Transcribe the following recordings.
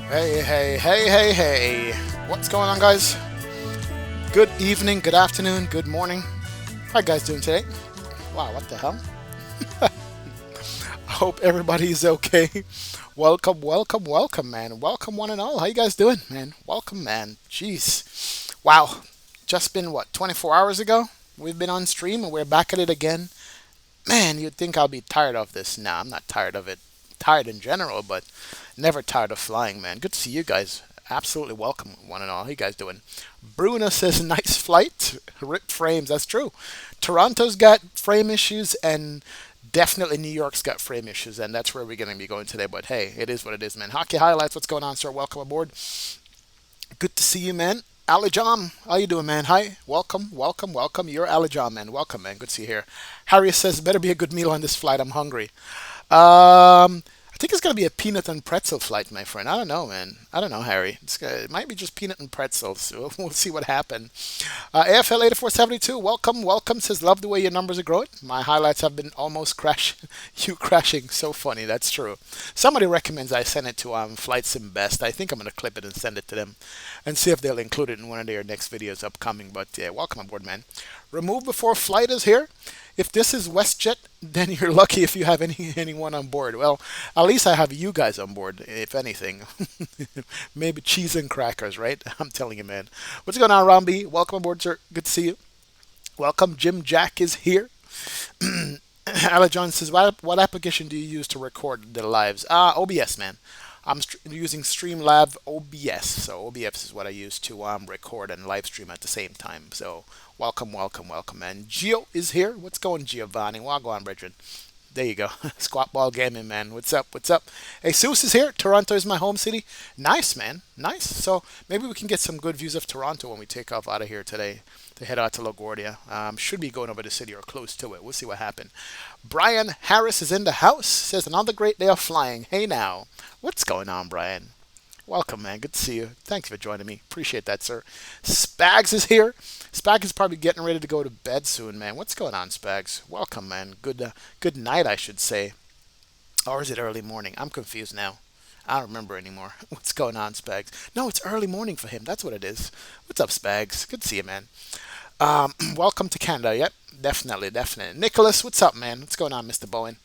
Hey, hey, hey, hey, hey. What's going on, guys? Good evening, good afternoon, good morning. How you guys doing today? Wow, what the hell? I hope everybody's okay. Welcome, welcome, welcome, man. Welcome, one and all. How you guys doing, man? Welcome, man. Jeez. Wow. Just been, what, 24 hours ago? We've been on stream and we're back at it again. Man, you'd think I'll be tired of this. Nah, I'm not tired of it. Tired in general, but never tired of flying, man. Good to see you guys. Absolutely welcome, one and all. How you guys doing? Bruno says, nice flight. Ripped frames. That's true. Toronto's got frame issues, and definitely New York's got frame issues, and that's where we're going to be going today. But hey, it is what it is, man. Hockey highlights. What's going on, sir? Welcome aboard. Good to see you, man. Ali Jam, how you doing, man? Hi, welcome, welcome, welcome. You're Ali Jam, man. Welcome, man. Good to see you here. Harry says, better be a good meal on this flight. I'm hungry. I think it's gonna be a peanut and pretzel flight, my friend. I don't know, man. I don't know, Harry. It might be just peanut and pretzels. So we'll see what happens. AFL 8472, welcome, welcome. Says, love the way your numbers are growing. My highlights have been almost crash. You crashing, so funny. That's true. Somebody recommends I send it to Flight Sim Best. I think I'm gonna clip it and send it to them, and see if they'll include it in one of their next videos upcoming. But yeah, welcome aboard, man. Remove before flight is here. If this is WestJet, then you're lucky if you have anyone on board. Well, at least I have you guys on board, if anything. Maybe cheese and crackers, right? I'm telling you, man. What's going on, Rambi? Welcome aboard, sir. Good to see you. Welcome. Jim Jack is here. Ala John says, what application do you use to record the lives? OBS, man. I'm using Streamlab OBS. So OBS is what I use to record and live stream at the same time. So welcome, welcome, welcome, man. Gio is here. What's going, Giovanni? Well, go on, brethren. There you go. Squat ball gaming, man. What's up? What's up? Hey, Seuss is here. Toronto is my home city. Nice, man. Nice. So maybe we can get some good views of Toronto when we take off out of here today to head out to LaGuardia. Should be going over the city or close to it. We'll see what happens. Brian Harris is in the house. Says, another great day of flying. Hey, now. What's going on, Brian? Welcome, man. Good to see you. Thanks for joining me. Appreciate that, sir. Spags is here. Spags is probably getting ready to go to bed soon, man. What's going on, Spags? Welcome, man. Good night, I should say. Or is it early morning? I'm confused now. I don't remember anymore. What's going on, Spags? No, it's early morning for him. That's what it is. What's up, Spags? Good to see you, man. Welcome to Canada. Yep, definitely, definitely. Nicholas, what's up, man? What's going on, Mr. Bowen?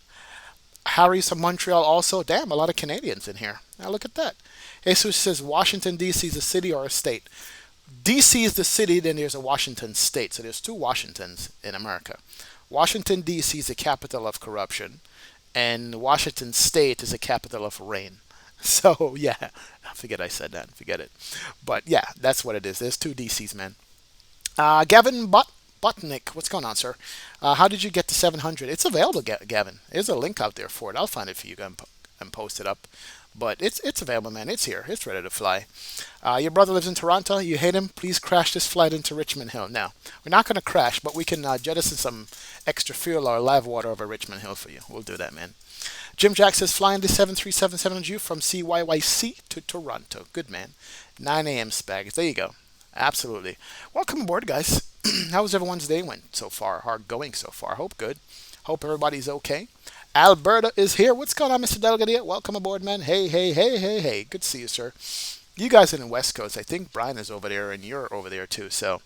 Harry's from Montreal also. Damn, a lot of Canadians in here. Now look at that. Jesus says Washington, D.C. is a city or a state. D.C. is the city, then there's a Washington state. So there's two Washingtons in America. Washington, D.C. is the capital of corruption, and Washington state is the capital of rain. So, yeah, I forget I said that. Forget it. But, yeah, that's what it is. There's two D.C.s, man. Gavin Butnick, what's going on, sir? How did you get to 700? It's available, Gavin. There's a link out there for it. I'll find it for you and post it up. But it's available, man. It's here. It's ready to fly. Your brother lives in Toronto. You hate him. Please crash this flight into Richmond Hill. Now, we're not going to crash, but we can jettison some extra fuel or live water over Richmond Hill for you. We'll do that, man. Jim Jack says, flying the 737-700 from CYYC to Toronto. Good, man. 9 a.m. Spags. There you go. Absolutely. Welcome aboard, guys. How's everyone's day went so far? Hard going so far. Hope good. Hope everybody's okay. Alberta is here. What's going on, Mr. Delgadillo? Welcome aboard, man. Hey, hey, hey, hey, hey. Good to see you, sir. You guys are in the West Coast. I think Brian is over there, and you're over there, too. So,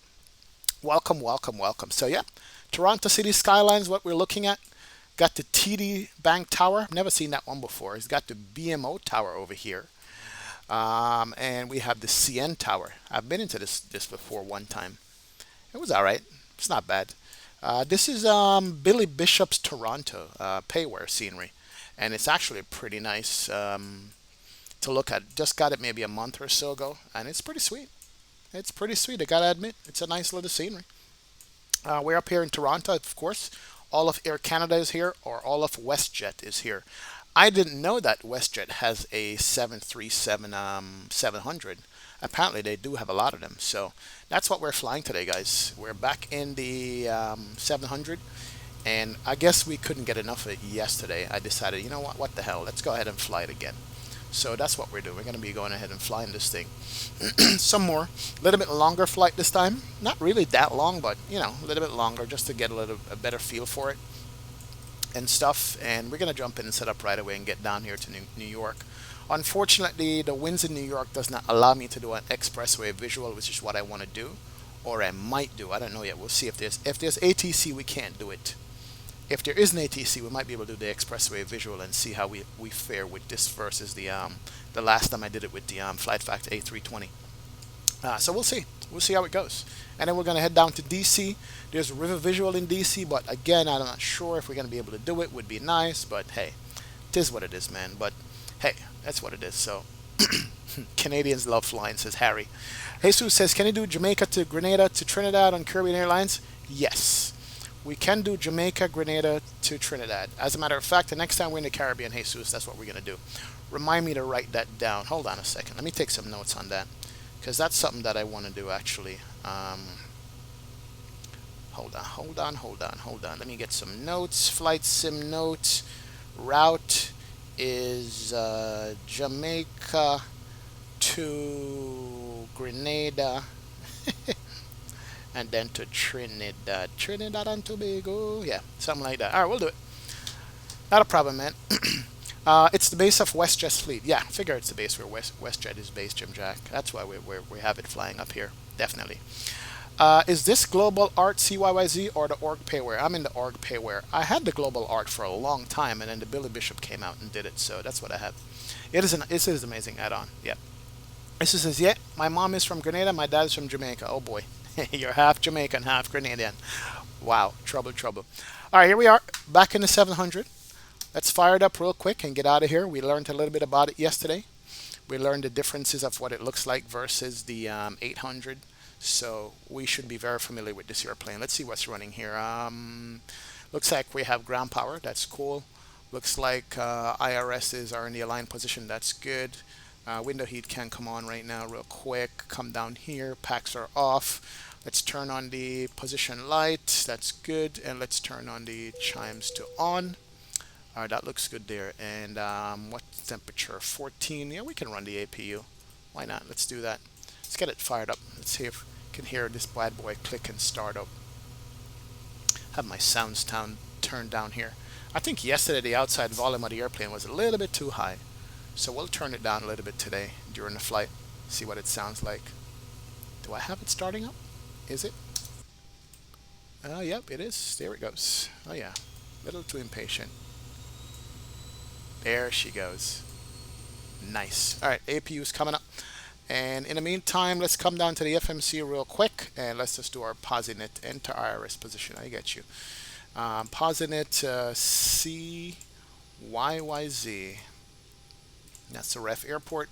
welcome, welcome, welcome. So, yeah, Toronto City Skyline is what we're looking at. Got the TD Bank Tower. I've never seen that one before. It's got the BMO Tower over here. And we have the CN Tower. I've been into this before one time. It was all right. It's not bad. This is Billy Bishop's Toronto payware scenery, and it's actually pretty nice to look at. Just got it maybe a month or so ago, and it's pretty sweet. It's pretty sweet. I gotta admit, it's a nice little scenery. We're up here in Toronto, of course. All of Air Canada is here, or all of WestJet is here. I didn't know that WestJet has a 737 700. Apparently, they do have a lot of them. So that's what we're flying today, guys. We're back in the 700, and I guess we couldn't get enough of it yesterday. I decided, you know what the hell? Let's go ahead and fly it again. So that's what we're doing. We're going to be going ahead and flying this thing. Some more, a little bit longer flight this time. Not really that long, but you know, a little bit longer just to get a better feel for it and stuff. And we're going to jump in and set up right away and get down here to New York. Unfortunately, the winds in New York does not allow me to do an expressway visual, which is what I want to do, or I might do. I don't know yet. We'll see if there's ATC, we can't do it. If there is an ATC, we might be able to do the expressway visual and see how we fare with this versus the last time I did it with the Flight Factor A320. So we'll see. We'll see how it goes. And then we're going to head down to DC. There's a river visual in DC, but again, I'm not sure if we're going to be able to do it. Would be nice, but hey, it is what it is, man. But hey, that's what it is. So Canadians love flying, says Harry. Jesus says, can you do Jamaica to Grenada to Trinidad on Caribbean Airlines? Yes. We can do Jamaica, Grenada to Trinidad. As a matter of fact, the next time we're in the Caribbean, Jesus, that's what we're going to do. Remind me to write that down. Hold on a second. Let me take some notes on that, because that's something that I want to do, actually. Hold on. Let me get some notes. Flight sim notes. Route is Jamaica to Grenada. And then to Trinidad. Trinidad and Tobago. Yeah, something like that. All right, we'll do it. Not a problem, man. It's the base of WestJet's fleet. Yeah, figure it's the base where WestJet is based, Jim Jack. That's why we have it flying up here. Definitely. Is this Global Art CYYZ or the Org Payware? I'm in the Org Payware. I had the Global Art for a long time, and then the Billy Bishop came out and did it, so that's what I have. It is an amazing add-on. Yeah. This says, yeah, my mom is from Grenada, my dad is from Jamaica. Oh boy, you're half Jamaican, half Grenadian. Wow, trouble. All right, here we are, back in the 700. Let's fire it up real quick and get out of here. We learned a little bit about it yesterday. We learned the differences of what it looks like versus the 800. So we should be very familiar with this airplane. Let's see what's running here. Looks like we have ground power. That's cool. Looks like IRSs are in the aligned position. That's good. Window heat can come on right now real quick. Come down here. Packs are off. Let's turn on the position light. That's good. And let's turn on the chimes to on. All right, that looks good there. And what temperature? 14. Yeah, we can run the APU. Why not? Let's do that. Let's get it fired up. Let's see if we can hear this bad boy click and start up. Have my sounds turned down here. I think yesterday the outside volume of the airplane was a little bit too high. So we'll turn it down a little bit today during the flight. See what it sounds like. Do I have it starting up? Is it? Yep, it is. There it goes. Oh yeah, a little too impatient. There she goes. Nice. All right, APU's coming up. And in the meantime, let's come down to the FMC real quick, and let's just do our Posinet enter IRS position. I get you. Posinet CYYZ. That's the ref airport.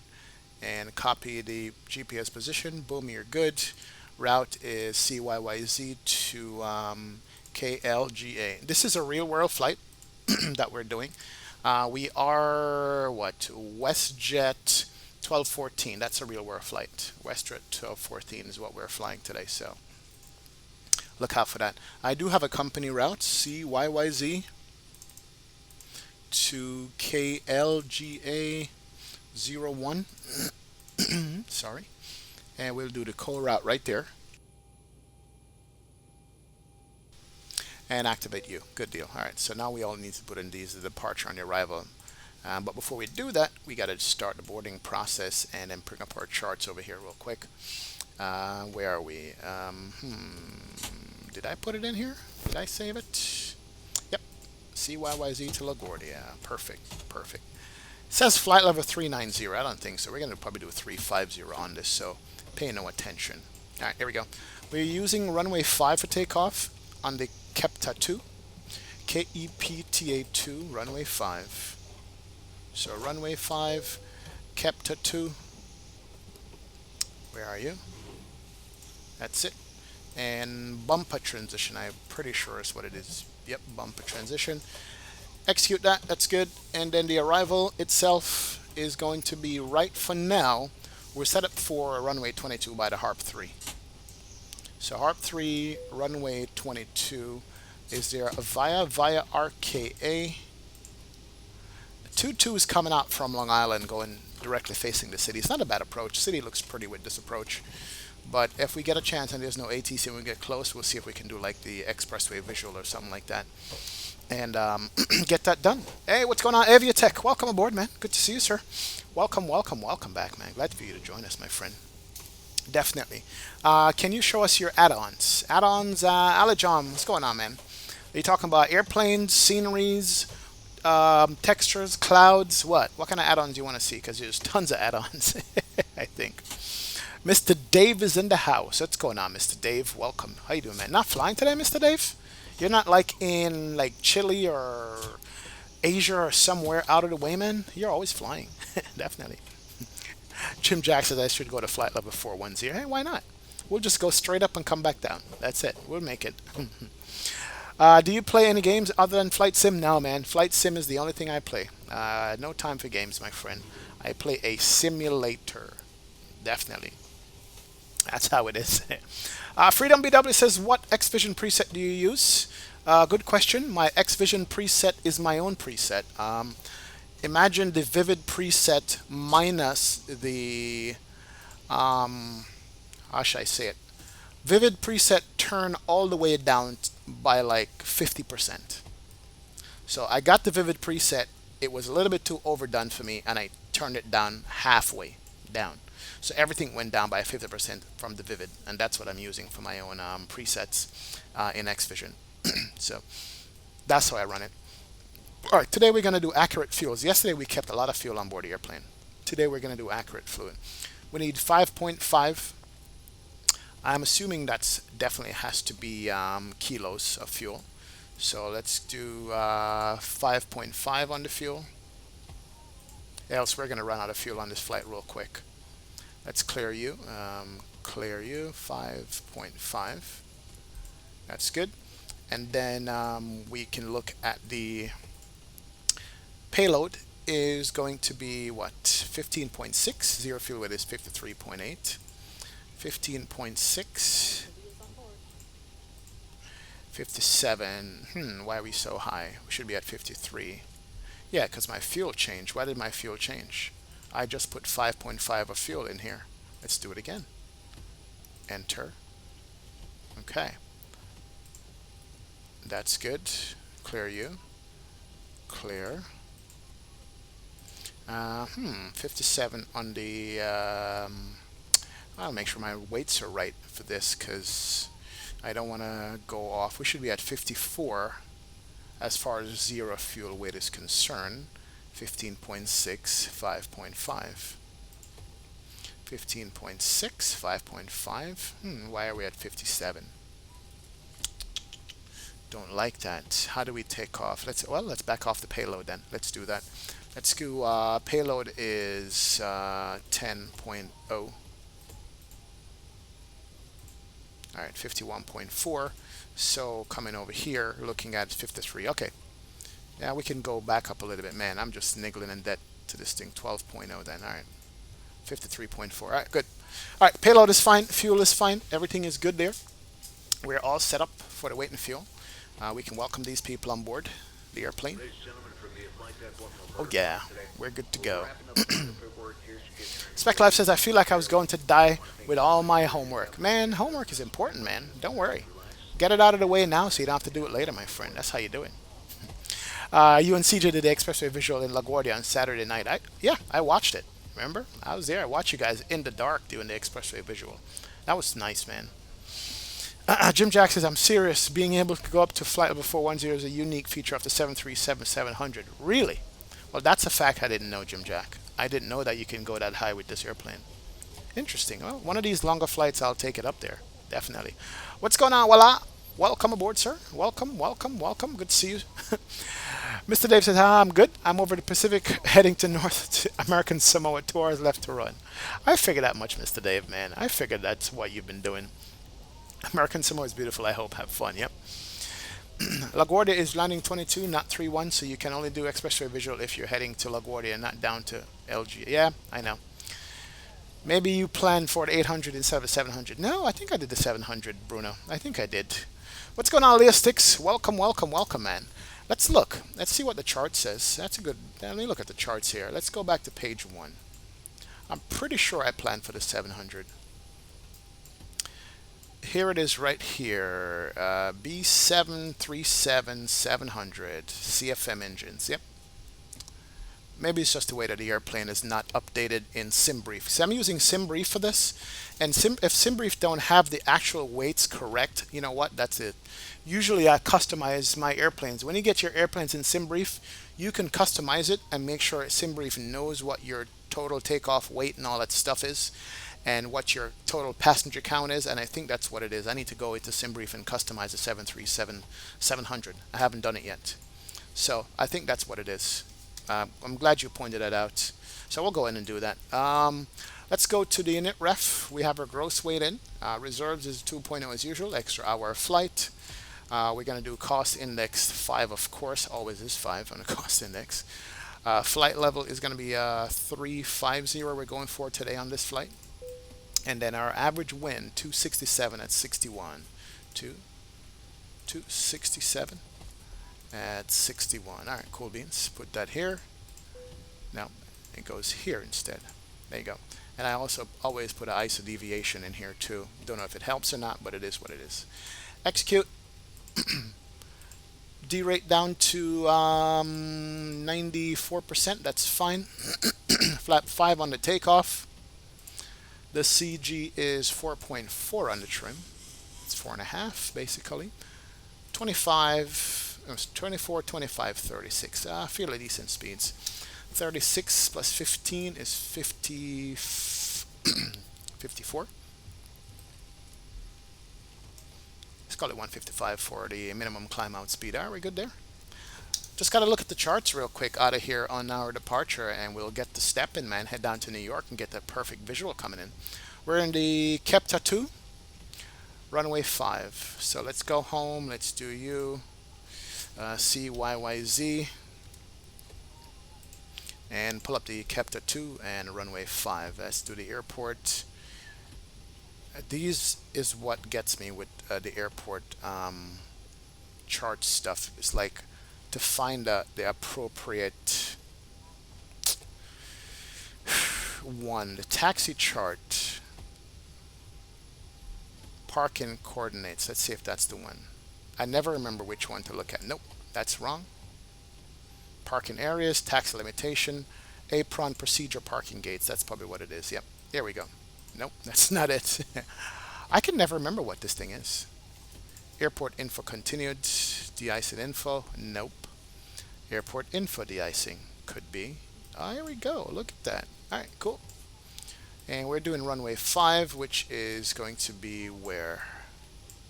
And copy the GPS position. Boom, you're good. Route is CYYZ to KLGA. This is a real world flight that we're doing. We are, WestJet 1214. That's a real world flight. WestJet 1214 is what we're flying today, so look out for that. I do have a company route, CYYZ to KLGA 01. Sorry. And we'll do the co route right there. And activate you. Good deal. All right, so now we all need to put in the departure on the arrival. But before we do that, we got to start the boarding process and then bring up our charts over here real quick. Where are we? Did I put it in here? Did I save it? Yep. CYYZ to LaGuardia. Perfect. It says flight level 390. I don't think so. We're going to probably do a 350 on this, so pay no attention. All right, here we go. We're using runway 5 for takeoff on the KEPTA 2. KEPTA 2, runway 5. So runway 5, KEPTA 2. Where are you? That's it. And bumper transition, I'm pretty sure is what it is. Yep, bumper transition. Execute that, that's good. And then the arrival itself is going to be right for now. We're set up for runway 22 by the HARP 3. So HARP 3, runway 22. Is there a via RKA? 22 is coming out from Long Island, going directly facing the city. It's not a bad approach. City looks pretty with this approach. But if we get a chance and there's no ATC and we get close, we'll see if we can do like the expressway visual or something like that. And get that done. Hey, what's going on, Aviatech? Welcome aboard, man. Good to see you, sir. Welcome, welcome, welcome back, man. Glad for you to join us, my friend. Definitely. Can you show us your add-ons? Add-ons, Alajon, what's going on, man? Are you talking about airplanes, sceneries, textures, clouds? What kind of add-ons do you want to see? Because there's tons of add-ons, I think. Mr. Dave is in the house. What's going on, Mr. Dave? Welcome. How you doing, man? Not flying today, Mr. Dave? You're not like in like Chile or Asia or somewhere out of the way, man? You're always flying. Definitely. Jim Jack says I should go to flight level 410. Hey, why not? We'll just go straight up and come back down. That's it. We'll make it. Do you play any games other than Flight Sim? No, man. Flight Sim is the only thing I play. No time for games, my friend. I play a simulator. Definitely. That's how it is. Freedom BW says, what X-Vision preset do you use? Good question. My X-Vision preset is my own preset. Imagine the Vivid preset minus the, how should I say it? Vivid preset turn all the way down by like 50%. So I got the Vivid preset. It was a little bit too overdone for me, and I turned it down halfway down. So everything went down by 50% from the Vivid, and that's what I'm using for my own presets in X-Vision. So that's how I run it. All right, today we're going to do accurate fuels. Yesterday we kept a lot of fuel on board the airplane. Today we're going to do accurate fluid. We need 5.5. I'm assuming that's definitely has to be kilos of fuel. So let's do 5.5 on the fuel. Else we're going to run out of fuel on this flight real quick. Let's clear you. Clear you, 5.5. That's good. And then we can look at the payload is going to be what? 15.6. Zero fuel weight is 53.8. 15.6. 57. Why are we so high? We should be at 53. Yeah, because my fuel changed. Why did my fuel change? I just put 5.5 of fuel in here. Let's do it again. Enter. Okay. That's good. Clear you. Clear. 57 on the... I'll make sure my weights are right for this because I don't want to go off. We should be at 54 as far as zero fuel weight is concerned. 15.6, 5.5. 15.6, 5.5. Why are we at 57? Don't like that. How do we take off? Let's back off the payload then. Let's do that. Let's go. Payload is 10.0. All right, 51.4. So coming over here, looking at 53. Okay. Yeah, we can go back up a little bit. Man, I'm just niggling in debt to this thing. 12.0 then. All right. 53.4. All right, good. All right, payload is fine. Fuel is fine. Everything is good there. We're all set up for the weight and fuel. We can welcome these people on board the airplane. Oh yeah, we're good to go. Spec Life says, I feel like I was going to die with all my homework. Man, homework is important, man. Don't worry. Get it out of the way now so you don't have to do it later, my friend. That's how you do it. You and CJ did the expressway visual in LaGuardia on Saturday night. I watched it. Remember? I was there. I watched you guys in the dark doing the expressway visual. That was nice, man. Jim Jack says, I'm serious. Being able to go up to flight level 410 is a unique feature of the 737-700. Really? Well, that's a fact I didn't know, Jim Jack. I didn't know that you can go that high with this airplane. Interesting. Well, one of these longer flights, I'll take it up there. Definitely. What's going on, Walla? Welcome aboard, sir. Welcome, welcome, welcome. Good to see you. Mr. Dave says, I'm good. I'm over the Pacific heading to North American Samoa. 2 hours left to run. I figured that much, Mr. Dave, man. I figured that's what you've been doing. American Samoa is beautiful. I hope. Have fun. Yep. LaGuardia is landing 22, not 31, so you can only do expressway visual if you're heading to LaGuardia, not down to LG. Yeah, I know. Maybe you planned for the 800 instead of the 700. No, I think I did the 700, Bruno. I think I did. What's going on, Leah Sticks? Welcome, welcome, welcome, man. Let's look. Let's see what the chart says. That's a good... Let me look at the charts here. Let's go back to page 1. I'm pretty sure I planned for the 700. Here it is right here. B737 700 CFM engines. Yep. Maybe it's just the way that the airplane is not updated in SimBrief. So I'm using SimBrief for this, and if SimBrief don't have the actual weights correct, you know what? That's it. Usually I customize my airplanes. When you get your airplanes in SimBrief, you can customize it and make sure SimBrief knows what your total takeoff weight and all that stuff is, and what your total passenger count is. And I think that's what it is. I need to go into SimBrief and customize the 737-700. I haven't done it yet, so I think that's what it is. I'm glad you pointed that out. So we'll go in and do that. Let's go to the init ref. We have our gross weight in. Reserves is 2.0 as usual. Extra hour of flight. We're going to do cost index 5, of course. Always is 5 on the cost index. Flight level is going to be 350 we're going for today on this flight. And then our average wind, 267 at 61. 267 at 61. All right, cool beans. Put that here. Now it goes here instead. There you go. And I also always put an ISO deviation in here too. Don't know if it helps or not, but it is what it is. Execute. D rate down to 94%. That's fine. Flap 5 on the takeoff. The CG is 4.4 on the trim. It's 4.5 basically. 25. It was 24, 25, 36. Fairly decent speeds. 36 plus 15 is 50, 54. Let's call it 155 for the minimum climb out speed. Are we good there? Just got to look at the charts real quick out of here on our departure, and we'll get the step in, man. Head down to New York and get that perfect visual coming in. We're in the Kepta 2, runway 5. So let's go home. Let's do you. CYYZ, and pull up the Kepta 2 and runway 5. Let's do the airport. These is what gets me with the airport chart stuff. It's like to find the appropriate one. The taxi chart, parking coordinates. Let's see if that's the one. I never remember which one to look at. Nope, that's wrong. Parking areas, taxi limitation, apron procedure parking gates. That's probably what it is. Yep, there we go. Nope, that's not it. I can never remember what this thing is. Airport info continued. De-icing info. Nope. Airport info de-icing. Could be. Oh, here we go. Look at that. All right, cool. And we're doing runway 5, which is going to be where?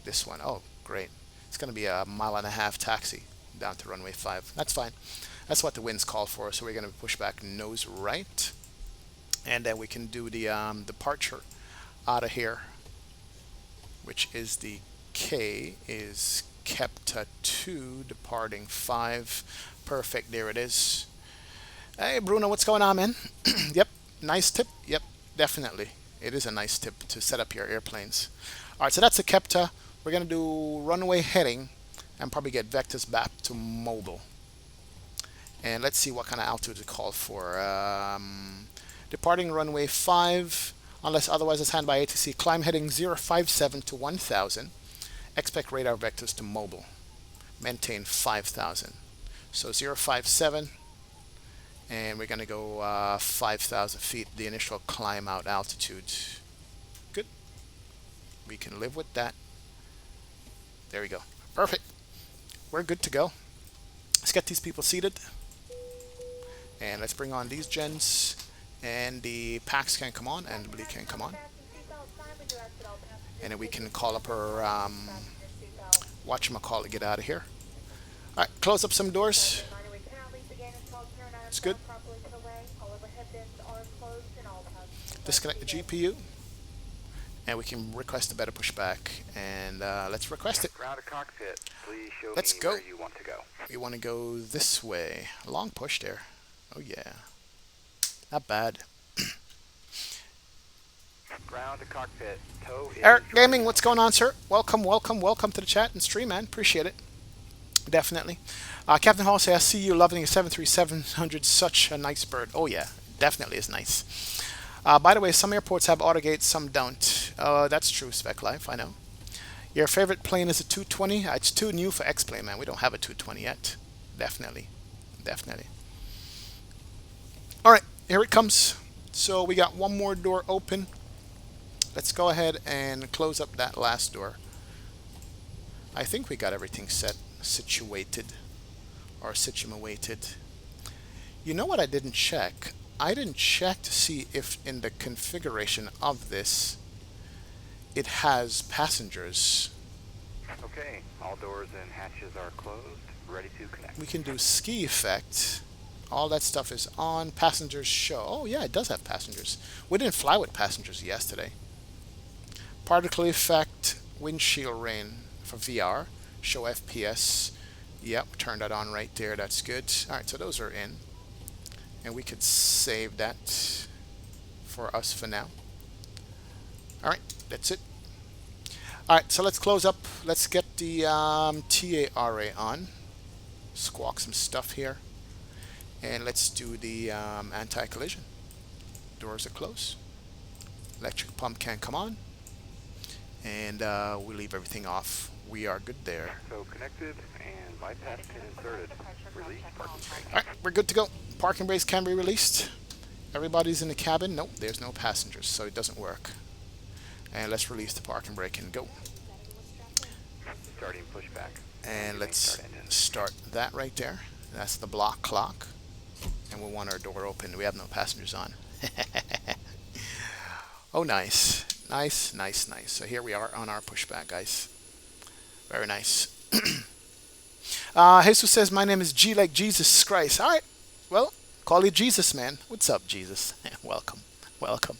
This one. Oh, great. It's going to be a 1.5 mile taxi down to runway 5. That's fine. That's what the winds call for. So we're going to push back nose right. And then we can do the departure out of here, which is the K is Kepta 2, departing 5. Perfect. There it is. Hey, Bruno, what's going on, man? Yep. Nice tip. Yep. Definitely. It is a nice tip to set up your airplanes. All right. So that's the Kepta. We're going to do runway heading and probably get vectors back to mobile. And let's see what kind of altitude to call for. Departing runway 5, unless otherwise assigned by ATC. Climb heading 057 to 1000. Expect radar vectors to mobile. Maintain 5000. So 057, and we're going to go 5,000 feet, the initial climb out altitude. Good. We can live with that. There we go. Perfect. We're good to go. Let's get these people seated. And let's bring on these gens. And the packs can come on, and the bleed can come on. And then we can call up our whatchamacallit, get out of here. Alright, close up some doors. It's good. Disconnect the GPU. And we can request a better pushback. And let's request it. Ground to cockpit. Please show let's me go. Where you want to go. We want to go this way. A long push there. Oh yeah. Not bad. Ground to cockpit. Tow is Eric Gaming, what's going on, sir? Welcome, welcome, welcome to the chat and stream, man. Appreciate it. Definitely. Captain Hall says, I see you loving a 737-100. Such a nice bird. Oh yeah, definitely is nice. By the way, some airports have autogates, some don't. That's true, Spec Life, I know. Your favorite plane is a 220? It's too new for X-Plane, man. We don't have a 220 yet. Definitely. Definitely. All right, here it comes. So we got one more door open. Let's go ahead and close up that last door. I think we got everything situated, or situated. You know what I didn't check? I didn't check to see if in the configuration of this it has passengers. Okay, all doors and hatches are closed. Ready to connect. We can do ski effect. All that stuff is on. Passengers show. Oh yeah, it does have passengers. We didn't fly with passengers yesterday. Particle effect, windshield rain for VR. Show FPS. Yep, turn that on right there. That's good. Alright, so those are in. And we could save that for us for now. Alright, that's it. Alright, so let's close up. Let's get the TARA on. Squawk some stuff here. And let's do the anti-collision. Doors are closed. Electric pump can't come on. And we leave everything off. We are good there. So connected and bypass pin inserted. Release parking brake. Alright, we're good to go. Parking brakes can be released. Everybody's in the cabin. Nope, there's no passengers, so it doesn't work. And let's release the parking brake and go. Starting pushback. And let's start that right there. That's the block clock. And we want our door open. We have no passengers on. Oh, nice. Nice, nice, nice. So here we are on our pushback, guys. Very nice. Jesus says, my name is G like Jesus Christ. All right. Well, call you Jesus, man. What's up, Jesus? Welcome. Welcome.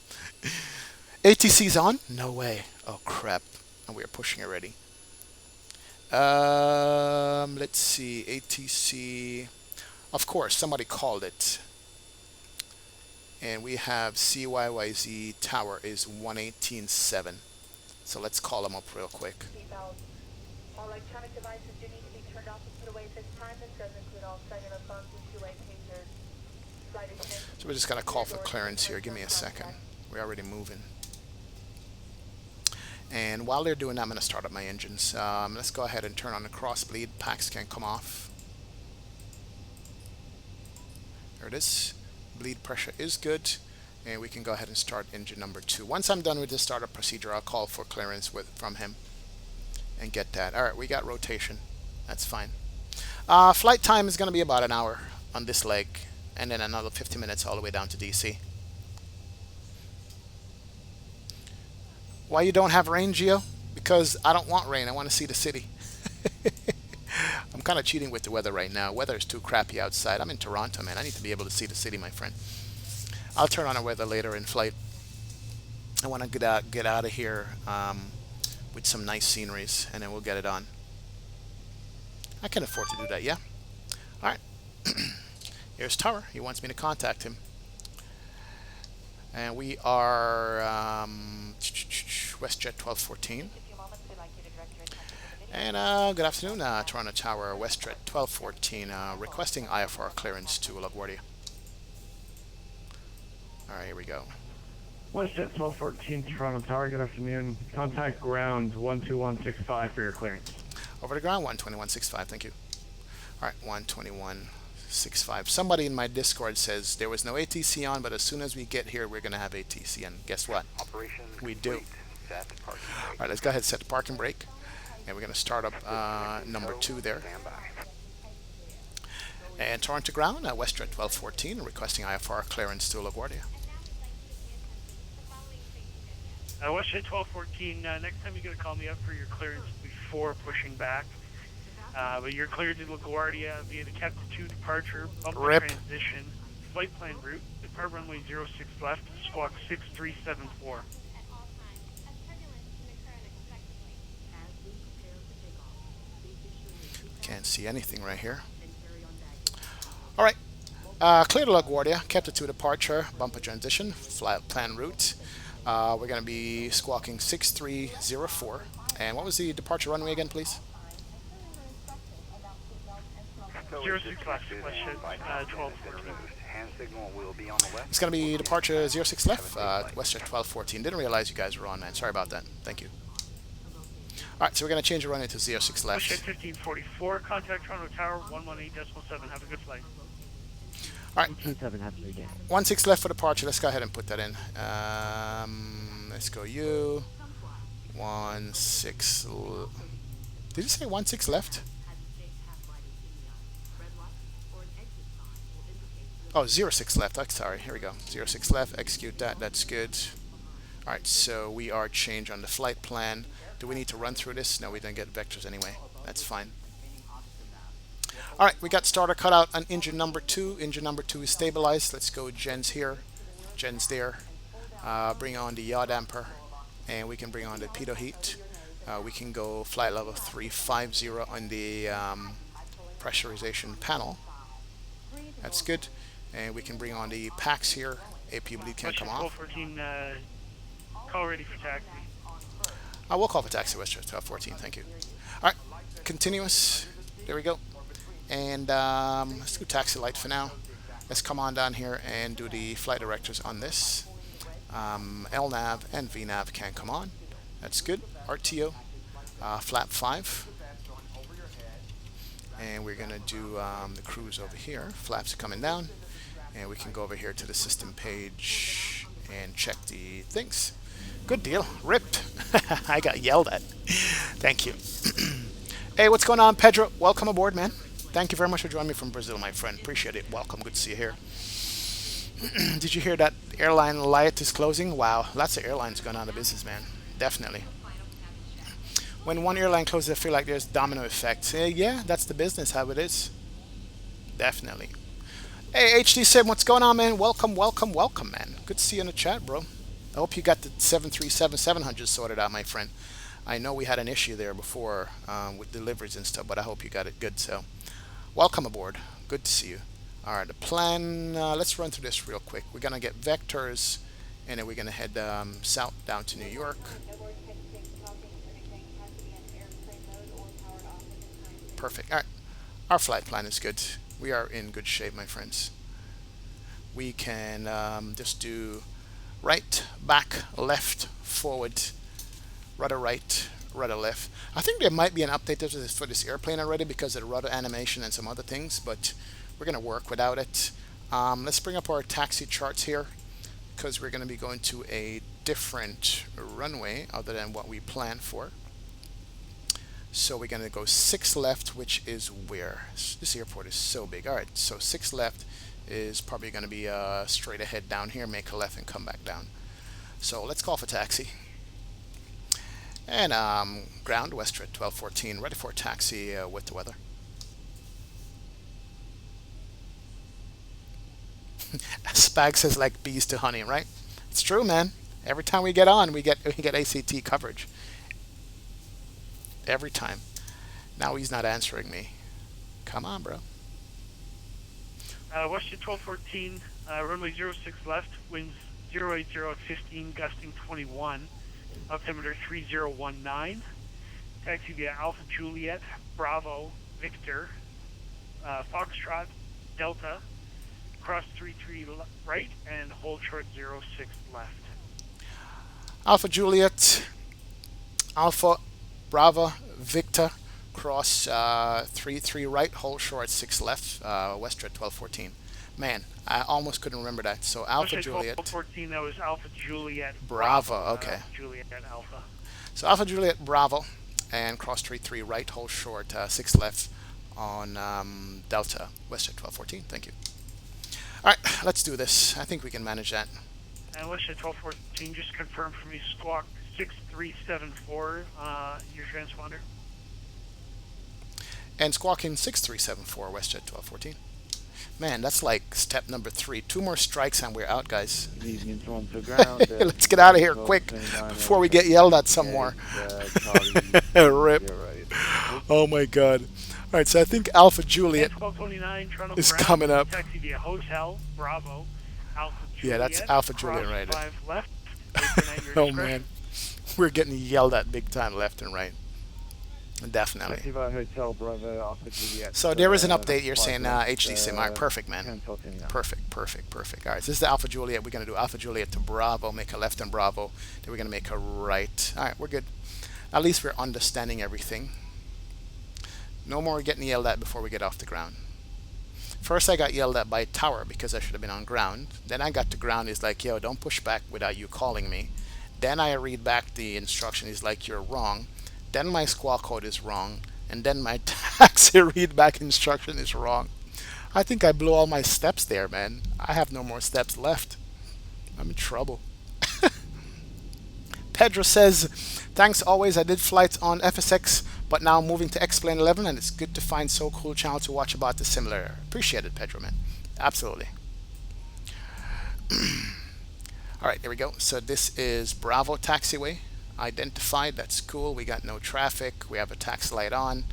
ATC's on? No way. Oh, crap. And we are pushing already. Let's see. ATC. Of course, somebody called it. And we have CYYZ tower is 118.7. So let's call them up real quick. All electronic devices do need to be turned off and put away at this time. This does include all cellular phones and two-way pagers. Flight attendants. So we're just going to call for clearance here. Give me a second. We're already moving. And while they're doing that, I'm going to start up my engines. Let's go ahead and turn on the cross bleed. Packs can come off. There it is. Bleed pressure is good. And we can go ahead and start engine number 2. Once I'm done with the startup procedure, I'll call for clearance from him and get that. All right, we got rotation. That's fine. Flight time is going to be about an hour on this leg, and then another 50 minutes all the way down to DC. Why you don't have rain, Gio? Because I don't want rain. I want to see the city. I'm kind of cheating with the weather right now. Weather is too crappy outside. I'm in Toronto, man. I need to be able to see the city, my friend. I'll turn on the weather later in flight. I want to get out of here with some nice sceneries, and then we'll get it on. I can afford to do that, yeah. All right. Here's Tower. He wants me to contact him. And we are WestJet 1214. And good afternoon, Toronto Tower, WestJet 1214, requesting IFR clearance to LaGuardia. All right, here we go. WestJet 1214, Toronto Tower, good afternoon. Contact ground 12165 for your clearance. Over to ground, 12165, thank you. All right, 12165. Somebody in my Discord says there was no ATC on, but as soon as we get here, we're going to have ATC. And guess what? Operation We do. Set parking brake. All right, let's go ahead and set the parking brake. And we're going to start up number 2 there. Standby. And Toronto ground, WestJet 1214, requesting IFR clearance to LaGuardia. WestJet 1214, next time you're going to call me up for your clearance before pushing back. But you're cleared to LaGuardia via the Captain 2 departure, bumper Rip. transition, flight plan route, depart runway 06 left, squawk 6374. Can't see anything right here. All right. Clear to LaGuardia, kept it to departure, bumper transition, flight plan route. We're going to be squawking 6304. And what was the departure runway again, please? 06 left, WestJet 1214. Hand signal will be on the left. It's going to be departure 06 left, WestJet 1214. Didn't realize you guys were on, man. Sorry about that. Thank you. All right, so we're going to change the runway to 06 left. WestJet 1544, contact Toronto Tower 118.7. Have a good flight. All right, 227 has to again. 16 left for departure. Let's go ahead and put that in. Let's go U. 16. Did you say 16 left? Oh, 06 left. I'm sorry. Here we go. 06 left. Execute that. That's good. All right, so we are changed on the flight plan. Do we need to run through this? No, we don't get vectors anyway. That's fine. All right, we got starter cut out on engine number 2. Engine number 2 is stabilized. Let's go gens here. Gens there. Bring on the yaw damper. And we can bring on the pitot heat. We can go flight level 350 on the pressurization panel. That's good. And we can bring on the packs here. AP bleed can come off. 1214, call ready for taxi. We'll call for taxi Western 1214. Thank you. All right, continuous. There we go. And let's do taxi light for now. Let's come on down here and do the flight directors on this. LNAV and VNAV can come on. That's good. RTO, flap 5. And we're going to do the cruise over here. Flaps are coming down. And we can go over here to the system page and check the things. Good deal. Ripped. I got yelled at. Thank you. Hey, what's going on, Pedro? Welcome aboard, man. Thank you very much for joining me from Brazil, my friend. Appreciate it. Welcome. Good to see you here. Did you hear that airline Liat is closing? Wow, lots of airlines going out of business, man. Definitely. When one airline closes, I feel like there's domino effect. Yeah, that's the business, how it is. Definitely. Hey, HD7, what's going on, man? Welcome, welcome, welcome, man. Good to see you in the chat, bro. I hope you got the 737-700 sorted out, my friend. I know we had an issue there before with deliveries and stuff, but I hope you got it good. So, welcome aboard. Good to see you. All right, the plan, let's run through this real quick. We're going to get vectors, and then we're going to head south down to New York. Perfect. All right, our flight plan is good. We are in good shape, my friends. We can just do right, back, left, forward, rudder right, rudder left. I think there might be an update for this airplane already because of the rudder animation and some other things, but we're going to work without it. Let's bring up our taxi charts here because we're going to be going to a different runway other than what we planned for. So we're going to go 6 left, which is where? This airport is so big. All right, so 6 left is probably going to be straight ahead down here, make a left and come back down. So let's call for taxi. And ground, Western 1214, ready for taxi with the weather. Spag says like bees to honey, right? It's true, man. Every time we get on, we get ACT coverage. Every time. Now he's not answering me. Come on, bro. Western 1214, runway 06 left, winds 080 at 15, gusting 21, altimeter 3019. Taxi via Alpha Juliet, Bravo, Victor, Foxtrot, Delta, cross 33 right, and hold short 06 left. Alpha Juliet, Alpha Bravo, Victor, cross 33 right, hold short 6 left, Western 1214. Man, I almost couldn't remember that. So Alpha Juliet. 1214, that was Alpha Juliet. Bravo, okay. Juliet Alpha. So Alpha Juliet Bravo, and cross 33 right, hold short 6 left on Delta, Western 1214. Thank you. All right, let's do this. I think we can manage that. And Western 1214, just confirm for me, squawk 6374, your transponder. And squawking 6374, Western 1214. Man, that's like step number 3. 2 more strikes and we're out, guys. Let's get out of here quick before we get yelled at some more. Rip. Oh my god. All right, so I think Alpha Juliet is coming up. Taxi via Hotel Bravo, Alpha Juliet. Yeah, that's Alpha Juliet right there. 5 left. Oh man, we're getting yelled at big time left and right. Definitely. Hotel Bravo, Alpha Juliet. So there is an update. You're saying HD Sim. All right, perfect, man. Perfect. All right, so this is the Alpha Juliet. We're going to do Alpha Juliet to Bravo, make a left and Bravo. Then we're going to make a right. All right, we're good. At least we're understanding everything. No more getting yelled at before we get off the ground. First, I got yelled at by tower because I should have been on ground. Then I got to ground. He's like, yo, don't push back without you calling me. Then I read back the instruction. He's like, you're wrong. Then my squawk code is wrong. And then my taxi read back instruction is wrong. I think I blew all my steps there, man. I have no more steps left. I'm in trouble. Pedro says, thanks always. I did flights on FSX, but now moving to X-Plane 11, and it's good to find so cool channel to watch about the similar. Appreciate it, Pedro, man. Absolutely. All right, here we go. So this is Bravo taxiway identified. That's cool. We got no traffic. We have a taxi light on.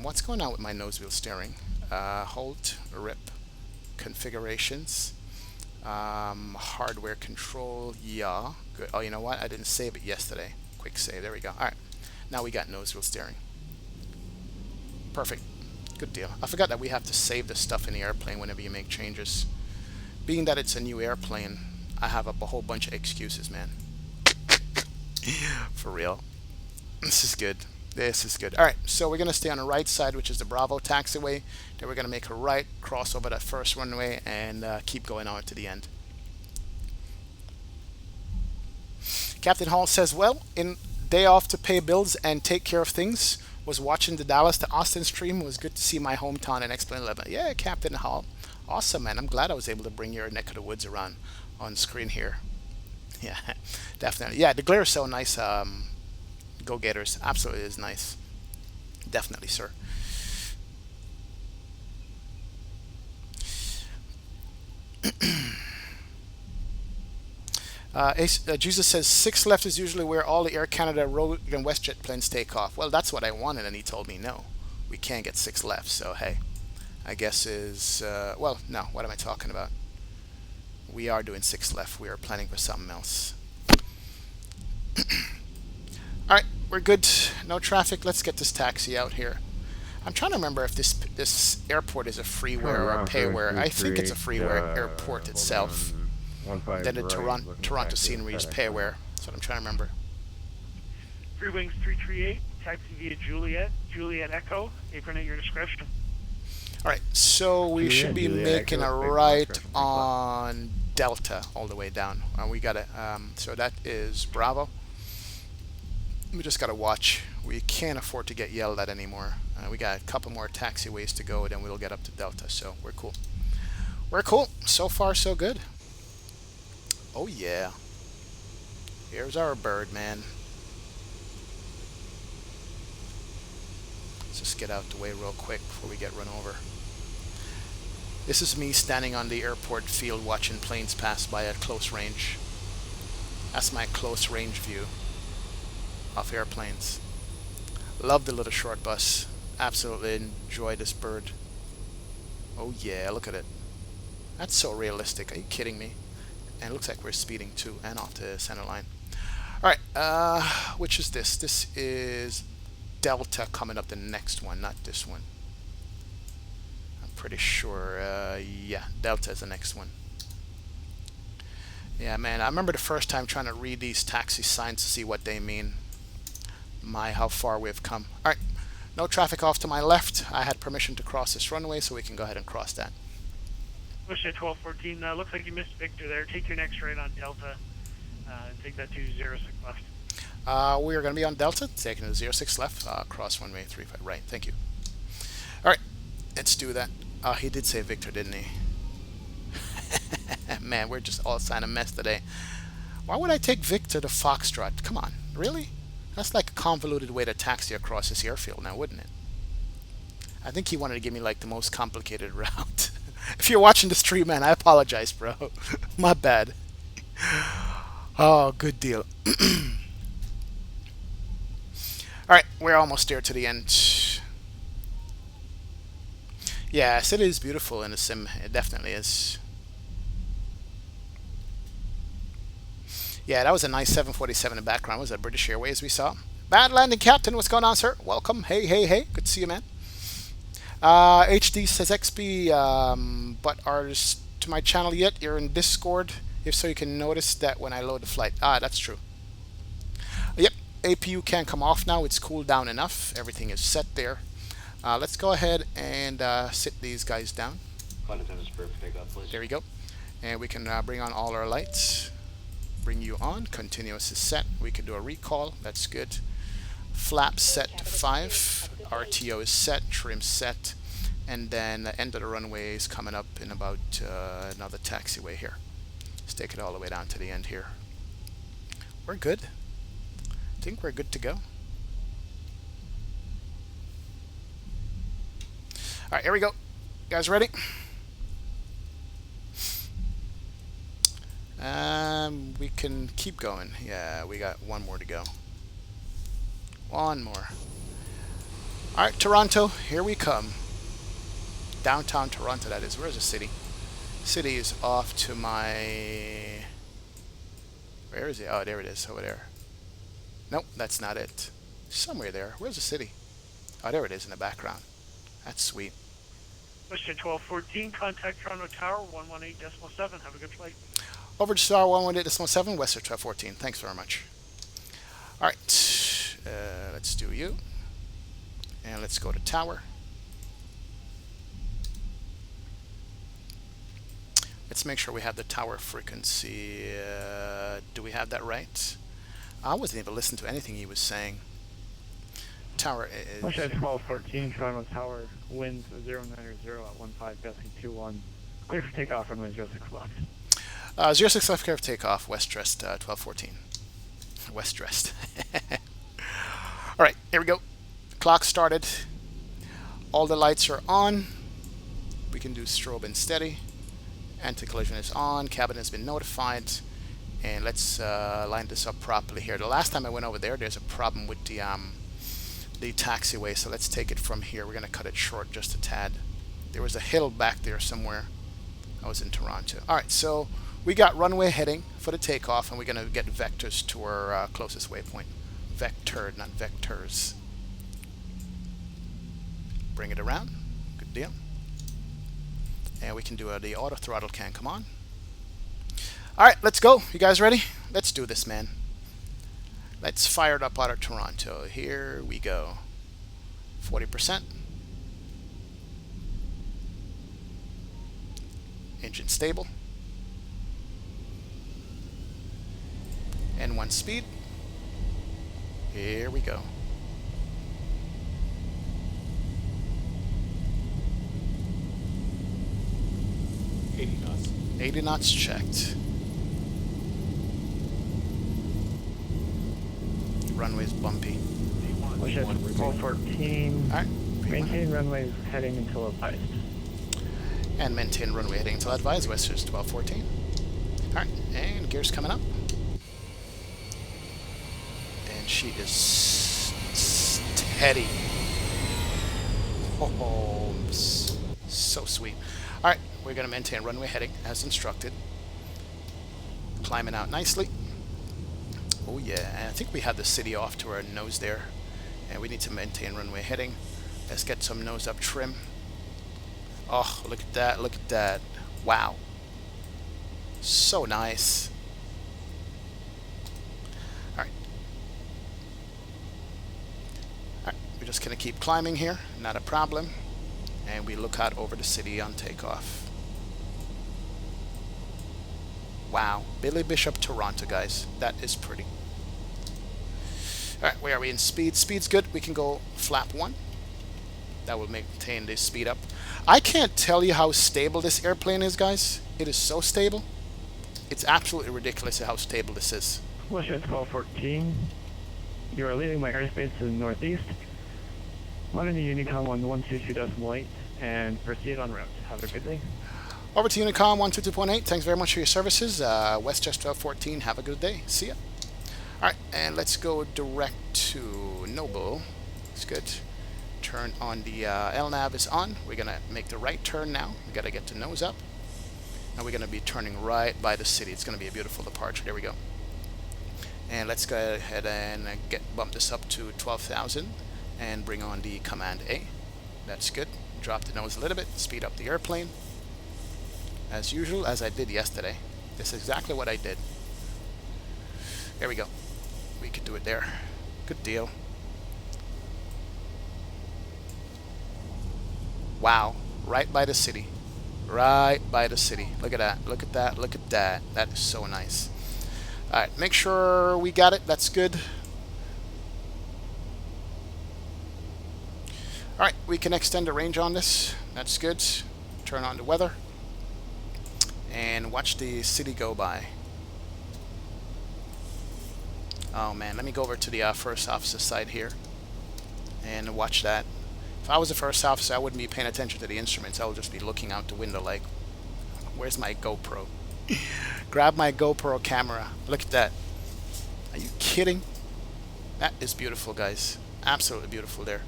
What's going on with my nose wheel steering? Hold, rip, configurations, hardware control. Yeah, good. Oh, you know what? I didn't save it yesterday. Quick save. There we go. All right. Now we got nose wheel steering. Perfect. Good deal. I forgot that we have to save the stuff in the airplane whenever you make changes. Being that it's a new airplane, I have a whole bunch of excuses, man. For real. This is good. This is good. All right, so we're going to stay on the right side, which is the Bravo taxiway. Then we're going to make a right, cross over that first runway, and keep going on to the end. Captain Hall says, well, in day off to pay bills and take care of things, was watching the Dallas to Austin stream. It was good to see my hometown in X-Plane 11. Yeah, Captain Hall. Awesome, man. I'm glad I was able to bring your neck of the woods around on screen here. Yeah, definitely. Yeah, the glare is so nice. Go Gators. Absolutely is nice. Definitely, sir. Jesus says 6 left is usually where all the Air Canada, Rogue, and WestJet planes take off. Well, that's what I wanted, and he told me no. We can't get 6 left, so hey. I guess is, well, no, what am I talking about? We are doing 6 left. We are planning for something else. Alright, we're good. No traffic. Let's get this taxi out here. I'm trying to remember if this airport is a freeware or a payware. I think it's a freeware airport itself. Then the Toronto scenery is payware. That's what I'm trying to remember. Free Wings 338, taxi via Juliet, Juliet Echo, apron at your discretion. Alright, so we should be making a right on Delta all the way down. We got it. So that is Bravo. We just got to watch. We can't afford to get yelled at anymore. We got a couple more taxiways to go, then we'll get up to Delta. So we're cool. We're cool. So far, so good. Oh, yeah. Here's our bird, man. Let's just get out the way real quick before we get run over. This is me standing on the airport field watching planes pass by at close range. That's my close range view of airplanes. Love the little short bus. Absolutely enjoy this bird. Oh yeah, look at it. That's so realistic. Are you kidding me? And it looks like we're speeding too, and off the center line. Alright, which is this? This is Delta coming up the next one, not this one. I'm pretty sure, yeah, Delta is the next one. Yeah, man, I remember the first time trying to read these taxi signs to see what they mean. My, how far we've come. Alright, no traffic off to my left. I had permission to cross this runway, so we can go ahead and cross that. Push at 1214. Looks like you missed Victor there. Take your next right on Delta. And take that to 06 left. We are going to be on Delta, taking the 06 left, cross runway 35 right. Thank you. Alright, let's do that. He did say Victor, didn't he? Man, we're just all signing a mess today. Why would I take Victor to Foxtrot? Come on, really? That's like a convoluted way to taxi across this airfield now, wouldn't it? I think he wanted to give me like the most complicated route. If you're watching the stream, man, I apologize, bro. My bad. Oh, good deal. Alright, we're almost there to the end. Yes, it is beautiful in the sim. It definitely is. Yeah, that was a nice 747 in the background. Was that British Airways we saw? Bad landing, Captain. What's going on, sir? Welcome. Hey, hey, hey. Good to see you, man. HD says XP, but are to my channel yet? You're in Discord. If so, you can notice that when I load the flight. That's true. Yep, APU can come off now. It's cooled down enough. Everything is set there. Let's go ahead and sit these guys down. Flight attendants prepare for takeoff, please. There we go. And we can bring on all our lights. Bring you on. Continuous is set. We can do a recall. That's good. Flap set to 5. RTO is set. Trim set. And then the end of the runway is coming up in about another taxiway here. Let's take it all the way down to the end here. We're good. I think we're good to go. Alright, here we go. You guys ready? We can keep going. Yeah, we got one more to go. One more. Alright, Toronto, here we come. Downtown Toronto, that is. Where's the city? City is off to my... Where is it? Oh, there it is, over there. Nope, that's not it. Somewhere there. Where's the city? Oh, there it is in the background. That's sweet. Question 1214, contact Toronto Tower 118.7. Have a good flight. Over to Star 118.7, Western 1214. Thanks very much. Alright, let's do you. And let's go to Tower. Let's make sure we have the tower frequency. Do we have that right? I wasn't able to listen to anything he was saying. Tower is... Pushback 1214, Toronto Tower, winds 090 at 15, gusting 21. Clear for takeoff, runway 06 left. 06 left, clear for takeoff, west dressed 1214. West dressed. Alright, here we go. Clock started. All the lights are on. We can do strobe and steady. Anti-collision is on. Cabin has been notified. And let's line this up properly here. The last time I went over there, there's a problem with the taxiway, so let's take it from here. We're going to cut it short just a tad. There was a hill back there somewhere. I was in Toronto. Alright, so we got runway heading for the takeoff, and we're going to get vectors to our closest waypoint. Vectored, not vectors. Bring it around. Good deal. And we can do the auto throttle can come on. Alright, let's go. You guys ready? Let's do this, man. Let's fire it up out of Toronto. Here we go. 40%. Engine stable. N1 speed. Here we go. 80 knots. 80 knots checked. Runway's bumpy. Pushback 1214, Alright. maintain runway heading until advised. And maintain runway heading until advised. Western's 1214. Alright, and gears coming up. And she is steady. Oh, so sweet. Alright, we're going to maintain runway heading as instructed. Climbing out nicely. Oh yeah, and I think we had the city off to our nose there. And we need to maintain runway heading. Let's get some nose up trim. Oh, look at that, look at that. Wow. So nice. Alright. Alright, we're just going to keep climbing here. Not a problem. And we look out over the city on takeoff. Wow. Billy Bishop, Toronto, guys. That is pretty. Alright, where are we in speed? Speed's good. We can go flap 1. That will maintain this speed up. I can't tell you how stable this airplane is, guys. It is so stable. It's absolutely ridiculous how stable this is. Pushback 1214, you are leaving my airspace to the northeast. Monitor Unicom 122.8 and proceed en route. Have a good day. Over to Unicom 122.8. Thanks very much for your services. Westchester 1214. Have a good day. See ya. Alright, and let's go direct to Noble. It's good. Turn on the LNAV is on. We're going to make the right turn now. We got to get the nose up. And we're going to be turning right by the city. It's going to be a beautiful departure. There we go. And let's go ahead and bump this up to 12,000 and bring on the Command A. That's good. Drop the nose a little bit. Speed up the airplane. As usual, as I did yesterday. This is exactly what I did. There we go. We could do it there. Good deal. Wow, right by the city. Right by the city. Look at that. Look at that. Look at that. That is so nice. All right, make sure we got it. That's good. All right, we can extend the range on this. That's good. Turn on the weather. And watch the city go by. Oh man, let me go over to the first officer side here and watch that. If I was the first officer, I wouldn't be paying attention to the instruments. I would just be looking out the window like, where's my GoPro? Grab my GoPro camera. Look at that. Are you kidding? That is beautiful, guys. Absolutely beautiful there.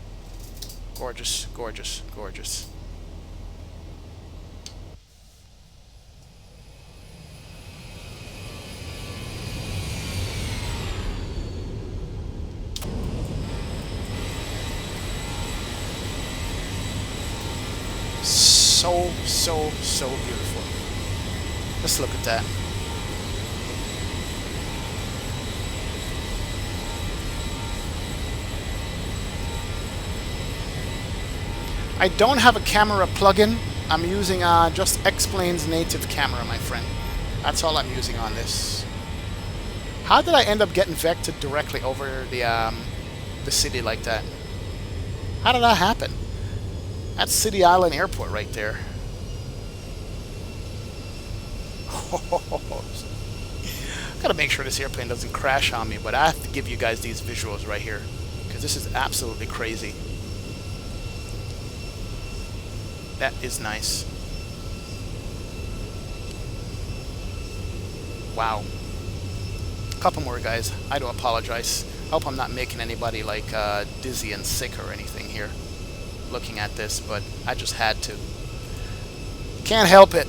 Gorgeous, gorgeous, gorgeous. So beautiful. Let's look at that. I don't have a camera plugin. I'm using just X-Plane's native camera, my friend. That's all I'm using on this. How did I end up getting vectored directly over the city like that? How did that happen? That's City Island Airport right there. Gotta make sure this airplane doesn't crash on me, but I have to give you guys these visuals right here because this is absolutely crazy. That is nice. Wow. A couple more, guys. I do apologize. I hope I'm not making anybody like dizzy and sick or anything here looking at this, but I just had to. Can't help it.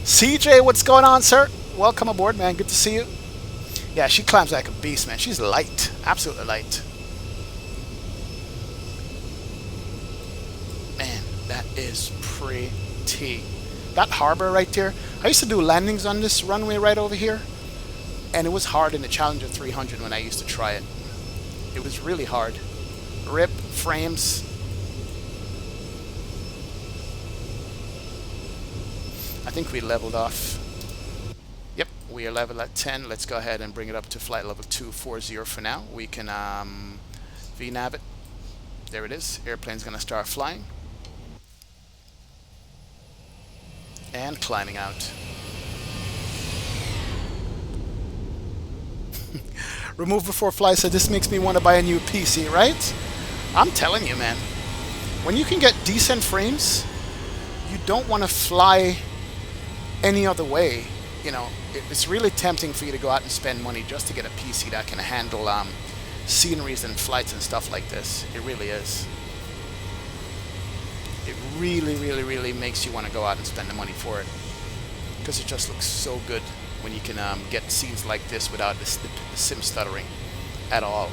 CJ, what's going on, sir? Welcome aboard, man. Good to see you. Yeah, she climbs like a beast, man. She's light. Absolutely light. Man, that is pretty. That harbor right there. I used to do landings on this runway right over here, and it was hard in the Challenger 300 when I used to try it. It was really hard. Rip frames. I think we leveled off. Yep, we are level at 10. Let's go ahead and bring it up to flight level 240 for now. We can VNav it. There it is. Airplane's going to start flying. And climbing out. Remove before flight said this makes me want to buy a new PC, right? I'm telling you, man. When you can get decent frames, you don't want to fly any other way. You know, it's really tempting for you to go out and spend money just to get a PC that can handle sceneries and flights and stuff like this. It really is. It really makes you want to go out and spend the money for it, because it just looks so good when you can get scenes like this without the sim stuttering at all.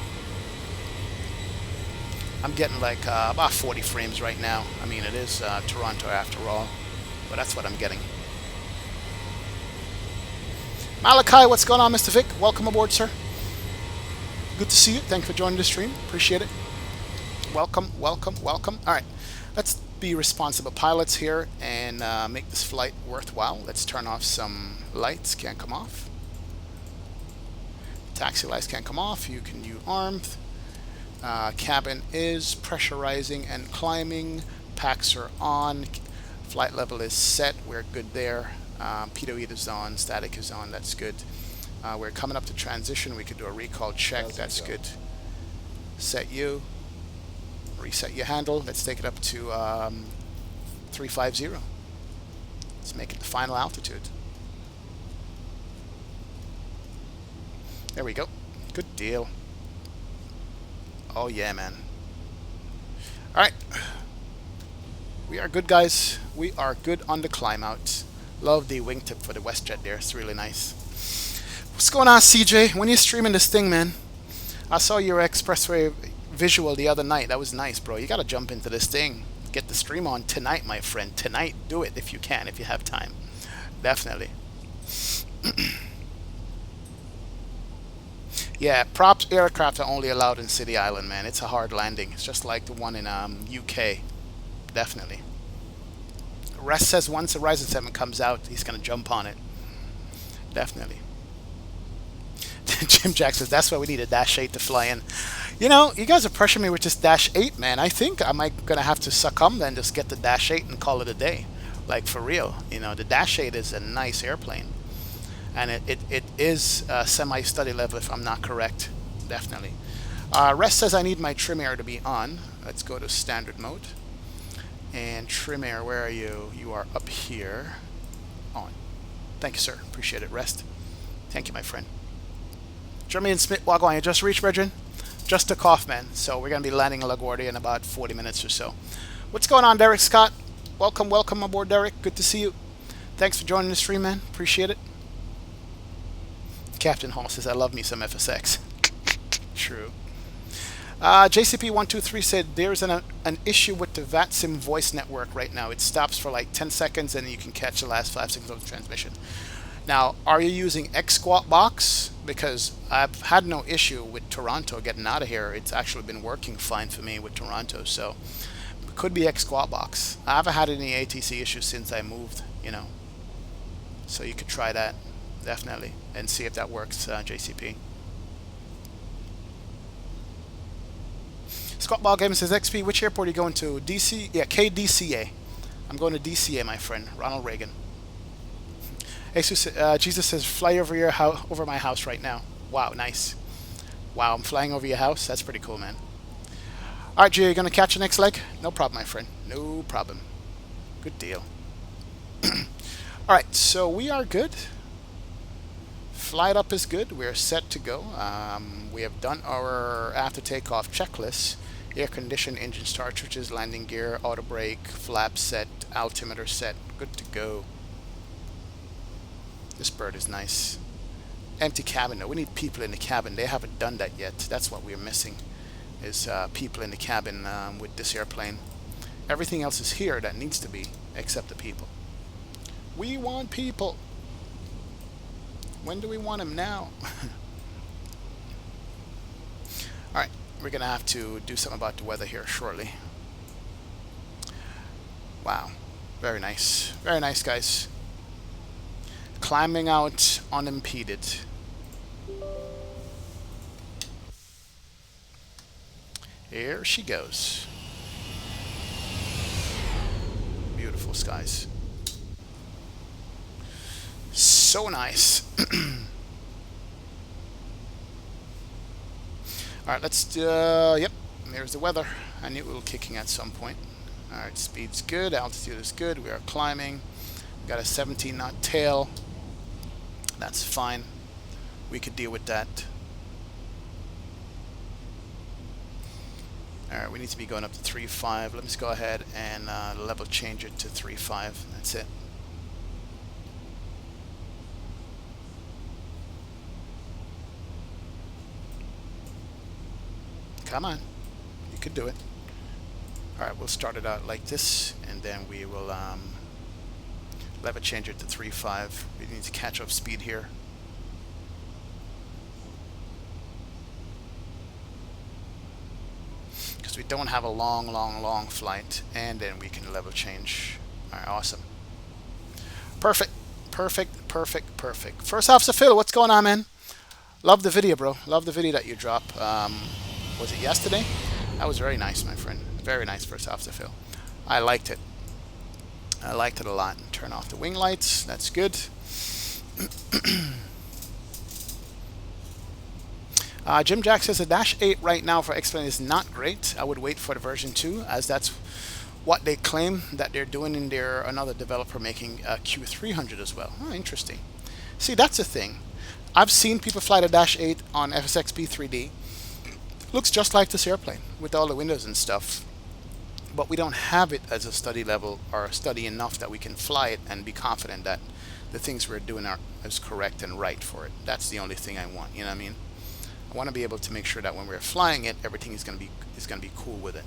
I'm getting like about 40 frames right now. I mean, it is Toronto after all, but that's what I'm getting. Malachi, what's going on, Mr. Vic? Welcome aboard, sir. Good to see you. Thank you for joining the stream. Appreciate it. Welcome, welcome, welcome. All right, let's be responsible pilots here and make this flight worthwhile. Let's turn off some lights. Can't come off. Taxi lights can't come off. You can use armed. Cabin is pressurizing and climbing. Packs are on. Flight level is set. We're good there. Pitot is on. Static is on. That's good. We're coming up to transition. We could do a recall check. That's good. Set you. Reset your handle. Let's take it up to 350. Let's make it the final altitude. There we go. Good deal. Oh yeah, man. Alright. We are good, guys. We are good on the climb out. Love the wingtip for the WestJet there. It's really nice. What's going on, CJ? When are you streaming this thing, man? I saw your expressway visual the other night. That was nice, bro. You gotta jump into this thing. Get the stream on tonight, my friend. Tonight. Do it if you can, if you have time. Definitely. Yeah, props aircraft are only allowed in City Island, man. It's a hard landing. It's just like the one in UK. definitely. Rest says once the Ryzen 7 comes out, he's going to jump on it. Definitely. Jim Jack says, that's why we need a Dash 8 to fly in. You know, you guys are pressuring me with this Dash 8, man. I think I might going to have to succumb then, just get the Dash 8 and call it a day. Like, for real. You know, the Dash 8 is a nice airplane. And it is semi-study level, if I'm not correct. Definitely. Rest says I need my trim air to be on. Let's go to standard mode. And trim air, where are you? You are up here. On. Thank you, sir. Appreciate it. Rest. Thank you, my friend. Jermaine Smith, Wagwan, you just reached, brethren? Just took off, man. So we're going to be landing in LaGuardia in about 40 minutes or so. What's going on, Derek Scott? Welcome, welcome aboard, Derek. Good to see you. Thanks for joining the stream, man. Appreciate it. Captain Hall says, I love me some FSX. True. JCP123 said there's an issue with the VATSIM voice network right now. It stops for like 10 seconds and you can catch the last 5 seconds of the transmission. Now, are you using XSquat box? Because I've had no issue with Toronto getting out of here. It's actually been working fine for me with Toronto, so it could be XSquat box. I haven't had any ATC issues since I moved, you know. So you could try that, definitely, and see if that works, JCP. Scott Ball Gamer says, XP, which airport are you going to? DC? Yeah, KDCA. I'm going to DCA, my friend. Ronald Reagan. Jesus says, fly over your over my house right now. Wow, nice. Wow, I'm flying over your house? That's pretty cool, man. Alright, Gio, you going to catch the next leg? No problem, my friend. No problem. Good deal. Alright, so we are good. Flight up is good. We're set to go. We have done our after takeoff checklist. Air condition, engine start, switches, landing gear, auto brake, flap set, altimeter set. Good to go. This bird is nice. Empty cabin. No, we need people in the cabin. They haven't done that yet. That's what we're missing, is people in the cabin with this airplane. Everything else is here that needs to be, except the people. We want people. When do we want them now? Alright, we're going to have to do something about the weather here shortly. Wow. Very nice. Very nice, guys. Climbing out unimpeded. Here she goes. Beautiful skies. So nice. Alright, let's yep, there's the weather. I knew it was kicking at some point. Alright, speed's good, altitude is good, we are climbing. We got a 17 knot tail. That's fine. We could deal with that. Alright, we need to be going up to 3.5. Let me just go ahead and level change it to 3.5. That's it. Come on. You could do it. Alright, we'll start it out like this, and then we will level change it to 3.5. We need to catch up speed here. Because we don't have a long flight, and then we can level change. Alright, awesome. Perfect. Perfect, perfect, perfect. First Officer Phil, what's going on, man? Love the video, bro. Love the video that you dropped. Was it yesterday? That was very nice, my friend. Very nice First Officer Phil. I liked it. I liked it a lot. Turn off the wing lights. That's good. Jim Jack says the Dash 8 right now for X-Plane is not great. I would wait for the version 2, as that's what they claim that they're doing in their another developer making Q300 as well. Oh, interesting. See, that's the thing. I've seen people fly the Dash 8 on FSX B3D. Looks just like this airplane with all the windows and stuff. But we don't have it as a study level or a study enough that we can fly it and be confident that the things we're doing are is correct and right for it. That's the only thing I want. You know what I mean? I want to be able to make sure that when we're flying it, everything is going to be cool with it.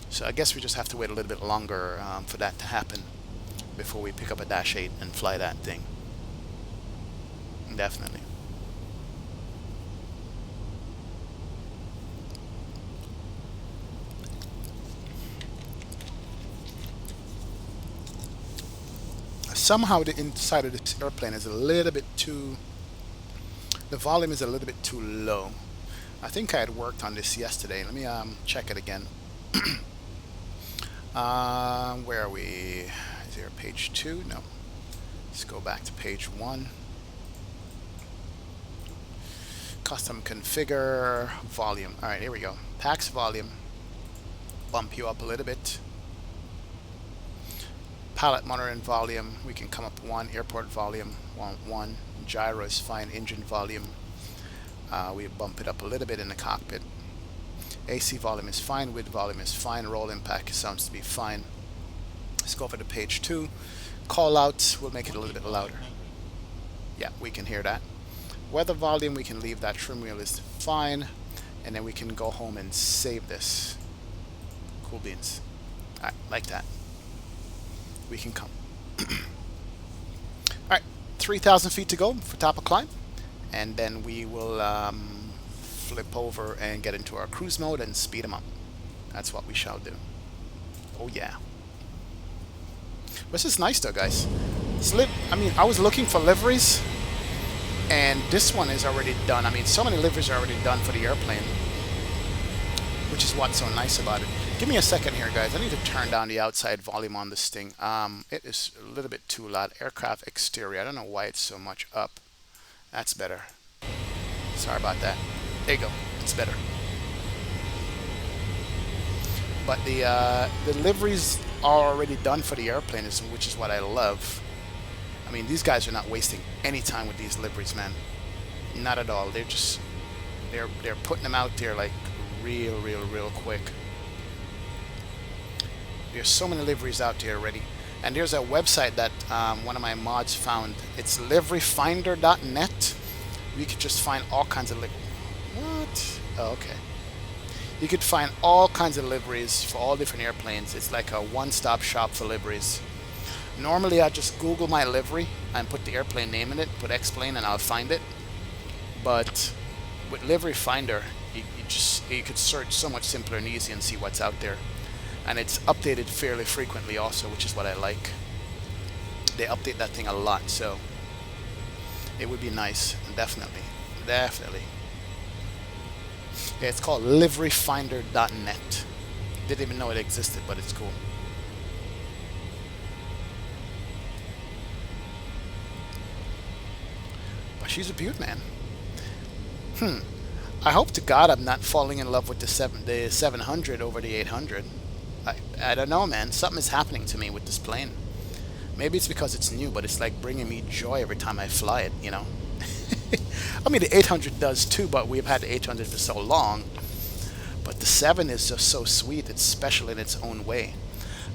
So I guess we just have to wait a little bit longer for that to happen before we pick up a Dash 8 and fly that thing. Definitely. somehow the inside of this airplane is a little bit too, the volume is a little bit too low. I think I had worked on this yesterday. Let me check it again. Where are we? Is there page 2? No. Let's go back to page 1. Custom configure volume. Alright, here we go. Pax volume. Bump you up a little bit. Pallet monitoring volume. We can come up 1. Airport volume. 1. Gyro is fine. Engine volume. We bump it up a little bit in the cockpit. AC volume is fine. Width volume is fine. Roll impact sounds to be fine. Let's go over to page 2. Call outs. We'll make it a little bit louder. Yeah, we can hear that. Weather volume, we can leave that. Trim wheel is fine. And then we can go home and save this. Cool beans. Alright, like that. We can come. Alright, 3,000 feet to go for top of climb. And then we will flip over and get into our cruise mode and speed them up. That's what we shall do. Oh yeah. This is nice though, guys. I mean, I was looking for liveries, and this one is already done. I mean, so many liveries are already done for the airplane, which is what's so nice about it. Give me a second here, guys. I need to turn down the outside volume on this thing. It is a little bit too loud. Aircraft exterior. I don't know why it's so much up. That's better. Sorry about that. There you go. It's better. But the liveries are already done for the airplane, which is what I love. I mean, these guys are not wasting any time with these liveries, man. Not at all. They're just they're putting them out there like real quick. There's so many liveries out there already. And there's a website that one of my mods found. It's liveryfinder.net. You could just find all kinds of What? Oh, okay. You could find all kinds of liveries for all different airplanes. It's like a one-stop shop for liveries. Normally, I just Google my livery and put the airplane name in it, put X-plane, and I'll find it. But with Livery Finder, you could search so much simpler and easy and see what's out there. And it's updated fairly frequently also, which is what I like. They update that thing a lot, so it would be nice. Definitely. Yeah, it's called liveryfinder.net. Didn't even know it existed, but it's cool. But she's a beaut, man. I hope to God I'm not falling in love with the 700 over the 800. I don't know, man. Something is happening to me with this plane. Maybe it's because it's new, but it's like bringing me joy every time I fly it, you know. I mean, the 800 does too, but we've had the 800 for so long. But the 7 is just so sweet. It's special in its own way.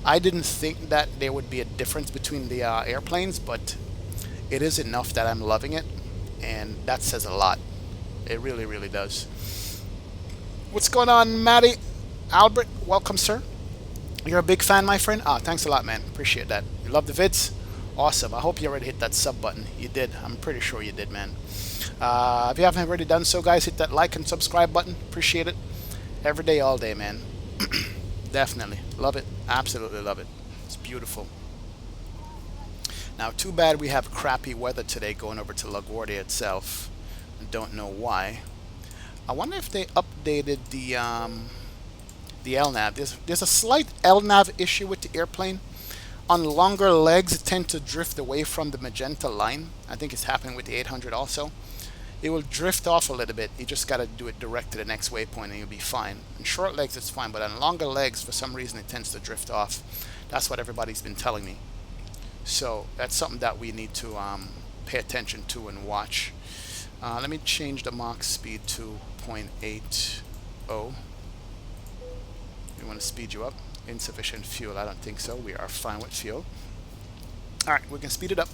I didn't think that there would be a difference between the airplanes, but it is enough that I'm loving it, and that says a lot. It really does. What's going on, Matty? Albert, welcome, sir. You're a big fan, my friend? Thanks a lot, man. Appreciate that. You love the vids? Awesome. I hope you already hit that sub button. You did. I'm pretty sure you did, man. If you haven't already done so, guys, hit that like and subscribe button. Appreciate it. Every day, all day, man. Definitely. Love it. Absolutely love it. It's beautiful. Now, too bad we have crappy weather today going over to LaGuardia itself. Don't know why. I wonder if they updated the LNAV. There's a slight LNAV issue with the airplane. On longer legs, it tends to drift away from the magenta line. I think it's happening with the 800 also. It will drift off a little bit. You just got to do it direct to the next waypoint and you'll be fine. On short legs, it's fine, but on longer legs, for some reason, it tends to drift off. That's what everybody's been telling me. So that's something that we need to pay attention to and watch. Let me change the Mach speed to 0.80. We want to speed you up. Insufficient fuel. I don't think so. We are fine with fuel. Alright, we can speed it up.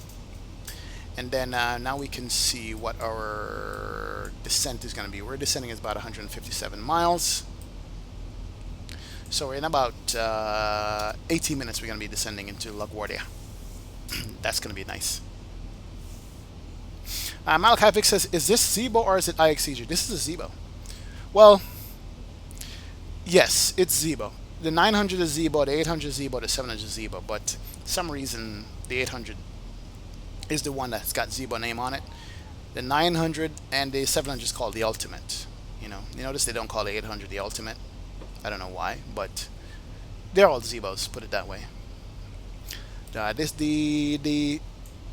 And then now we can see what our descent is going to be. We're descending at about 157 miles. So in about 18 minutes we're going to be descending into LaGuardia. That's going to be nice. Malachi Vic says, is this Zibo or is it IXCG? This is a Zibo. Well, yes, it's Zibo. The 900 is Zibo, the 800 is Zibo, the 700 is Zibo. But for some reason, the 800 is the one that's got Zebo name on it. The 900 and the 700 is called the Ultimate. You notice they don't call the 800 the Ultimate. I don't know why, but they're all Zebos. Put it that way. The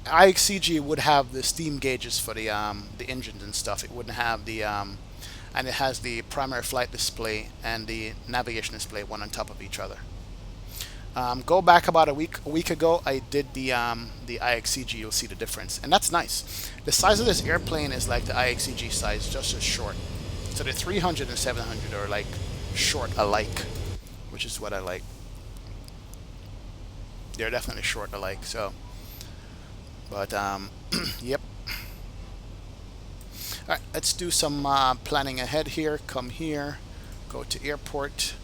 IXCG would have the steam gauges for the engines and stuff. It wouldn't have the and it has the primary flight display and the navigation display one on top of each other. Go back about a week ago. I did the IXCG. You'll see the difference, and that's nice. The size of this airplane is like the IXCG size, just as short. So the 300 and 700 are like short alike, which is what I like. They're definitely short alike. So, but yep. All right, let's do some planning ahead here. Come here, go to airport.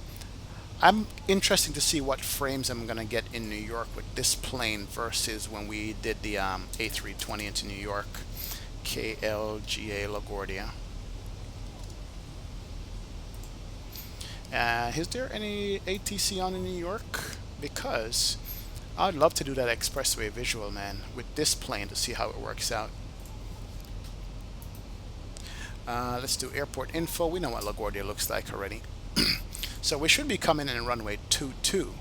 I'm interested to see what frames I'm going to get in New York with this plane versus when we did the A320 into New York. KLGA LaGuardia. Is there any ATC on in New York? Because I'd love to do that expressway visual, man, with this plane to see how it works out. Let's do airport info. We know what LaGuardia looks like already. So we should be coming in runway 22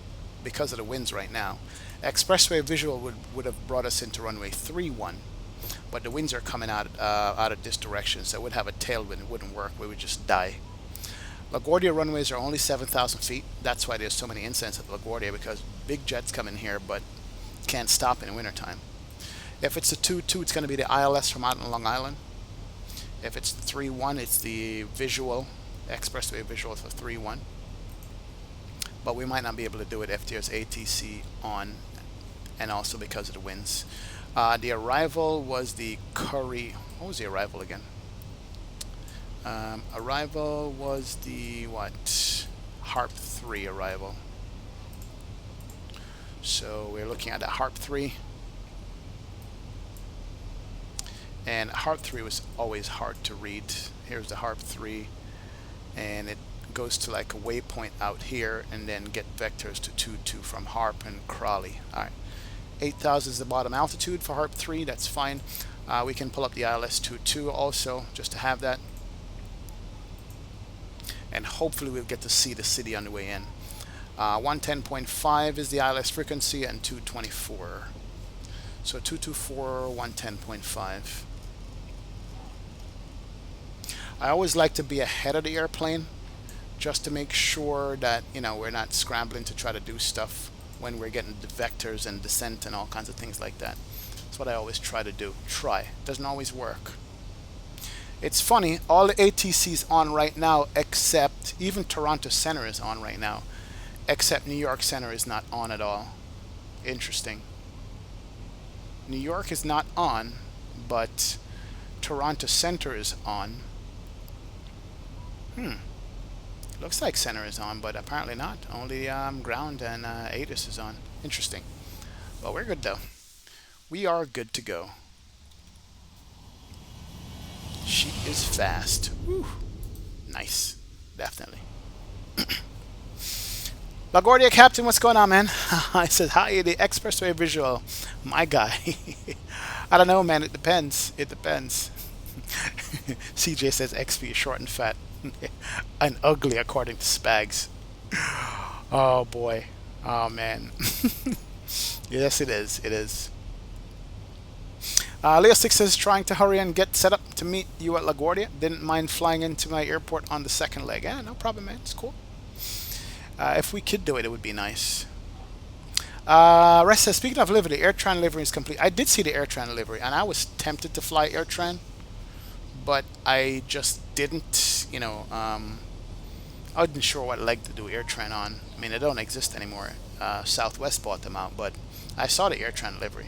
because of the winds right now. Expressway visual would have brought us into runway 31, but the winds are coming out of this direction, so it would have a tailwind. It wouldn't work. We would just die. LaGuardia runways are only 7,000 feet. That's why there's so many incidents at LaGuardia, because big jets come in here but can't stop in wintertime. If it's a 2-2, it's going to be the ILS from out on Long Island. If it's the 3-1, it's the visual, expressway visual for 3-1. But we might not be able to do it if there's ATC on, and also because of the winds. The arrival was the Curry. What was the arrival again? Arrival was the what? Harp 3 arrival. So we're looking at a Harp 3. And Harp 3 was always hard to read. Here's the Harp 3, and it goes to like a waypoint out here and then get vectors to 2-2 from Harp and Crawley. Alright, 8,000 is the bottom altitude for Harp 3. That's fine. We can pull up the ILS 2-2 also, just to have that. And hopefully we'll get to see the city on the way in. 110.5 is the ILS frequency, and 224. So 224, 110.5. I always like to be ahead of the airplane, just to make sure that, we're not scrambling to try to do stuff when we're getting the vectors and descent and all kinds of things like that. That's what I always try to do. Doesn't always work. It's funny, all the ATC's on right now, except even Toronto Center is on right now, except New York Center is not on at all. Interesting. New York is not on, but Toronto Center is on. Looks like Center is on, but apparently not. Only ground and ATIS is on. Interesting. Well, we're good though. We are good to go. She is fast. Woo. Nice. Definitely. LaGuardia Captain, what's going on, man? I said, hi, the expressway visual. My guy. I don't know, man. It depends. It depends. CJ says XP is short and fat. And ugly, according to Spags. Oh, boy. Oh, man. Yes, it is. It is. Leo 6 says, trying to hurry and get set up to meet you at LaGuardia. Didn't mind flying into my airport on the second leg. Yeah, no problem, man. It's cool. If we could do it, it would be nice. Rest says, speaking of livery, the AirTran livery is complete. I did see the AirTran livery, and I was tempted to fly AirTran, but I just didn't, I wasn't sure what leg to do AirTran on. I mean, they don't exist anymore. Southwest bought them out, but I saw the AirTran livery.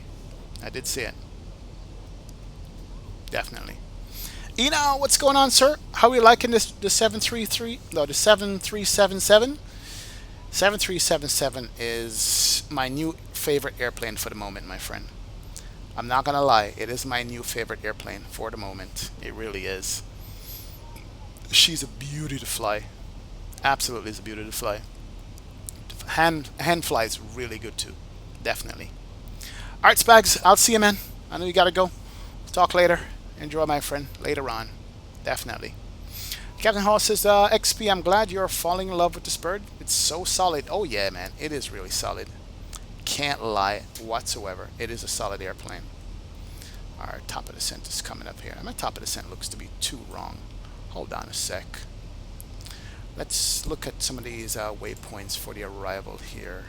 I did see it. Definitely. What's going on, sir? How are you liking this? The 733? No, the 7377. 7377 is my new favorite airplane for the moment, my friend. I'm not gonna lie, it is my new favorite airplane for the moment. It really is. She's a beauty to fly. Absolutely is a beauty to fly. Hand flies really good too. Definitely. Alright, Spags, I'll see you, man. I know you gotta go. Talk later. Enjoy, my friend. Later on. Definitely. Captain Hall says, XP, I'm glad you're falling in love with this bird. It's so solid. Oh, yeah, man. It is really solid. Can't lie whatsoever. It is a solid airplane. Our top of descent is coming up here. My top of descent looks to be too wrong. Hold on a sec. Let's look at some of these waypoints for the arrival here.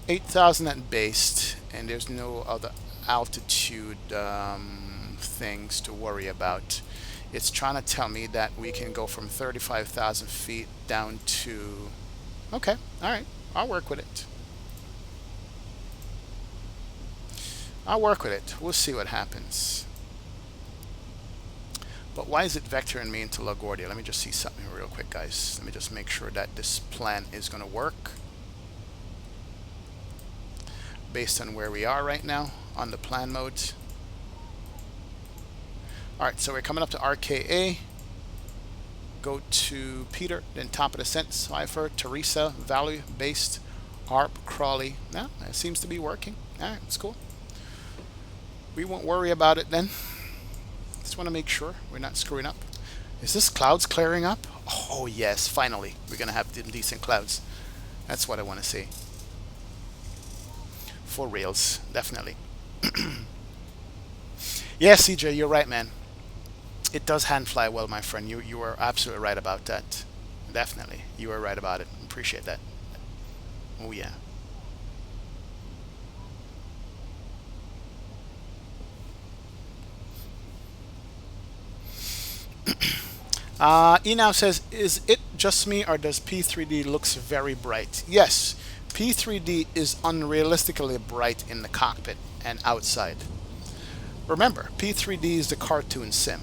8,000 at base, and there's no other altitude things to worry about. It's trying to tell me that we can go from 35,000 feet down to... Okay, alright, I'll work with it. I'll work with it. We'll see what happens. But why is it vectoring me into LaGuardia? Let me just see something real quick, guys. Let me just make sure that this plan is going to work. Based on where we are right now on the plan mode. Alright, so we're coming up to RKA. Go to Peter, then top of descent, Cipher, Teresa, Value, Based, ARP, Crawley. Yeah, it seems to be working. Alright, it's cool. We won't worry about it then. Just want to make sure we're not screwing up. Is this clouds clearing up? Oh yes, finally. We're going to have decent clouds. That's what I want to see. For reals, definitely. Yeah, CJ, you're right, man. It does hand fly well, my friend. You are absolutely right about that. Definitely. You are right about it. Appreciate that. Oh, yeah. E now says, is it just me or does P3D looks very bright? Yes, P3D is unrealistically bright in the cockpit and outside. Remember, P3D is the cartoon sim.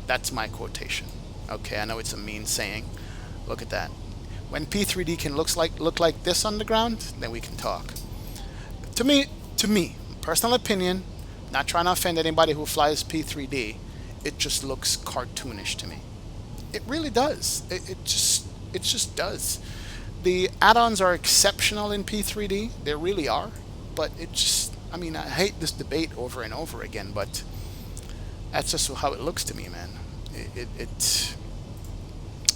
That's my quotation. Okay, I know it's a mean saying. Look at that. When P3D can look like this on the ground, then we can talk. To me, personal opinion, not trying to offend anybody who flies P3D, it just looks cartoonish to me. It really does. It just does. The add-ons are exceptional in P3D. They really are. But it just, I mean, I hate this debate over and over again, but that's just how it looks to me, man.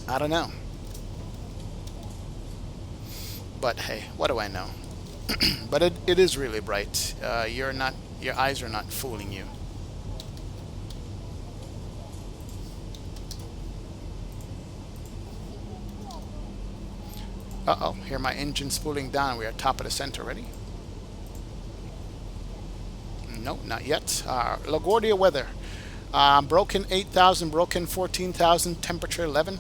I don't know. But hey, what do I know? But it is really bright. Your eyes are not fooling you. Uh-oh, hear my engine spooling down. We are top of the center already. No, not yet. LaGuardia weather. Broken 8,000, broken 14,000, temperature 11,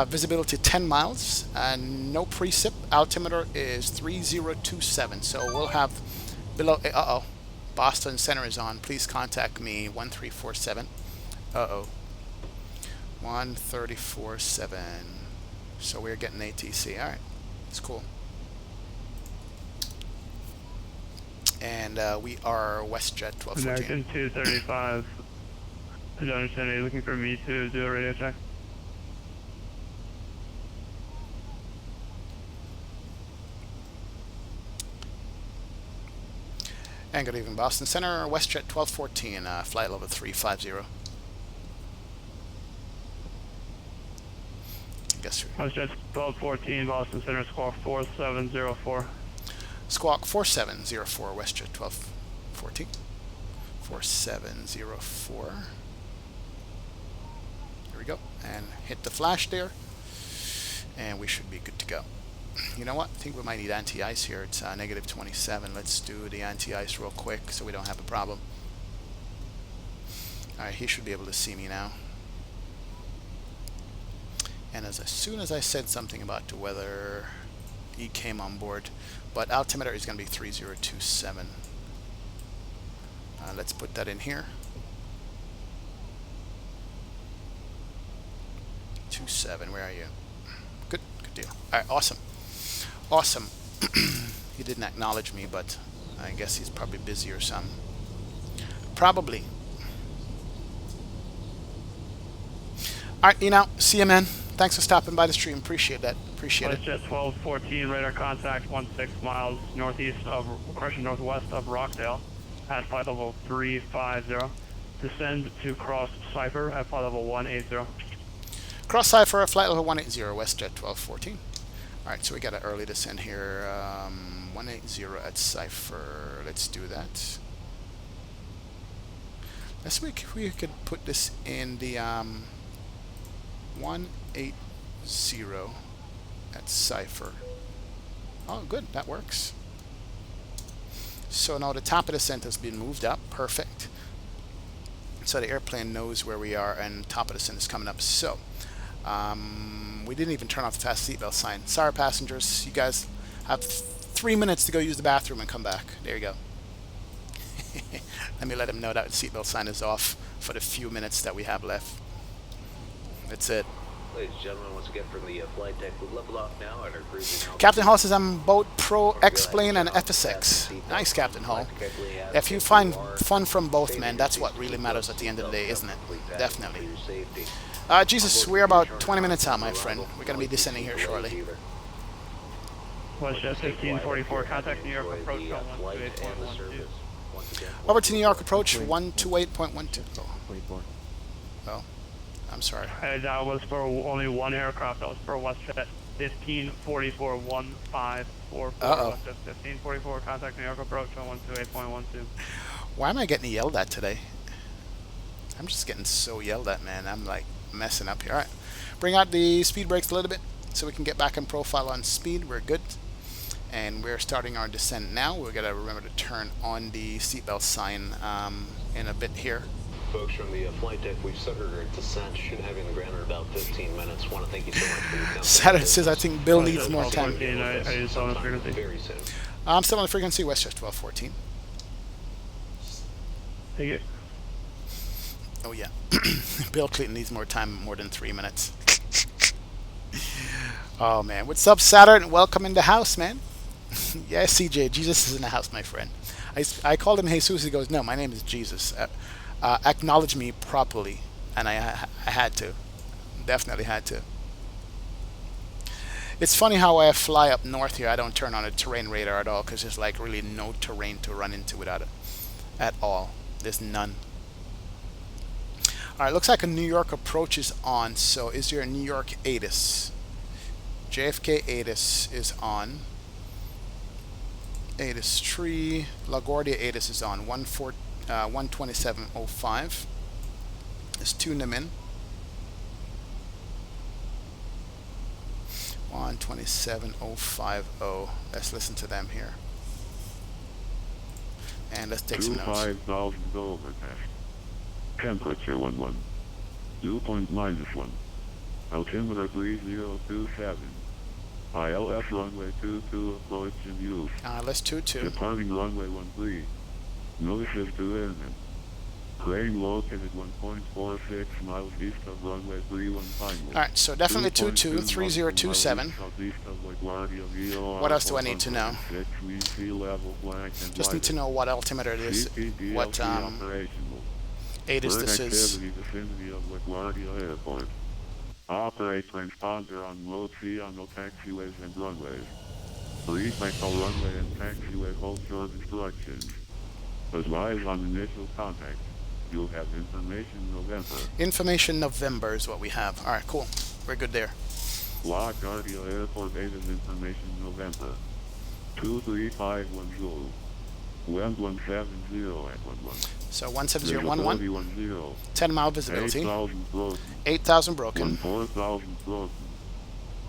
visibility 10 miles, and no precip. Altimeter is 3027. So we'll have below. Uh-oh, Boston Center is on. Please contact me 1347. Uh-oh, 1347. So we're getting ATC. All right, it's cool. And we are WestJet 1214. American 235. I don't understand. Are you looking for me to do a radio check? And good evening, Boston Center, WestJet 1214, flight level 350. WestJet 1214, Boston Center, Squawk 4704. Squawk 4704, WestJet 1214. 4704. Here we go. And hit the flash there. And we should be good to go. You know what? I think we might need anti-ice here. It's negative 27. Let's do the anti-ice real quick so we don't have a problem. Alright, he should be able to see me now. And as soon as I said something about the weather, he came on board. But altimeter is going to be 3027. Let's put that in here. 27, where are you? Good deal. Alright, awesome. Awesome. He didn't acknowledge me, but I guess he's probably busy or something. Probably. Alright, see you, man. Thanks for stopping by the stream. Appreciate that. Appreciate it. WestJet 1214, radar contact 16 miles northeast of, correction, northwest of Rockdale at flight level 350. Descend to cross Cypher at flight level 180. Cross Cypher, flight level 180, WestJet 1214. Alright, so we got an early descent here. 180 at Cypher. Let's do that. Let's see if we could put this in the 180 at Cypher. Oh, good, that works. So now the top of the descent has been moved up. Perfect. So the airplane knows where we are, and top of the descent is coming up. So we didn't even turn off the fast seatbelt sign. Sorry, passengers. You guys have 3 minutes to go use the bathroom and come back. There you go. Let me let them know that the seatbelt sign is off for the few minutes that we have left. That's it. Ladies and gentlemen, once again from the flight deck, we've leveled off now at our cruising altitude. Captain Hall says I'm both Pro X-Plane and FSX. Nice, Captain Hall. If you find fun from both, man, that's what really matters at the end of the day, isn't it? Definitely. Jesus, we're about 20 minutes out, my friend. We're going to be descending here shortly. WestJet 1544, contact New York approach on 128.12. Over to New York approach 128.12. Oh, I'm sorry. That was for only one aircraft. That was for WestJet 1544 1544. Uh-oh. WestJet 1544, contact New York approach on 128.12. Why am I getting yelled at today? I'm just getting so yelled at, man. I'm like messing up here. All right, bring out the speed brakes a little bit so we can get back in profile on speed. We're good. And we're starting our descent now. We're going to remember to turn on the seatbelt sign in a bit here. Folks from the flight deck, we've started our descent. Should have you on the ground in about 15 minutes. Want to thank you so much for your time. Saturn says I think Bill needs more time. Are you still on the frequency? Very soon. I'm still on the frequency, WestJet 1214. Take it. Oh yeah. Bill Clinton needs more time, more than 3 minutes. Oh man. What's up, Saturn? Welcome in the house, man. Yeah, CJ, Jesus is in the house, my friend. I called him Jesus. He goes, no, my name is Jesus. Acknowledge me properly. And I had to. Definitely had to. It's funny how I fly up north here. I don't turn on a terrain radar at all because there's like really no terrain to run into without it at all. There's none. Alright, looks like a New York approach is on. So is there a New York ATIS? JFK ATIS is on. ATIS 3. LaGuardia ATIS is on. 127.05. Let's tune them in. 127.050. Let's listen to them here. And let's take some notes. 25,000 overcast. Temperature 11. Dew point -1. Altimeter 3027. ILS runway 22 approach in use. Let's 22. Departing runway 13. Notices to airmen. Plane located 1.46 miles east of runway 31 final. Alright, so definitely 22, 3027. What else do I need to know? Just need to know what altimeter it is, what ATIS this is. Operate transponder on road Ciano taxiways and runways. Please make all runway and taxiway hold short instructions. Advise on initial contact. You'll have information November. Information November is what we have. Alright, cool. We're good there. LaGuardia Airport ATIS information November. 23510. Wind 170 at 11. So 17011. 10 mile visibility. 8,000 broken. 8,000 broken. 4,000 broken.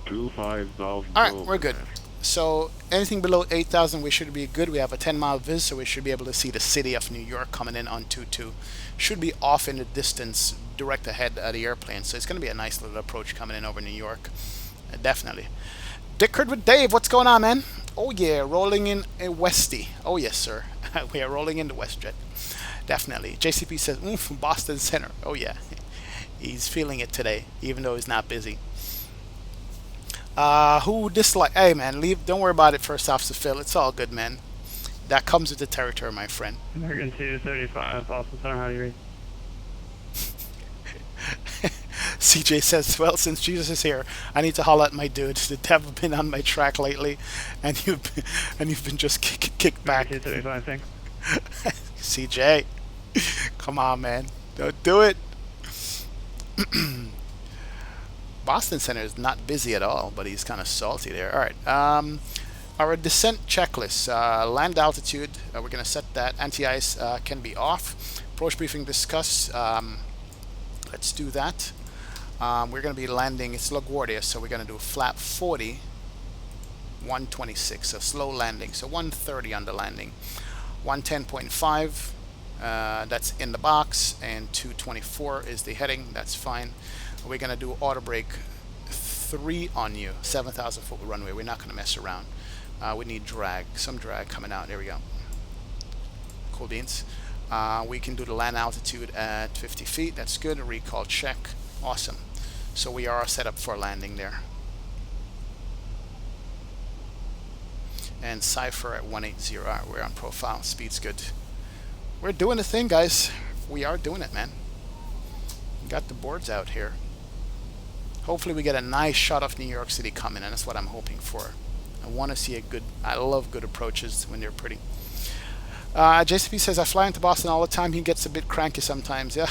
25,000. Alright, we're good. So anything below 8,000 we should be good. We have a 10-mile vis, so we should be able to see the city of New York coming in on 22. Should be off in the distance, direct ahead of the airplane. So it's going to be a nice little approach coming in over New York. Definitely. Dickard with Dave, what's going on, man? Oh yeah, rolling in a Westie. Oh yes, sir. We are rolling into WestJet. Definitely. JCP says, from Boston Center. Oh yeah. He's feeling it today, even though he's not busy. Who dislike? Hey man, don't worry about it. First Officer Phil, it's all good, man. That comes with the territory, my friend. American 235, Boston Center, how do you read? CJ says, well, since Jesus is here, I need to holler at my dude. The devil been on my track lately, and you've been just kicked back. 235, I think. CJ, come on, man, don't do it. Boston Center is not busy at all, but he's kind of salty there. All right. Our descent checklist, land altitude, we're going to set that. Anti-ice can be off. Approach briefing discuss. Let's do that. We're going to be landing, it's LaGuardia, so we're going to do flap 40, 126, so slow landing. So 130 on the landing. 110.5, that's in the box, and 224 is the heading, that's fine. We're going to do auto brake 3 on you, 7,000 foot runway. We're not going to mess around. We need drag, some drag coming out. There we go. Cool beans. We can do the land altitude at 50 feet. That's good. A recall check. Awesome. So we are set up for landing there. And cipher at 180. All right, we're on profile. Speed's good. We're doing the thing, guys. We are doing it, man. Got the boards out here. Hopefully we get a nice shot of New York City coming, and that's what I'm hoping for. I want to see a good, I love good approaches when they're pretty. JCP says, I fly into Boston all the time. He gets a bit cranky sometimes. Yeah.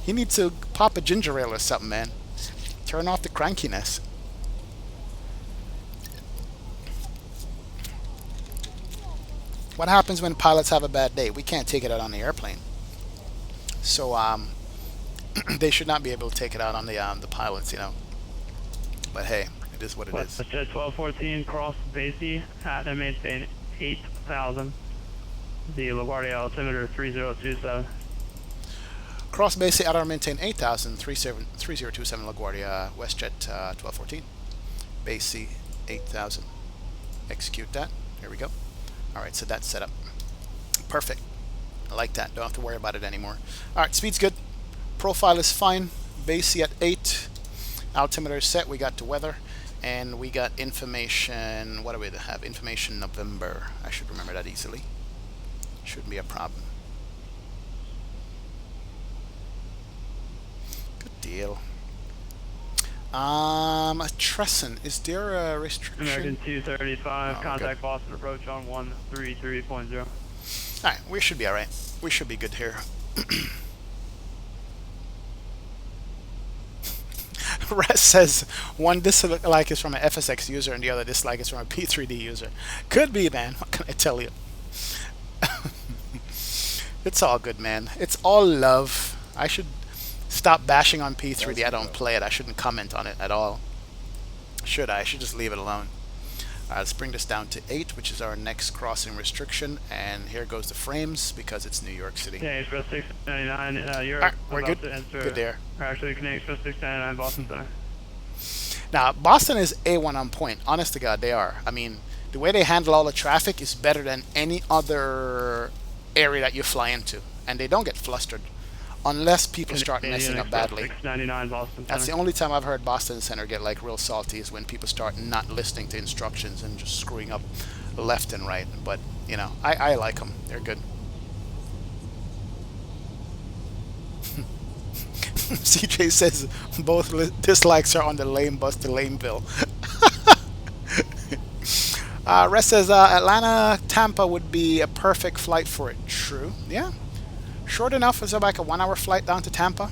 He needs to pop a ginger ale or something, man. Turn off the crankiness. What happens when pilots have a bad day? We can't take it out on the airplane. So, they should not be able to take it out on the pilots, you know. But hey, it is what it is. Jet 1214 cross Basie at and maintain 8,000. The LaGuardia altimeter 3027. Cross Basie at our maintain 8,000, 3027 LaGuardia, WestJet 1214. Basie 8,000. Execute that. Here we go. Alright, so that's set up. Perfect. I like that. Don't have to worry about it anymore. Alright, speed's good. Profile is fine. Basie at 8. Altimeter is set. We got the weather. And we got information. What do we have? Information November. I should remember that easily. Shouldn't be a problem. Good deal. Tresson. Is there a restriction? American 235. Oh, contact good. Boston approach on 133.0. Alright, we should be alright. We should be good here. Res says one dislike is from an FSX user and the other dislike is from a P3D user. Could be, man. What can I tell you? It's all good, man. It's all love. I should stop bashing on P3D. I don't play it. I shouldn't comment on it at all. Should I? I should just leave it alone. Let's bring this down to 8, which is our next crossing restriction. And here goes the frames because it's New York City. Yeah, Express 699. You're All right, we're about good. to enter. Good there. Actually, Canadian Express 699 Boston Center. Now, Boston is A1 on point. Honest to God, they are. I mean, the way they handle all the traffic is better than any other area that you fly into. And they don't get flustered unless people start messing up badly. 699 Boston Center. That's the only time I've heard Boston Center get like real salty is when people start not listening to instructions and just screwing up left and right. But, you know, I like them. They're good. CJ says both dislikes are on the lame bus to Lameville. Rest says Atlanta, Tampa would be a perfect flight for it. True. Yeah. Short enough as like a 1-hour flight down to Tampa.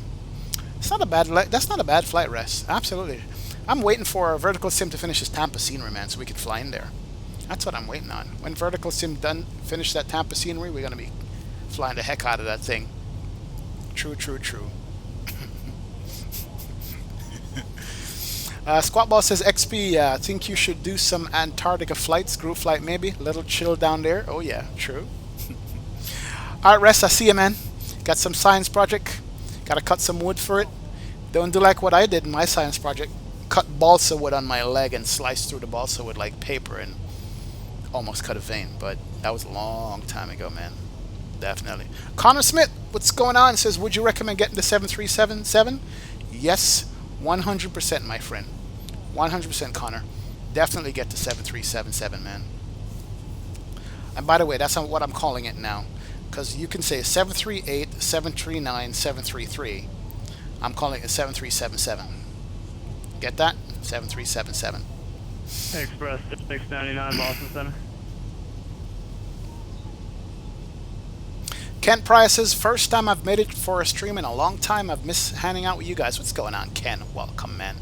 It's not a bad. That's not a bad flight, Rest. Absolutely. I'm waiting for Vertical Sim to finish his Tampa scenery, man, so we can fly in there. That's what I'm waiting on. When Vertical Sim finish that Tampa scenery, we're gonna be flying the heck out of that thing. True, true, true. Squat Ball says XP, I think you should do some Antarctica flights, group flight maybe. A little chill down there. Oh yeah, true. Alright, Rest, I see you, man. Got some science project. Gotta cut some wood for it. Don't do like what I did in my science project. Cut balsa wood on my leg and slice through the balsa wood like paper and almost cut a vein. But that was a long time ago, man. Definitely. Connor Smith, what's going on? Says, would you recommend getting the 737? Yes, 100%, my friend. 100%, Connor. Definitely get the 737, man. And by the way, that's what I'm calling it now. Because you can say 738, 739, 733. I'm calling it 7377. Get that? 7377. Express 699 Boston Center. Ken Price says, first time I've made it for a stream in a long time. I've missed hanging out with you guys. What's going on, Ken? Welcome, man.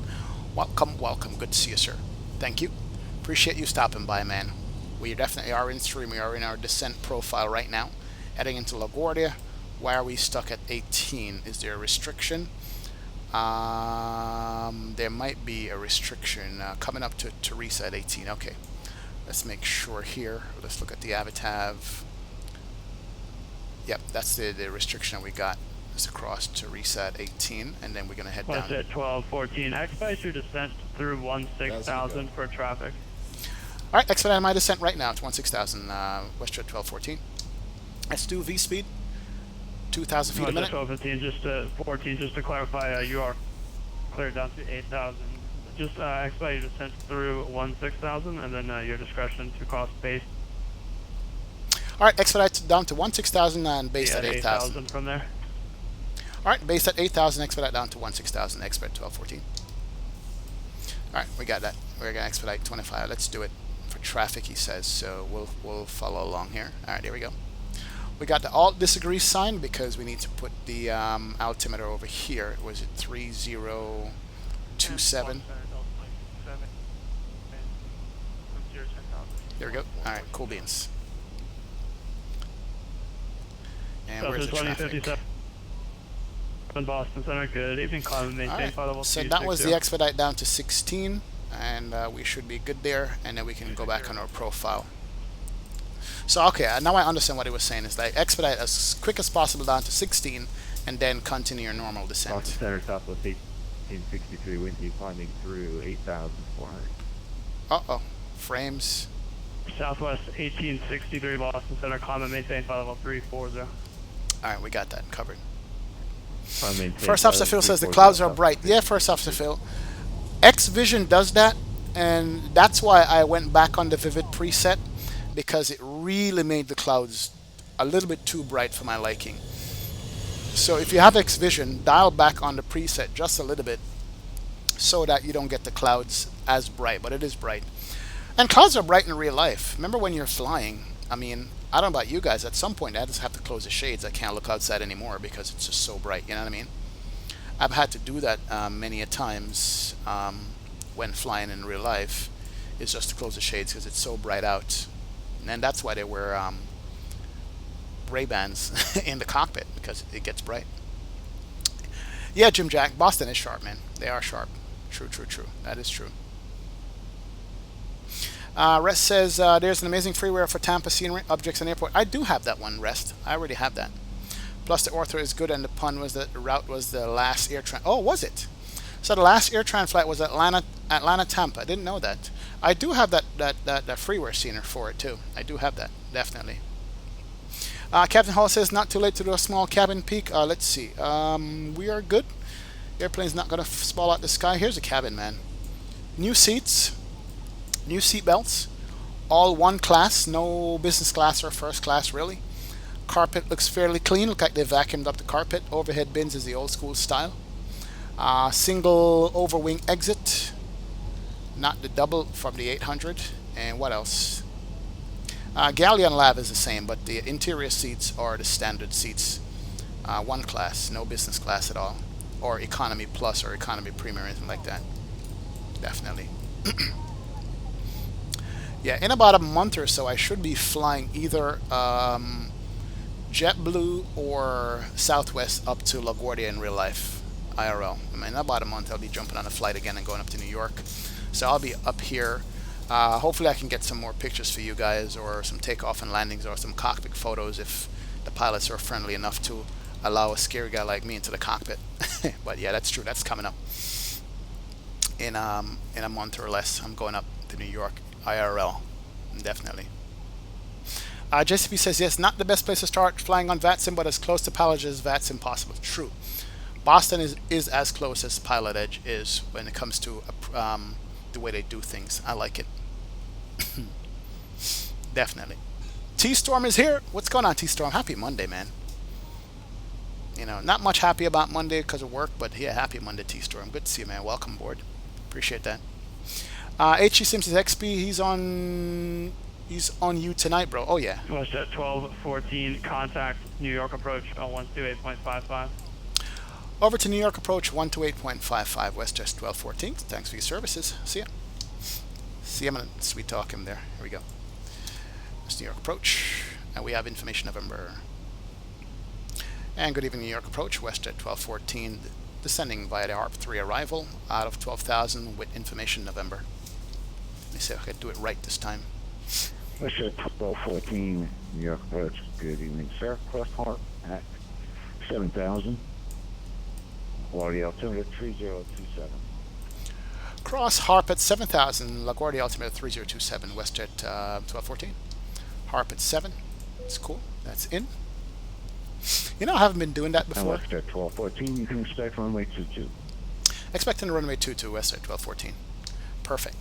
Welcome, welcome. Good to see you, sir. Thank you. Appreciate you stopping by, man. We definitely are in stream. We are in our descent profile right now. Heading into LaGuardia. Why are we stuck at 18? Is there a restriction? There might be a restriction coming up to Teresa at 18. Okay. Let's make sure here. Let's look at the Avitav. Yep, that's the restriction that we got. It's across Teresa at 18, and then we're going to head down. West at 1214. Expedite your descent through 16,000 for traffic. All right, expedite my descent right now to 16,000 West at 1214. Let's do V speed. 2,000 feet a minute. 1215, just to 14, just to clarify, you are cleared down to 8,000. Just expedite your descent through 16,000, and then your discretion to cross base. All right, expedite down to 16,000 and base at 8,000. 8,000 from there. All right, base at 8,000, expedite down to 16,000, expedite 1214. All right, we got that. We're gonna expedite 25. Let's do it for traffic, he says. So we'll follow along here. All right, here we go. We got the alt disagree sign because we need to put the altimeter over here. Was it 3027? There we go. All right, cool beans. And where's the traffic? Boston Center, good evening. Climate maintain level. So that was the expedite down to 16, and we should be good there, and then we can go back on our profile. So okay, now I understand what he was saying. It's like expedite as quick as possible down to 16, and then continue your normal descent. Boston Center, Southwest 1863, windy climbing through 8,400. Uh-oh, frames. Southwest 1863, Boston Center, climate maintain level 340. All right, we got that covered. Maintain First Officer Phil says the clouds are bright. Yeah, First Officer Phil. X-Vision does that, and that's why I went back on the Vivid preset, because it really made the clouds a little bit too bright for my liking. So if you have X-Vision, dial back on the preset just a little bit so that you don't get the clouds as bright, but it is bright. And clouds are bright in real life. Remember when you're flying, I mean, I don't know about you guys, at some point I just have to close the shades. I can't look outside anymore because it's just so bright, you know what I mean? I've had to do that many a times when flying in real life, is just to close the shades because it's so bright out. And that's why they wear Ray-Bans in the cockpit, because it gets bright. Yeah, Jim Jack, Boston is sharp, man. They are sharp. True, true, true. That is true. Rest says there's an amazing freeware for Tampa scenery, objects, and airport. I do have that one, Rest. I already have that. Plus the ortho is good, and the pun was that the route was the last AirTran. Oh, was it? So the last AirTran flight was Atlanta Tampa. I didn't know that. I do have that freeware scenery for it too. I do have that, definitely. Captain Hall says not too late to do a small cabin peek. Let's see. We are good. Airplane's not gonna fall out the sky. Here's a cabin, man. New seats. New seat belts, all one class, no business class or first class really. Carpet looks fairly clean, look like they vacuumed up the carpet. Overhead bins is the old school style. Single overwing exit, not the double from the 800. And what else? Galleon Lab is the same, but the interior seats are the standard seats. One class, no business class at all. Or economy plus or economy premium or anything like that. Definitely. Yeah, in about a month or so, I should be flying either JetBlue or Southwest up to LaGuardia in real life, IRL. I mean, in about a month, I'll be jumping on a flight again and going up to New York. So I'll be up here. Hopefully, I can get some more pictures for you guys, or some takeoff and landings, or some cockpit photos if the pilots are friendly enough to allow a scary guy like me into the cockpit. But yeah, that's true. That's coming up in a month or less. I'm going up to New York. IRL, definitely. JCP says, yes, not the best place to start flying on VATSIM, but as close to Pilot Edge as VATSIM possible. True. Boston is as close as Pilot Edge is when it comes to the way they do things. I like it. Definitely. T-Storm is here. What's going on, T-Storm? Happy Monday, man. You know, not much happy about Monday because of work, but yeah, happy Monday, T-Storm. Good to see you, man. Welcome aboard. Appreciate that. HE Simpsons XP, he's on you tonight, bro. Oh yeah. WestJet 1214, contact New York approach 128.55. Over to New York approach 128.55, WestJet 1214. Thanks for your services. See ya. See ya, man. Sweet talk him there. Here we go. That's New York approach, and we have information November. And good evening, New York approach, WestJet 1214, descending via the ARP 3 arrival out of 12,000 with information November. Let me see if I can do it right this time. WestJet 1214, New York approach, good evening, sir. Cross Hart at 7,000. LaGuardia altimeter 3027. Cross Harp at 7,000, LaGuardia altimeter 3027, WestJet 1214. Harp at 7. It's cool. That's in. You know, I haven't been doing that before. And WestJet 1214, you can expect runway 22. Expecting runway 22, WestJet 1214. Perfect.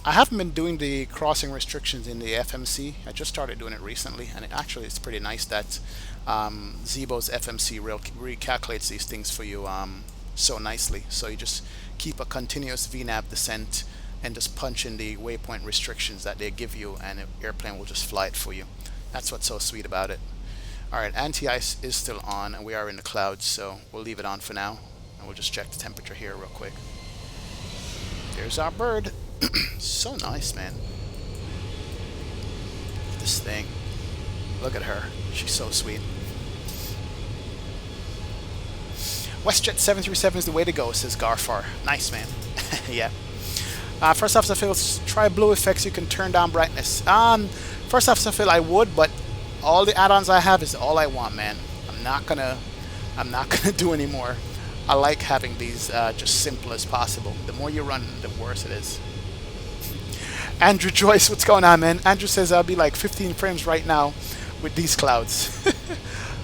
I haven't been doing the crossing restrictions in the FMC. I just started doing it recently, and it's pretty nice that Zebo's FMC recalculates these things for you so nicely. So you just keep a continuous VNAV descent and just punch in the waypoint restrictions that they give you, and the airplane will just fly it for you. That's what's so sweet about it. Alright, anti-ice is still on, and we are in the clouds, so we'll leave it on for now. And we'll just check the temperature here real quick. There's our bird. So nice, man. This thing. Look at her. She's so sweet. WestJet 737 is the way to go, says Garfar. Nice, man. Yeah. First Officer Phil, try blue effects. You can turn down brightness. First Officer Phil, I would, but all the add-ons I have is all I want, man. I'm not gonna do any more. I like having these just simple as possible. The more you run, the worse it is. Andrew Joyce, what's going on, man? Andrew says I'll be like 15 frames right now with these clouds.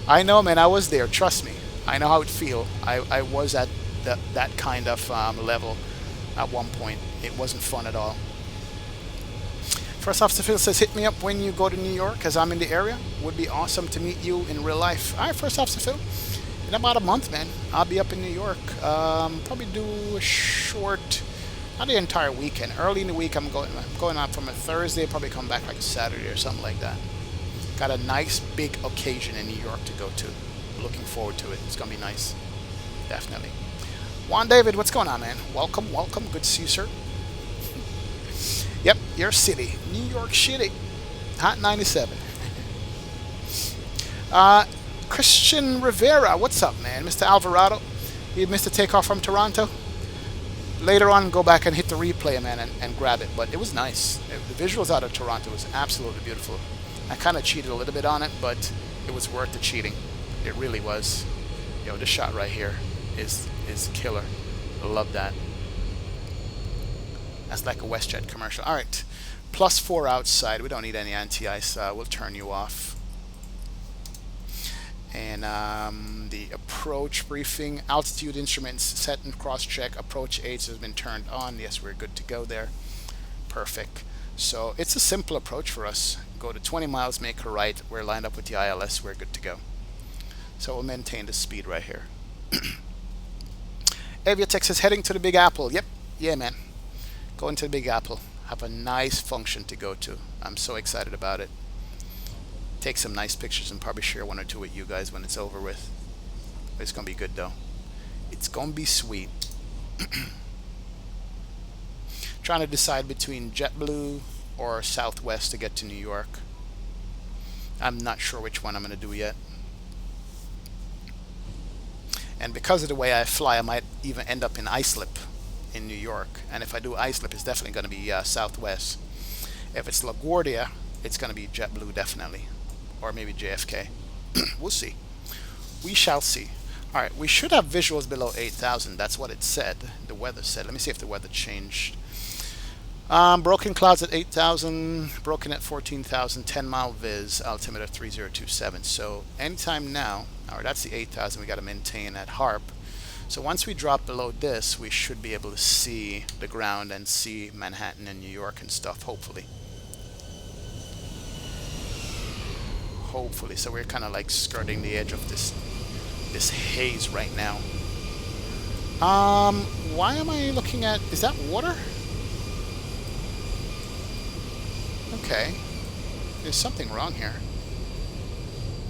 I know, man. I was there. Trust me. I know how it feels. I was at that kind of level at one point. It wasn't fun at all. First Officer Phil says, hit me up when you go to New York, as I'm in the area. Would be awesome to meet you in real life. All right, First Officer Phil. In about a month, man, I'll be up in New York. Probably do a short, not the entire weekend. Early in the week, I'm going out from a Thursday. Probably come back like a Saturday or something like that. Got a nice big occasion in New York to go to. Looking forward to it. It's gonna be nice, definitely. Juan David, what's going on, man? Welcome, welcome. Good to see you, sir. Yep, your city, New York City, Hot 97. Christian Rivera, what's up, man? Mr. Alvarado, you missed the takeoff from Toronto. Later on, go back and hit the replay, man, and grab it. But it was nice. The visuals out of Toronto was absolutely beautiful. I kind of cheated a little bit on it, but it was worth the cheating. It really was. Yo, this shot right here is killer. I love that. That's like a WestJet commercial. All right, +4 outside. We don't need any anti-ice. We'll turn you off. And the approach briefing, altitude instruments set and cross-check. Approach aids has been turned on. Yes, we're good to go there. Perfect. So it's a simple approach for us. Go to 20 miles, make a right. We're lined up with the ILS. We're good to go. So we'll maintain the speed right here. Aviatex is heading to the Big Apple. Yep. Yeah, man. Going to the Big Apple. Have a nice function to go to. I'm so excited about it. Take some nice pictures and probably share one or two with you guys when it's over with. It's gonna be good though. It's gonna be sweet. Trying to decide between JetBlue or Southwest to get to New York. I'm not sure which one I'm gonna do yet. And because of the way I fly, I might even end up in Islip in New York. And if I do Islip, it's definitely going to be Southwest. If it's LaGuardia, it's going to be JetBlue definitely. Or maybe JFK. We'll see. We shall see. Alright, we should have visuals below 8,000. That's what it said. The weather said. Let me see if the weather changed. Broken clouds at 8,000. Broken at 14,000. 10-mile viz. Altimeter 3027. So anytime now. Alright, that's the 8,000 we got to maintain at Harp. So once we drop below this, we should be able to see the ground and see Manhattan and New York and stuff, hopefully. Hopefully. So we're kind of like skirting the edge of this this haze right now. Why am I looking at... Is that water? Okay. There's something wrong here.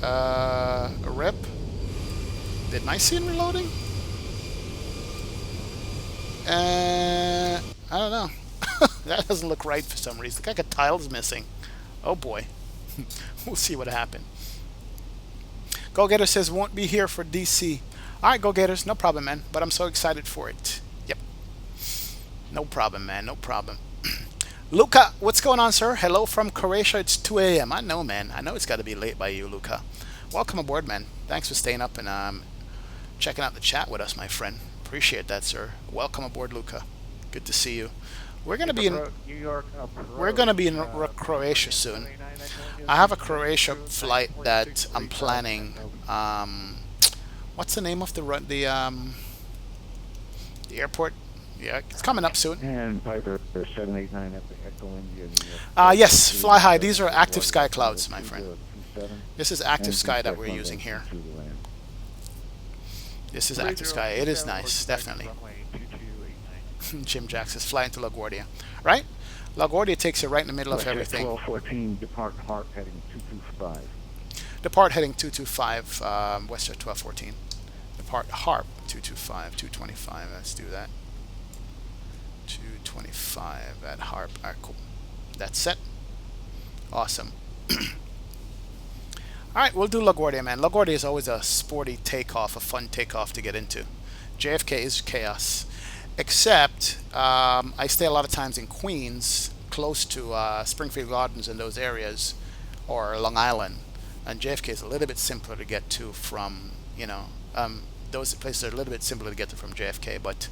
A rip? Didn't I see him reloading? I don't know. That doesn't look right for some reason. Looks like a tile's missing. Oh boy. We'll see what happened. Go Getter says won't be here for DC. Alright, Go Gators, no problem, man. But I'm so excited for it. Yep. No problem, man. No problem. Luca, what's going on, sir? Hello from Croatia. It's 2 a.m. I know, man. I know it's got to be late by you, Luca. Welcome aboard, man. Thanks for staying up and checking out the chat with us, my friend. Appreciate that, sir. Welcome aboard, Luca. Good to see you. We're gonna be in New York. we're gonna be in Croatia soon. I have a Croatia flight that I'm planning. What's the name of the airport? Yeah, it's coming up soon. And Piper 789 Echo India. Yes, fly high. These are active sky clouds, my friend. This is active sky that we're using here. This is active sky. It is nice, definitely. Jim Jacks is flying to LaGuardia. Right? LaGuardia takes you right in the middle of everything. 1214, depart Hart heading 225. Depart heading 225, Westjet 1214. Depart Harp 225, 225. Let's do that. 225 at Harp. Alright, cool. That's set. Awesome. Alright, we'll do LaGuardia, man. LaGuardia is always a sporty takeoff, a fun takeoff to get into. JFK is chaos. Except, I stay a lot of times in Queens, close to Springfield Gardens and those areas, or Long Island. And JFK is a little bit simpler to get to from, you know, those places are a little bit simpler to get to from JFK. But,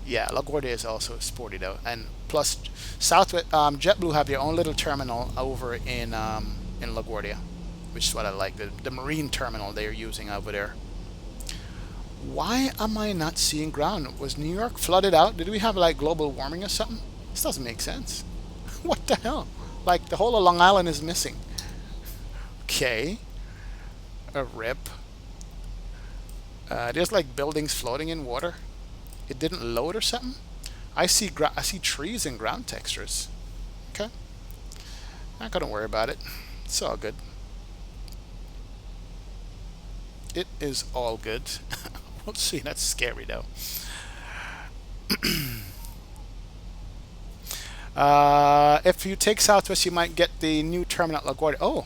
yeah, LaGuardia is also sporty, though. And plus, Southwest, JetBlue have their own little terminal over in LaGuardia, which is what I like, the marine terminal they're using over there. Why am I not seeing ground? Was New York flooded out? Did we have like global warming or something? This doesn't make sense. What the hell? Like the whole of Long Island is missing. Okay. A rip. There's like buildings floating in water. It didn't load or something? I see trees and ground textures. Okay. Not gonna worry about it. It's all good. It is all good. We'll see. That's scary, though. If you take Southwest, you might get the new terminal at LaGuardia. Oh,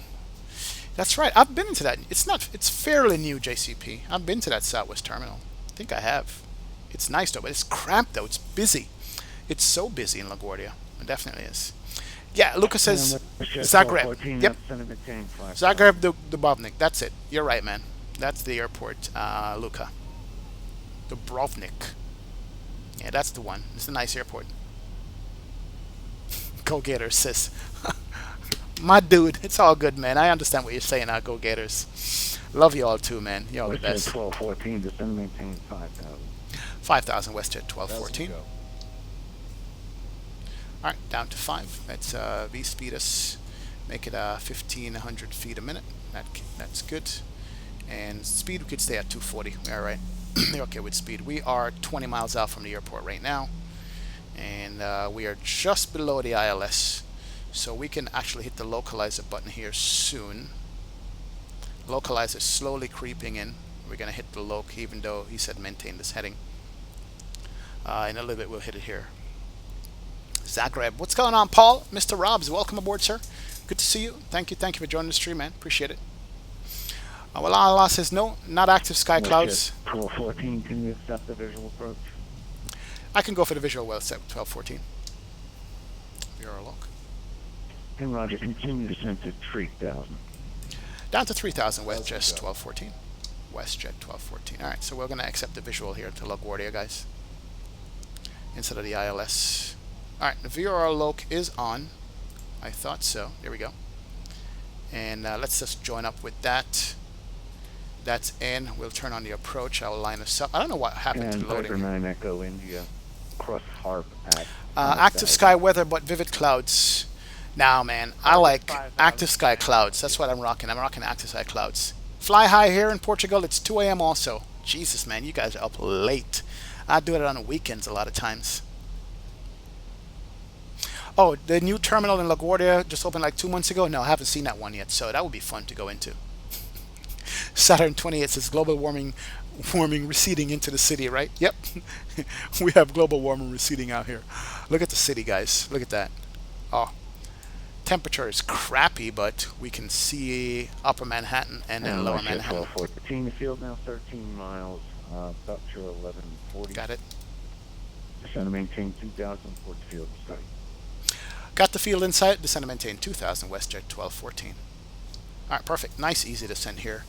that's right. I've been into that. It's fairly new, JCP. I've been to that Southwest terminal. I think I have. It's nice, though, but it's cramped, though. It's busy. It's so busy in LaGuardia. It definitely is. Yeah, Lucas says Zagreb. Yep. Zagreb, Dubrovnik. That's it. You're right, man. That's the airport, Luca. Dubrovnik. Yeah, that's the one. It's a nice airport. Go Gators, sis. My dude, it's all good, man. I understand what you're saying now, Go Gators. Love you all too, man. You're all the best. 1214, descend maintain 5,000. 5,000 WestJet 1214. Alright, down to 5. Let's V-speed us. Make it 1,500 feet a minute. That's good. And speed, we could stay at 240. Alright. We're okay with speed. We are 20 miles out from the airport right now. And we are just below the ILS. So we can actually hit the localizer button here soon. Localizer is slowly creeping in. We're going to hit the loc, even though he said maintain this heading. In a little bit, we'll hit it here. Zagreb. What's going on, Paul? Mr. Robs, welcome aboard, sir. Good to see you. Thank you for joining the stream, man. Appreciate it. Well, Allah says no, not active sky clouds. 1214, can you accept the visual approach? I can go for the visual well set 1214. You're a look. And Roger, continue descent to 3,000. Down to 3,000, WestJet 1214. WestJet 1214. Alright, so we're going to accept the visual here to LaGuardia, guys. Instead of the ILS. Alright, the VRAM loc is on. I thought so. There we go. And let's just join up with that. That's in. We'll turn on the approach. I'll line us up. I don't know what happened to loading. And 9 Echo India, cross Harp at... active sky weather, but vivid clouds. Now, man, I like active sky clouds. That's what I'm rocking. I'm rocking active sky clouds. Fly high here in Portugal. It's 2 a.m. also. Jesus, man, you guys are up late. I do it on the weekends a lot of times. Oh, the new terminal in LaGuardia just opened like 2 months ago. No, I haven't seen that one yet, so that would be fun to go into. Saturn 28 says global warming receding into the city, right? Yep. We have global warming receding out here. Look at the city, guys. Look at that. Oh, temperature is crappy, but we can see upper Manhattan and then lower Manhattan. 1214, the field now 13 miles, about your 1140. Got it. Descend to maintain 2000, port the field study. Got the field in sight. Descend to maintain 2000, WestJet 1214. All right, perfect. Nice, easy descent here.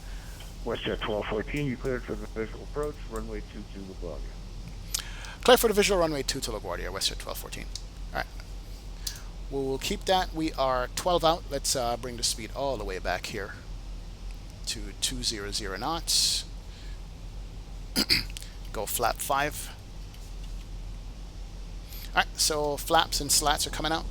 WestJet 1214, you cleared for the visual approach, runway 22 LaGuardia. Clear for the visual runway 2 to LaGuardia, WestJet 1214. All right. We'll keep that. We are 12 out. Let's bring the speed all the way back here to 200 knots. Go flap 5. All right, so flaps and slats are coming out.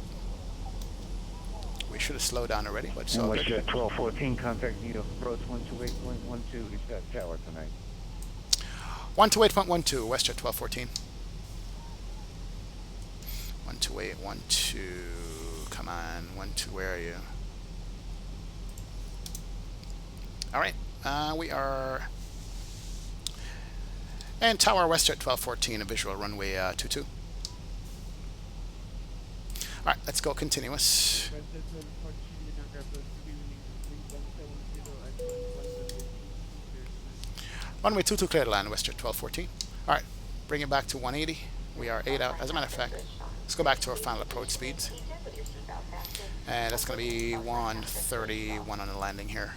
We should have slowed down already, but so good. WestJet 1214, contact Neo approach 128.12, east that tower tonight. 128.12, WestJet 1214. 128.12. Come on, 12. Where are you? All right, we are. And tower WestJet 1214, a visual runway 22. All right, let's go continuous. Runway 22 clear to land, WestJet 1214. All right, bring it back to 180. We are 8 out. As a matter of fact, let's go back to our final approach speeds. And that's going to be 131 on the landing here.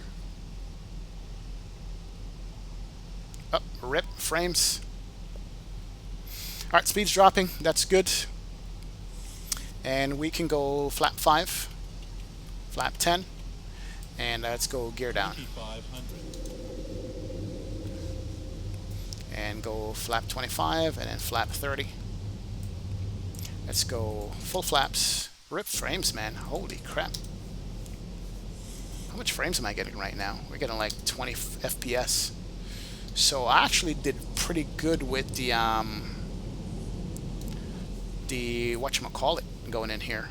Oh, rip, frames. All right, speed's dropping. That's good. And we can go flap 5, flap 10, and let's go gear down. And go flap 25, and then flap 30. Let's go full flaps. Rip frames, man. Holy crap. How much frames am I getting right now? We're getting like 20 FPS. So I actually did pretty good with the whatchamacallit going in here.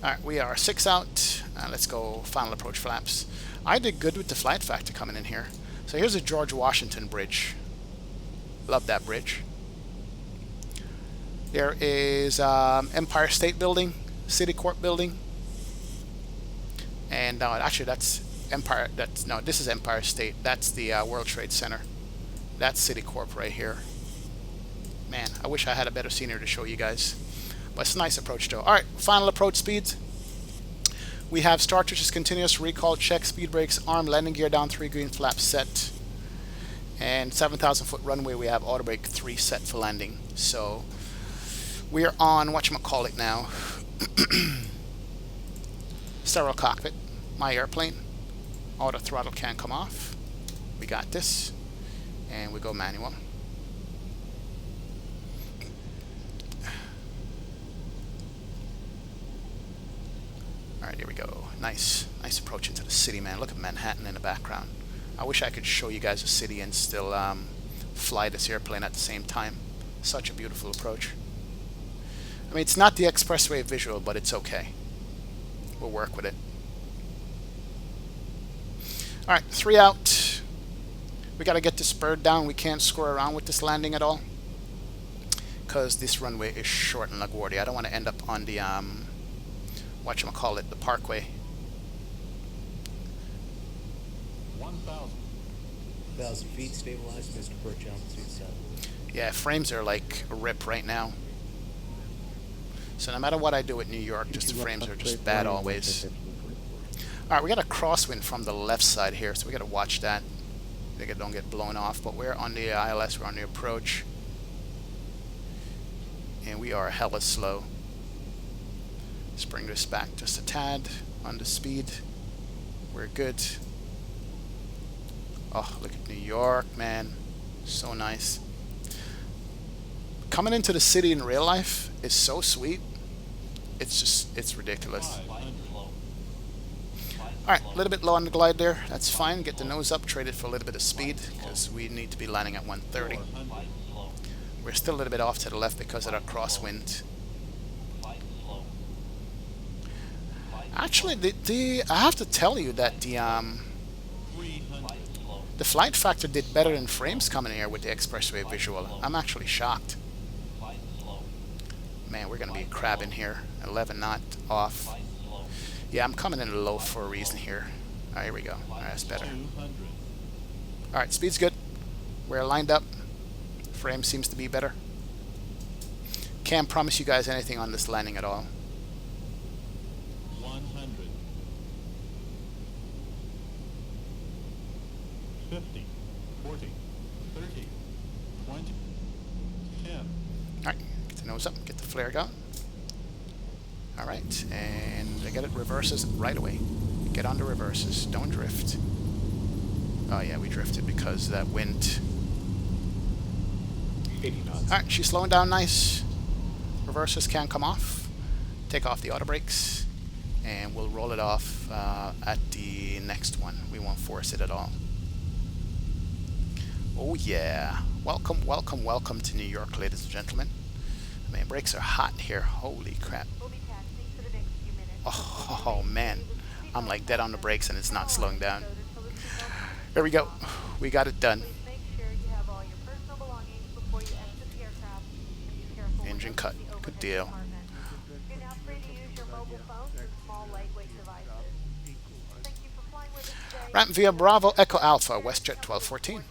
Alright, we are 6 out. Let's go final approach flaps. I did good with the flight factor coming in here. So here's a George Washington bridge. Love that bridge. There is Empire State Building, Citicorp Building. And actually that's Empire, this is Empire State. That's the World Trade Center. That's Citicorp right here. Man, I wish I had a better scenery to show you guys. But it's a nice approach though. Alright, final approach speeds. We have start touches continuous, recall, check, speed brakes, arm, landing gear down, 3 green flaps set. And 7,000 foot runway, we have auto brake 3 set for landing. So we're on whatchamacallit now. Stereo cockpit, my airplane. Auto throttle can't come off. We got this. And we go manual. Alright, here we go. Nice approach into the city, man. Look at Manhattan in the background. I wish I could show you guys the city and still fly this airplane at the same time. Such a beautiful approach. I mean, it's not the expressway visual, but it's okay. We'll work with it. Alright, 3 out. We gotta get this bird down. We can't screw around with this landing at all, because this runway is short in LaGuardia. I don't want to end up on the whatchamacallit, the parkway. 1,000 feet stabilized, Mr. Perch, altitude 7. Yeah, frames are like a rip right now. So no matter what I do at New York, just the frames are just bad always. Alright, we got a crosswind from the left side here, so we gotta watch that. They don't get blown off, but we're on the ILS, we're on the approach. And we are hella slow. Let's bring this back just a tad on the speed. We're good. Oh, look at New York, man. So nice. Coming into the city in real life is so sweet. It's ridiculous. Alright, a little bit low on the glide there. That's fine. Get the nose up, trade it for a little bit of speed, because we need to be landing at 130. We're still a little bit off to the left because of that crosswind. Actually, I have to tell you that the flight factor did better than frames coming here with the expressway visual. I'm actually shocked. Man, we're going to be crabbing here. 11 knot off. Yeah, I'm coming in low for a reason here. Alright, here we go. Alright, that's better. Alright, speed's good. We're lined up. Frame seems to be better. Can't promise you guys anything on this landing at all. 100. 50. 40. 30. 20. 10. Alright, get the nose up, get the flare going. Alright, and I get it reverses right away. Get on the reverses, don't drift. Oh yeah, we drifted because that wind. 80 knots. Alright, she's slowing down nice. Reverses can come off. Take off the auto brakes. And we'll roll it off at the next one. We won't force it at all. Oh yeah. Welcome, welcome, welcome to New York, ladies and gentlemen. I mean, brakes are hot here. Holy crap. Oh man. I'm like dead on the brakes and it's not slowing down. There we go. We got it done. Engine cut. Good deal. Ramp via Bravo Echo Alpha, WestJet 1214.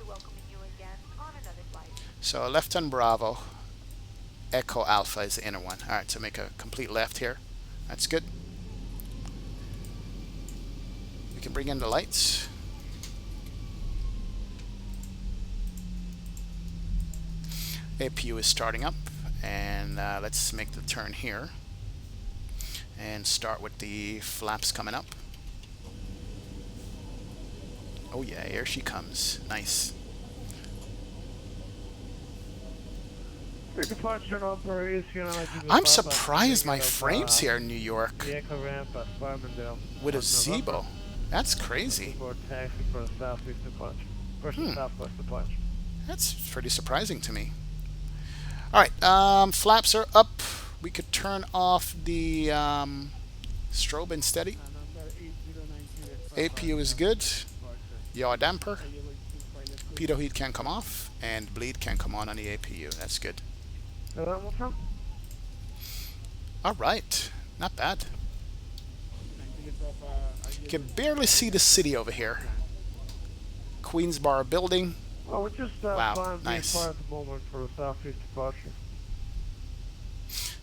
So left on Bravo, Echo Alpha is the inner one. Alright, so make a complete left here. That's good. We can bring in the lights. APU is starting up, and let's make the turn here and start with the flaps coming up. Oh yeah, here she comes. Nice. I'm surprised my frames here in New York with a Zebo. That's crazy. That's pretty surprising to me. Alright, flaps are up. We could turn off the strobe and steady. APU is good. Yaw damper. Pitot heat can come off. And bleed can come on the APU. That's good. Alright, not bad. Can barely see the city over here. Queens Bar building. Well, we're just wow, nice. at the moment for a southeast departure.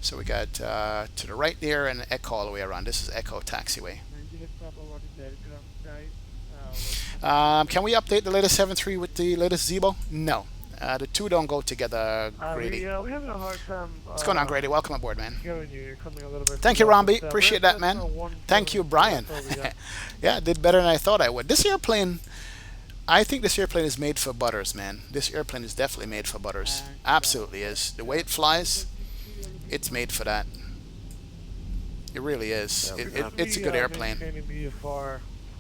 So we got to the right there and Echo all the way around. This is Echo Taxiway. Can we update the latest 7.3 with the latest Zebo? No. The two don't go together, Grady. We're having a hard time. What's going on, Grady? Welcome aboard, man. You're coming a little bit Thank you, Romby. Appreciate that, man. Thank you, Brian. Yeah, I did better than I thought I would. This airplane, I think this airplane is made for butters, man. This airplane is definitely made for butters. Absolutely is. The way it flies, it's made for that. It really is. It's a good airplane.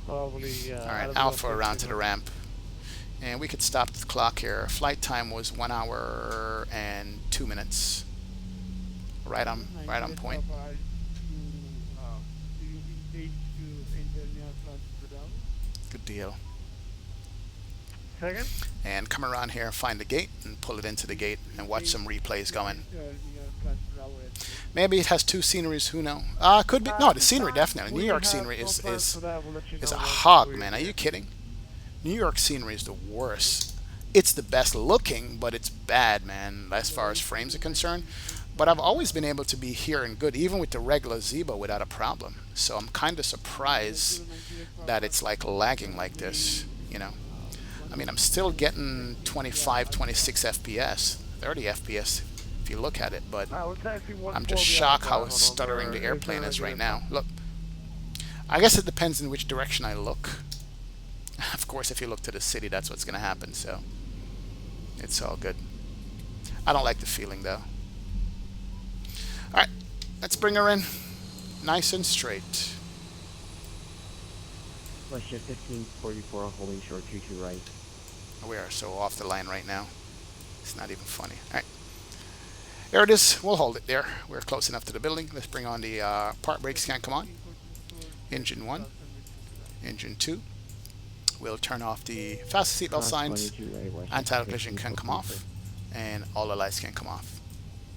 Alright, Alpha around to the ramp. And we could stop the clock here. Flight time was 1 hour and 2 minutes. Right on point. Good deal. And come around here, find the gate, and pull it into the gate, and watch some replays going. Maybe it has two sceneries. Who knows? Could be. No, the scenery definitely. New York scenery is a hog, man. Are you kidding? New York scenery is the worst. It's the best looking, but it's bad, man, as far as frames are concerned. But I've always been able to be hearing good, even with the regular Zebo, without a problem. So I'm kind of surprised that it's like lagging like this, you know. I mean, I'm still getting 25, 26 FPS, 30 FPS if you look at it, but I'm just shocked how stuttering the airplane is right now. Look, I guess it depends in which direction I look. Of course, if you look to the city, that's what's going to happen, so it's all good. I don't like the feeling, though. Alright, let's bring her in. Nice and straight. Flight shift 1544, holding short 22 right. We are so off the line right now. It's not even funny. All right. There it is. We'll hold it there. We're close enough to the building. Let's bring on the part brake scan. Come on. Engine 1. Engine 2. We'll turn off the fast seatbelt signs. Anti-collision can come off. And all the lights can come off.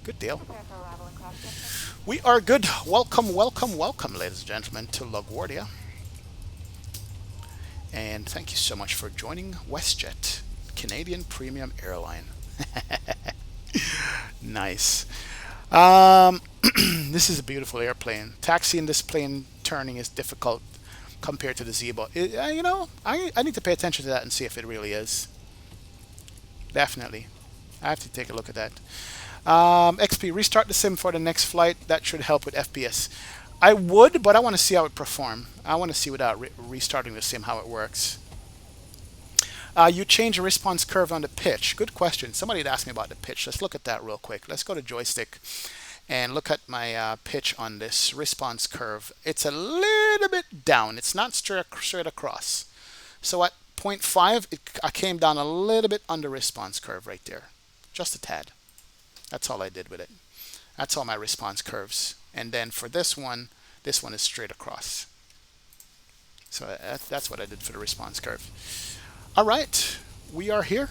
Good deal. We are good. Welcome, welcome, welcome, ladies and gentlemen, to LaGuardia. And thank you so much for joining WestJet, Canadian Premium Airline. Nice. This is a beautiful airplane. Taxiing this plane turning is difficult compared to the Z, but you know, I need to pay attention to that and see if it really is. Definitely. I have to take a look at that. XP, restart the sim for the next flight. That should help with FPS. I would, but I want to see how it performs. I want to see without restarting the sim how it works. You change the response curve on the pitch. Good question. Somebody had asked me about the pitch. Let's look at that real quick. Let's go to joystick and look at my pitch on this response curve. It's a little bit down. It's not straight across. So at 0.5, I came down a little bit on the response curve right there. Just a tad. That's all I did with it. That's all my response curves. And then for this one is straight across. So that's what I did for the response curve. All right, we are here.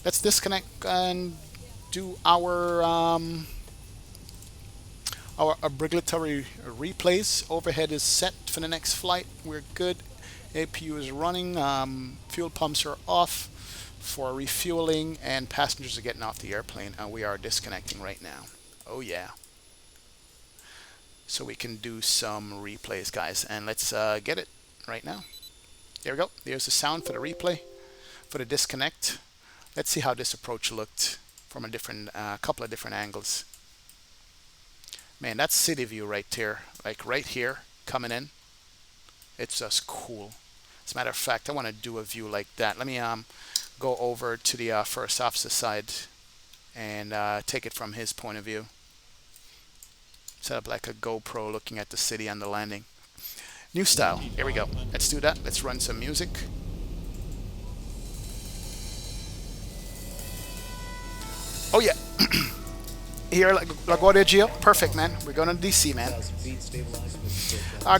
Let's disconnect and do our obligatory replays. Overhead is set for the next flight. We're good. APU is running. Fuel pumps are off for refueling, and passengers are getting off the airplane, and we are disconnecting right now. Oh yeah. So we can do some replays, guys, and let's get it right now. There we go. There's the sound for the replay, for the disconnect. Let's see how this approach looked from a different, couple of different angles. Man, that's city view right there, like right here coming in. It's just cool. As a matter of fact, I want to do a view like that. Let me go over to the first officer side and take it from his point of view. Set up like a GoPro looking at the city on the landing. New style. Here we go. Let's do that. Let's run some music. Oh yeah. Here, LaGuardia Geo. Perfect, man. We're going to DC, man.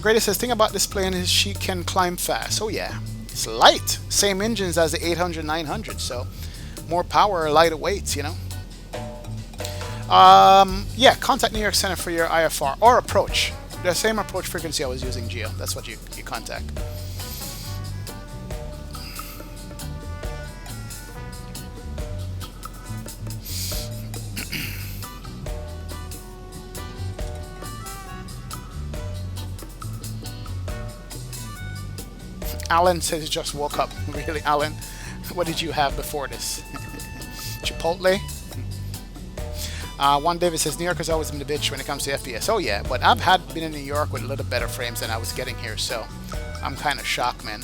Grady says, thing about this plane is she can climb fast. Oh yeah. It's light. Same engines as the 800, 900. So more power, lighter weights, you know. Yeah, contact New York Center for your IFR or approach. The same approach frequency I was using, Geo. That's what you contact. Alan says he just woke up. Really, Alan? What did you have before this? Chipotle? Juan David says, New York has always been a bitch when it comes to FPS. Oh yeah, but I've been in New York with a little better frames than I was getting here, so I'm kind of shocked, man.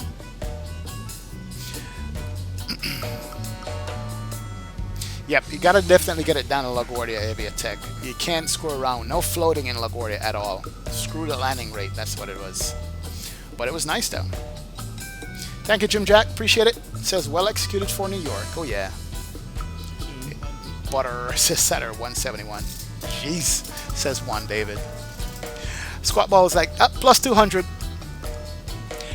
Yep, you gotta definitely get it down to LaGuardia Aviatech. You can't screw around. No floating in LaGuardia at all. Screw the landing rate, that's what it was. But it was nice though. Thank you, Jim Jack. Appreciate it. It says, well executed for New York. Oh yeah. Butter says Saturn 171. Jeez, says Juan David. Squat ball is like up plus 200.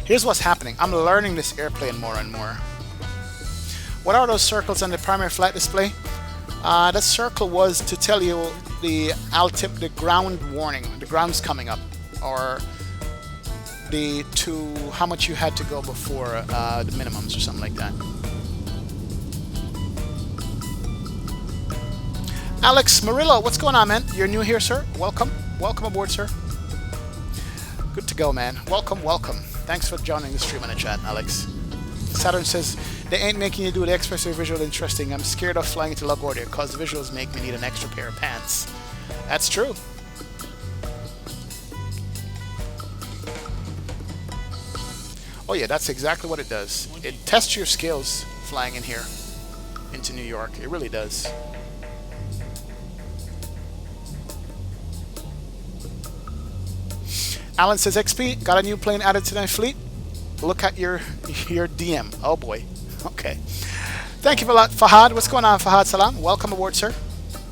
Here's what's happening. I'm learning this airplane more and more. What are those circles on the primary flight display? That circle was to tell you the ground warning, the ground's coming up, or how much you had to go before the minimums or something like that. Alex Murillo, what's going on, man? You're new here, sir. Welcome. Welcome aboard, sir. Good to go, man. Welcome, welcome. Thanks for joining the stream in the chat, Alex. Saturn says, they ain't making you do the expressive visual interesting. I'm scared of flying into LaGuardia because the visuals make me need an extra pair of pants. That's true. Oh yeah, that's exactly what it does. It tests your skills flying in here into New York. It really does. Alan says, XP, got a new plane added to my fleet. look at your DM. Oh boy. Okay. Thank you for that, Fahad. What's going on, Fahad Salam? Welcome aboard, sir.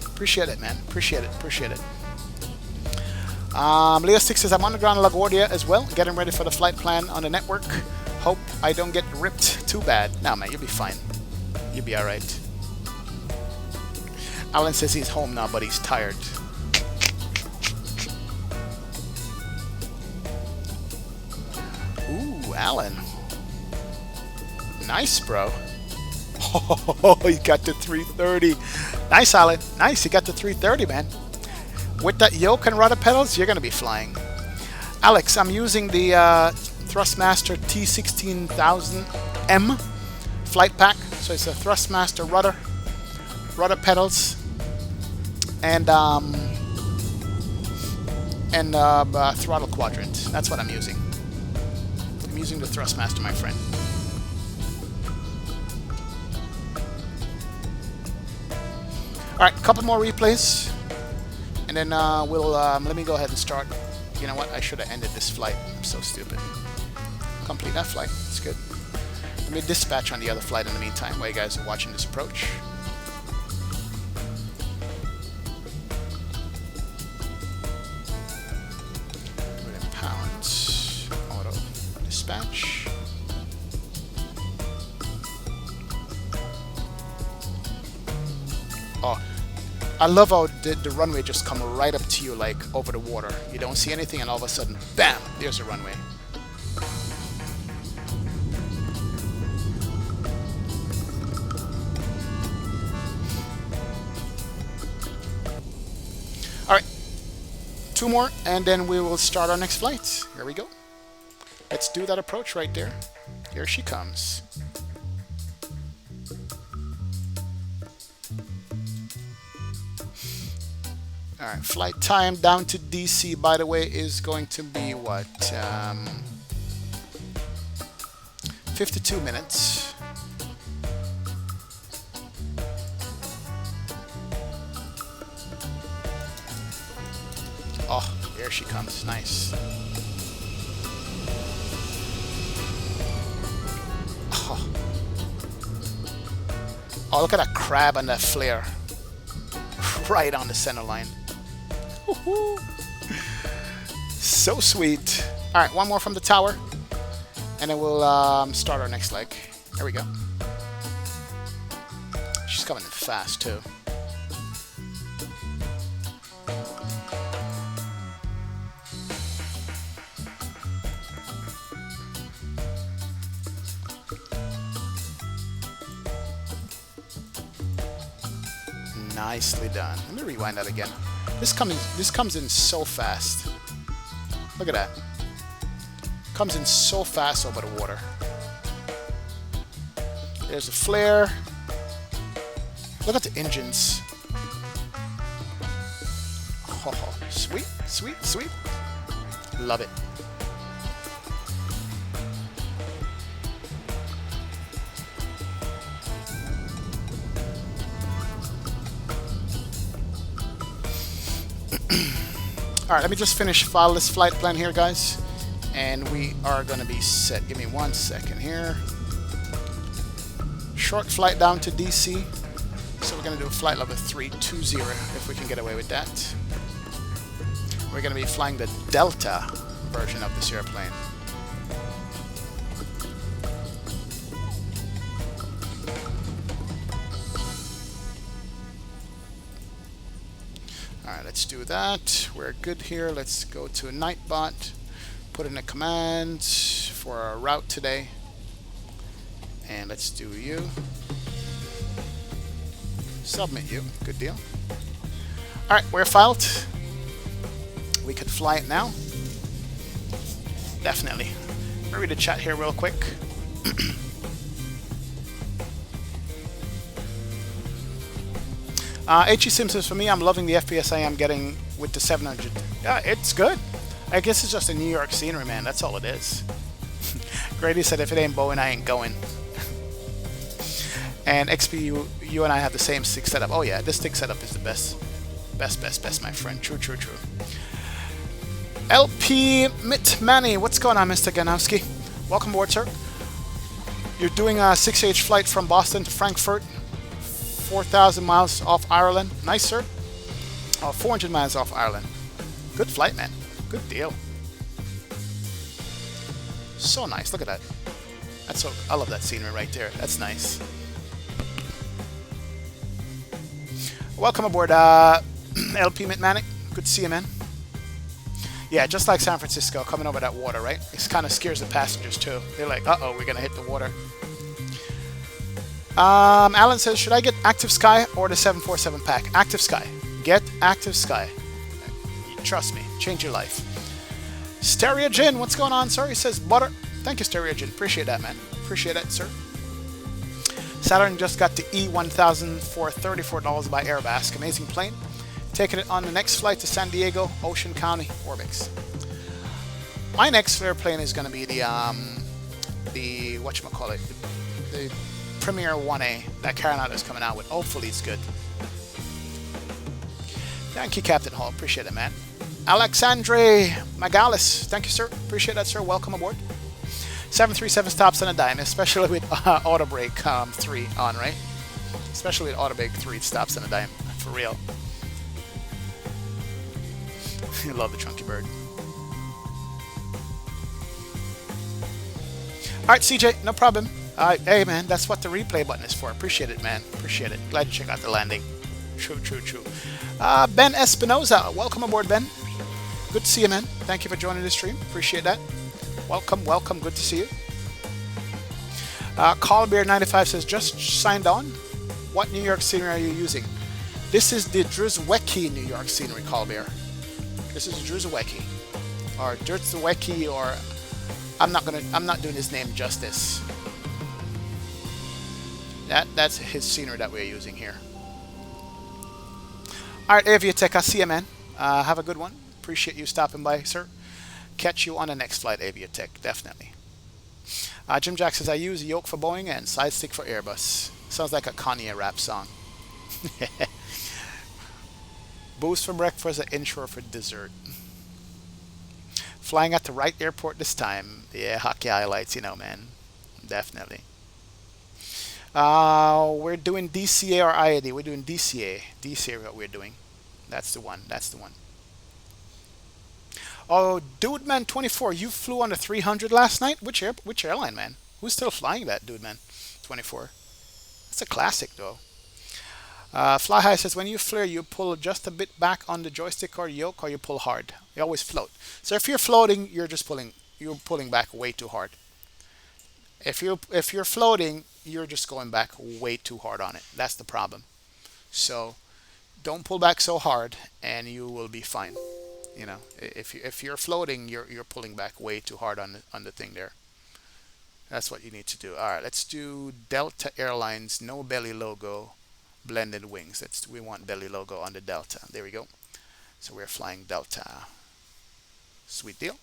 Appreciate it, man. Appreciate it. Appreciate it. Leo 6 says, I'm on the ground in LaGuardia as well, getting ready for the flight plan on the network. Hope I don't get ripped too bad. No, man, you'll be fine. You'll be alright. Alan says he's home now, but he's tired. Ooh, Alan. Nice, bro. Oh, you got the 330. Nice, Alan. Nice, you got the 330, man. With that yoke and rudder pedals, you're going to be flying. Alex, I'm using the Thrustmaster T16000M flight pack. So it's a Thrustmaster rudder pedals, and throttle quadrant. That's what I'm using. I'm using the Thrustmaster, my friend. Alright, a couple more replays, and then we'll, let me go ahead and start. You know what, I should have ended this flight. I'm so stupid. Complete that flight, it's good. Let me dispatch on the other flight in the meantime while you guys are watching this approach. Pounds, auto dispatch. Oh, I love how the runway just come right up to you, like over the water. You don't see anything, and all of a sudden, bam! There's a runway. All right, 2 more, and then we will start our next flight. Here we go. Let's do that approach right there. Here she comes. Alright, flight time down to DC, by the way, is going to be what? 52 minutes. Oh, here she comes. Nice. Oh, look at that crab and that flare. Right on the center line. So sweet. Alright, one more from the tower, and then we'll start our next leg. There we go. She's coming in fast too. Nicely done. Let me rewind that again. This comes in so fast. Look at that. Comes in so fast over the water. There's a flare. Look at the engines. Oh, sweet, sweet, sweet. Love it. Alright, let me just file this flight plan here, guys, and we are going to be set. Give me 1 second here. Short flight down to DC, so we're going to do a flight level 320 if we can get away with that. We're going to be flying the Delta version of this airplane. Alright, let's do that. We're good here. Let's go to Nightbot. Put in a command for our route today. And let's do you. Submit you. Good deal. Alright, we're filed. We could fly it now. Definitely. Let me read the chat here real quick. H.E. Simpsons, for me, I'm loving the FPS I am getting with the 700. Yeah, it's good. I guess it's just a New York scenery, man. That's all it is. Grady said, if it ain't Boeing, I ain't going. And XP, you and I have the same stick setup. Oh yeah, this stick setup is the best. Best, my friend. True. LP Mitmani, what's going on, Mr. Ganowski? Welcome aboard, sir. You're doing a 6H flight from Boston to Frankfurt, 4,000 miles off Ireland. Nice, sir. 400 miles off Ireland. Good flight, man. Good deal. So nice. Look at that. That's so. I love that scenery right there. That's nice. Welcome aboard, LP Mitmanic. Good to see you, man. Yeah, just like San Francisco, coming over that water, right? It kind of scares the passengers too. They're like, "Uh-oh, we're gonna hit the water." Alan says, "Should I get Active Sky or the 747 pack?" Active Sky. Get Active Sky. Trust me, change your life. Stereo Gin, what's going on, sir? He says, "Butter." Thank you, Stereo Gin. Appreciate that, man. Appreciate that, sir. Saturn just got the E1000 for $34 by Airbus. Amazing plane. Taking it on the next flight to San Diego, Ocean County, Orbix. My next airplane is going to be the whatchamacallit, the Premier 1A that Caranata is coming out with. Hopefully it's good. Thank you, Captain Hall. Appreciate it, man. Alexandre Magalis. Thank you, sir. Appreciate that, sir. Welcome aboard. 737 stops on a dime, especially with auto brake 3 on, right? Especially with auto brake 3 stops on a dime, for real. I love the Chunky Bird. Alright, CJ, no problem. Hey, man, that's what the replay button is for. Appreciate it, man. Appreciate it. Glad you checked out the landing. True, true, true. Ben Espinoza, welcome aboard, Ben. Good to see you, man. Thank you for joining the stream. Appreciate that. Welcome, welcome. Good to see you. Callbear95 says, just signed on. What New York scenery are you using? This is the Druzwecki New York scenery, Callbear. This is Druzwecki. Or Druzwecki, or I'm not doing his name justice. That's his scenery that we're using here. Alright, Aviatech, I see you, man. Have a good one. Appreciate you stopping by, sir. Catch you on the next flight, Aviatech, definitely. Jim Jack says, I use yoke for Boeing and side stick for Airbus. Sounds like a Kanye rap song. Booze for breakfast, an intro for dessert. Flying at the right airport this time. Yeah, hockey highlights, you know, man. Definitely. We're doing DCA or IAD. We're doing DCA. DCA is what we're doing. That's the one. That's the one. Oh, Dude Man 24, you flew on the 300 last night? Which airline, man? Who's still flying that, Dude Man 24? That's a classic, though. Fly High says, when you flare, you pull just a bit back on the joystick or yoke, or you pull hard. You always float. So if you're floating, you're pulling back way too hard. If you're floating, you're just going back way too hard on it. That's the problem. So don't pull back so hard, and you will be fine. You know, if you're floating, you're pulling back way too hard on the thing there. That's what you need to do. All right, let's do Delta Airlines, no belly logo, blended wings. We want belly logo on the Delta. There we go. So we're flying Delta. Sweet deal.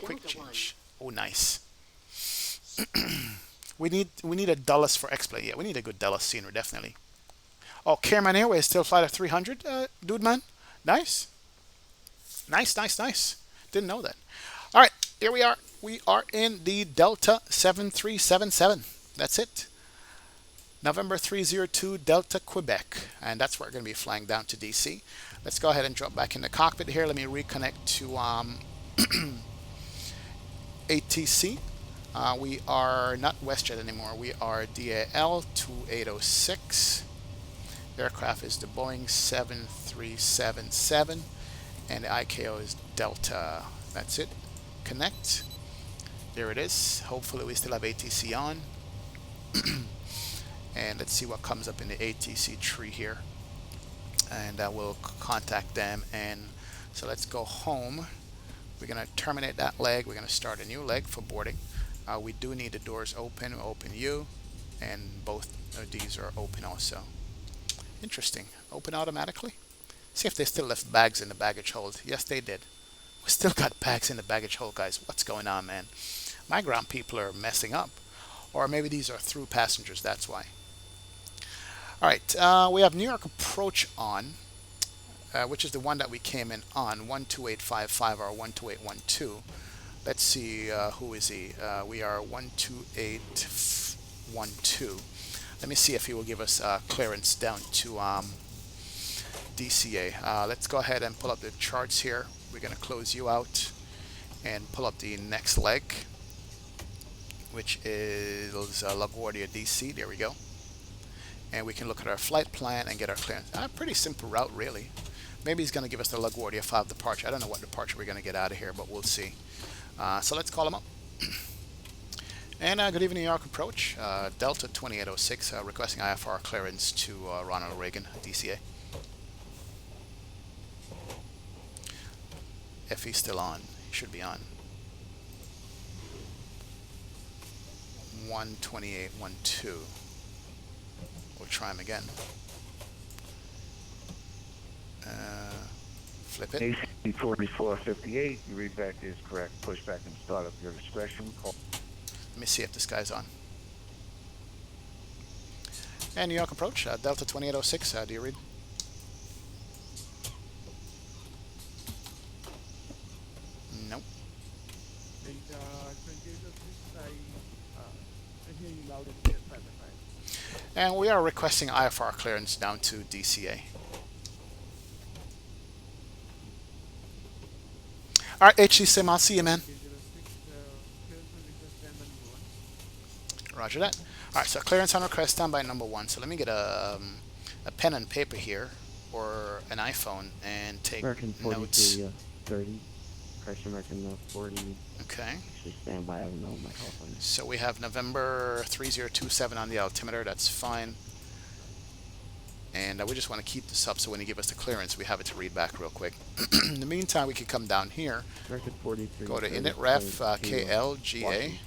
Quick change. Oh, nice. we need a Dulles for X-Plane. Yeah, we need a good Dulles scenery, definitely. Oh, Cayman Airways still fly at 300, dude, man. Nice. Nice, nice, nice. Didn't know that. All right, here we are. We are in the Delta 7377. That's it. November 302 Delta Quebec. And that's where we're going to be flying down to DC. Let's go ahead and drop back in the cockpit here. Let me reconnect to ATC. We are not WestJet anymore. We are DAL 2806. The aircraft is the Boeing 7377. And the ICAO is Delta. That's it. Connect. There it is. Hopefully we still have ATC on. And let's see what comes up in the ATC tree here. And we'll contact them. And so let's go home. We're going to terminate that leg. We're going to start a new leg for boarding. We do need the doors open. We'll open you. And both of these are open also. Interesting. Open automatically. See if they still left bags in the baggage hold. Yes, they did. We still got bags in the baggage hold, guys. What's going on, man? My ground people are messing up. Or maybe these are through passengers. That's why. All right. We have New York approach on, which is the one that we came in on, 12855 or 12812. Let's see, who is he? We are 12812. Let me see if he will give us clearance down to DCA. Let's go ahead and pull up the charts here. We're going to close you out and pull up the next leg, which is LaGuardia DC. There we go. And we can look at our flight plan and get our clearance. Pretty simple route, really. Maybe he's going to give us the LaGuardia 5 departure. I don't know what departure we're going to get out of here, but we'll see. So let's call him up. And good evening, New York approach. Delta 2806 requesting IFR clearance to Ronald Reagan, DCA. If he's still on, he should be on. 12812. We'll try him again. Flip it. AC 4458, your read back is correct. Pushback and start up your discretion. Call. Let me see if this guy's on. And New York approach, Delta 2806, do you read? Nope. And we are requesting IFR clearance down to DCA. All right, HC Sim, I'll see you, man. Roger that. All right, so clearance on request standby number 1. So let me get a pen and paper here, or an iPhone, and take American notes. 30, Crash American 40. Okay. Actually, standby. I don't know my call phone. So we have November 3027 on the altimeter. That's fine. And we just want to keep this up so when you give us the clearance, we have it to read back real quick. In the meantime, we can come down here. American 43. Go to init ref KLGA.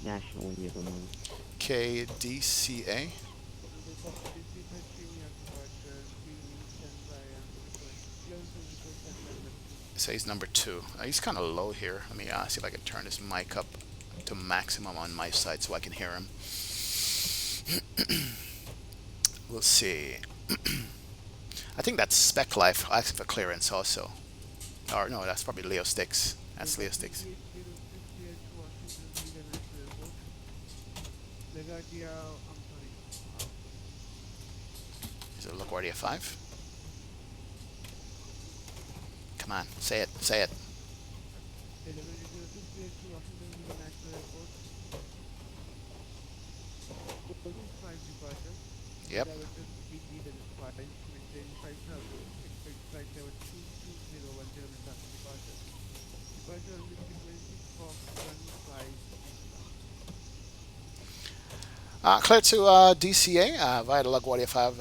National when you have a moment. KDCA. It says number 2. He's kind of low here. Let me see if I can turn his mic up to maximum on my side so I can hear him. We'll see. I think that's Spec Life asking for clearance also. Or no, that's probably Leo Sticks. That's Leo Sticks. Is it LaGuardia 5? Come on, say it, say it. Yep. Clear to DCA via the LaGuardia 5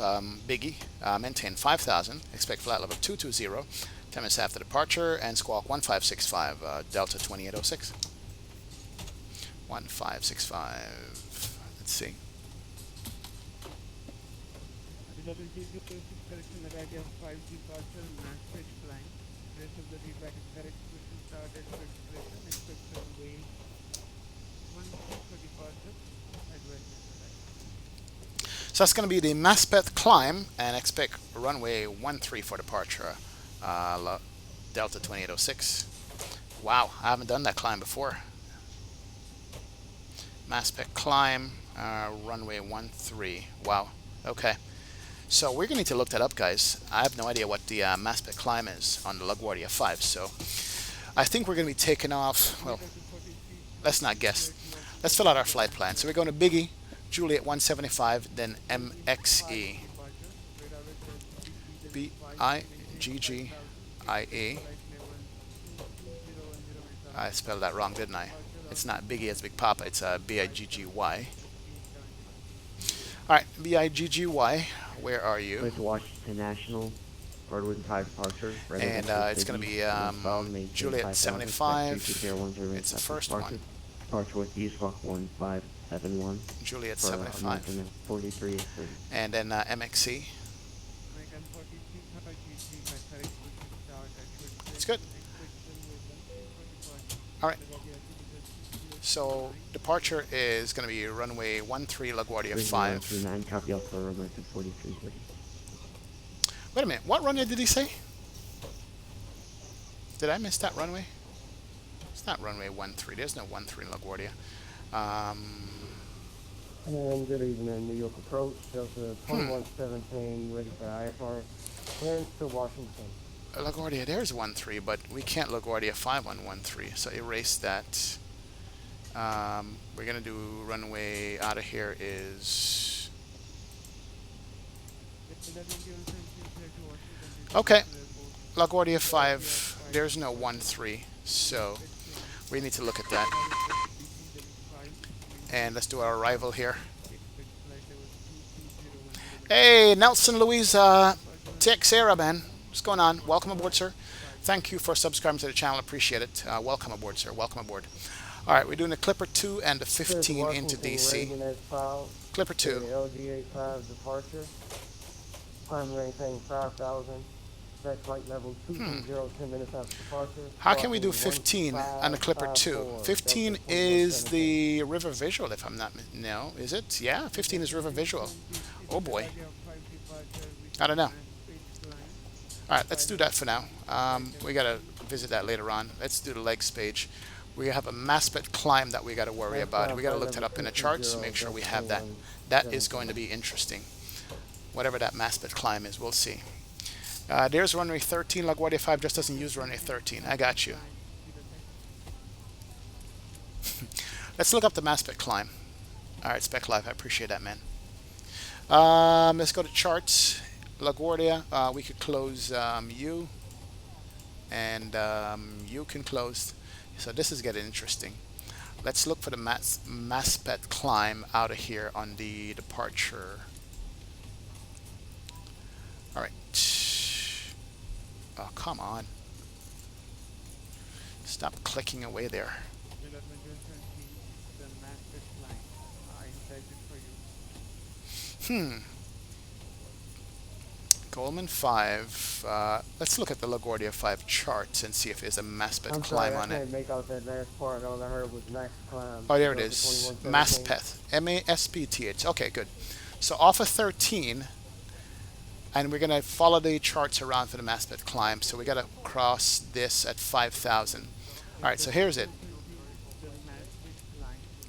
Biggie. Maintain 5,000. Expect flight level 220. 10 minutes after departure, and squawk 1565 Delta 2806. 1565. Let's see. So that's going to be the Maspeth climb, and expect runway 13 for departure. Delta 2806. Wow, I haven't done that climb before. Maspeth climb, runway 13. Wow. Okay. So we're going to need to look that up, guys. I have no idea what the Maspeth climb is on the LaGuardia 5. So I think we're going to be taking off. Well, let's not guess. Let's fill out our flight plan. So we're going to Biggie, Juliet 175, then MXE. BIGGIE. I spelled that wrong, didn't I? It's not Biggie as Big Papa. It's BIGGY. All right, BIGGY. Where are you? Place Washington National, Broadwood 5 departure. And it's going to be Juliet 75. It's the first one. Departure with Eastwalk 1571. Juliet 75. 43. And then MXC. It's good. All right. So departure is going to be runway 13 LaGuardia 5. Copy Alpha American 43. Wait a minute. What runway did he say? Did I miss that runway? It's not runway 13. There's no 13 in LaGuardia. And good evening, New York approach, Delta 2117, ready for IFR, clearance to Washington. LaGuardia, there's 13, but we can't LaGuardia 5113, so erase that. We're gonna do runway out of here is okay. LaGuardia 5. There's no 13, so we need to look at that. And let's do our arrival here. Hey, Nelson Louise, Sarah, man. What's going on? Welcome aboard, sir. Thank you for subscribing to the channel. Appreciate it. Welcome aboard, sir. Welcome aboard. All right, we're doing the Clipper 2 and the 15 into DC. Clipper 2. LGA 5 departure. Climb maintain 5,000. Set flight level 220, 10 minutes after departure. How can we do 15 on the Clipper 2? 15 is the River Visual, if I'm not... No, is it? Yeah, 15 is River Visual. Oh, boy. I don't know. All right, let's do that for now. We got to visit that later on. Let's do the legs page. We have a Maspet climb that we got to worry about. We got to look that up in the charts to make sure we have that. That is going to be interesting. Whatever that Maspet climb is, we'll see. There's runway 13. LaGuardia 5 just doesn't use runway 13. I got you. Let's look up the Maspet climb. All right, Spec Live. I appreciate that, man. Let's go to charts. LaGuardia, we could close you. And you can close. So this is getting interesting. Let's look for the Maspet climb out of here on the departure. All right. Oh, come on. Stop clicking away there. Goldman 5. Let's look at the LaGuardia 5 charts and see if there's a Maspet climb on it. I can't make out that last part. All I heard was Max climb. Oh, there it is. Maspeth. M-A-S-P-T-H. Okay, good. So off of 13, and we're going to follow the charts around for the Maspet climb. So we got to cross this at 5,000. All right, so here's it.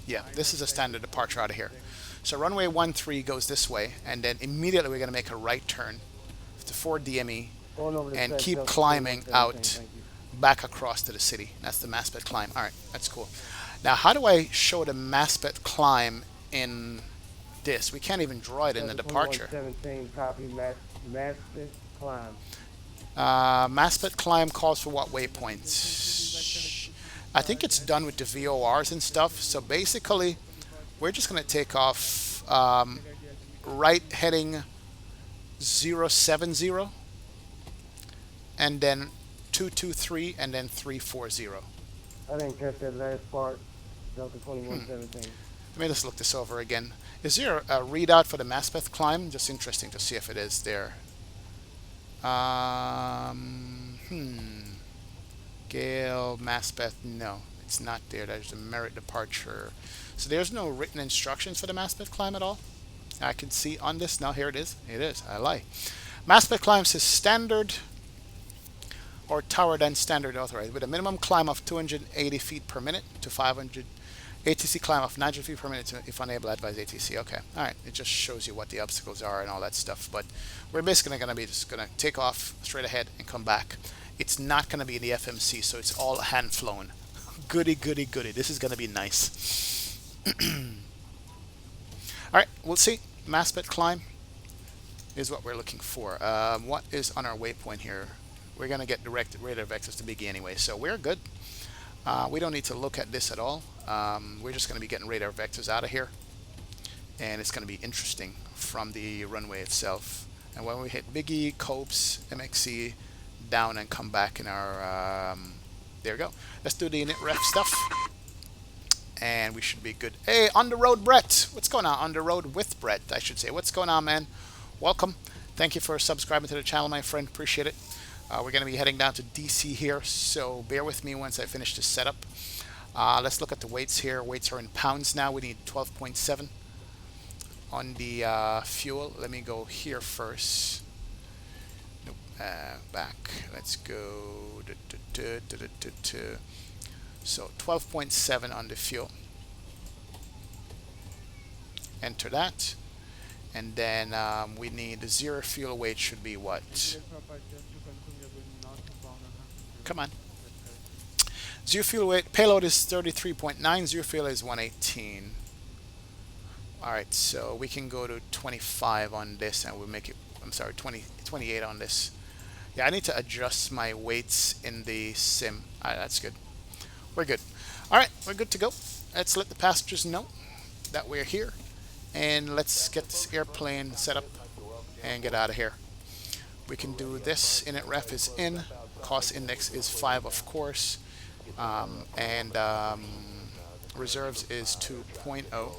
Yeah, this is a standard departure out of here. So runway 13 goes this way, and then immediately we're going to make a right turn to 4 DME and keep climbing out back across to the city. That's the Maspet climb. All right, that's cool. Now, how do I show the Maspet climb in this? We can't even draw it in the departure. 17, copy Maspet climb. Maspet climb calls for what waypoints? I think it's done with the VORs and stuff. So basically, we're just going to take off right heading 070 and then 223 and then 340. I didn't catch that last part. Delta 2117. Let me just look this over again. Is there a readout for the Maspeth climb? Just interesting to see if it is there. Gale, Maspeth, no, it's not there. There's a merit departure. So there's no written instructions for the Maspeth climb at all. I can see on this. Now here it is. It is. I lie. Maspeth climb says standard or tower than standard authorized with a minimum climb of 280 feet per minute to 500 ATC climb of 900 feet per minute if unable, advise ATC. Okay. All right. It just shows you what the obstacles are and all that stuff. But we're basically going to be just going to take off straight ahead and come back. It's not going to be in the FMC, so it's all hand flown. Goody, goody, goody. This is going to be nice. All right. We'll see. Maspet climb is what we're looking for. What is on our waypoint here? We're going to get direct radar vectors to Biggie anyway, so we're good. We don't need to look at this at all. We're just going to be getting radar vectors out of here, and it's going to be interesting from the runway itself. And when we hit Biggie, Copes, MXC, down and come back in our... there we go. Let's do the init ref stuff, and we should be good. Hey, on the road, Brett. What's going on? On the road with Brett, I should say. What's going on, man? Welcome. Thank you for subscribing to the channel, my friend. Appreciate it. We're going to be heading down to DC here, so bear with me once I finish this setup. Let's look at the weights here. Weights are in pounds now. We need 12.7 on the fuel. Let me go here first. Nope. Back. Let's go. So 12.7 on the fuel. Enter that. And then we need the zero fuel weight should be what? Come on. Zero fuel weight, payload is 33.9, zero fuel is 118. Alright, so we can go to 25 on this and we'll make it, I'm sorry, 28 on this. Yeah, I need to adjust my weights in the sim. Alright, that's good. We're good. Alright, we're good to go. Let's let the passengers know that we're here. And let's get this airplane set up and get out of here. We can do this. Init ref is in. Cost index is 5, of course. And reserves is 2.0.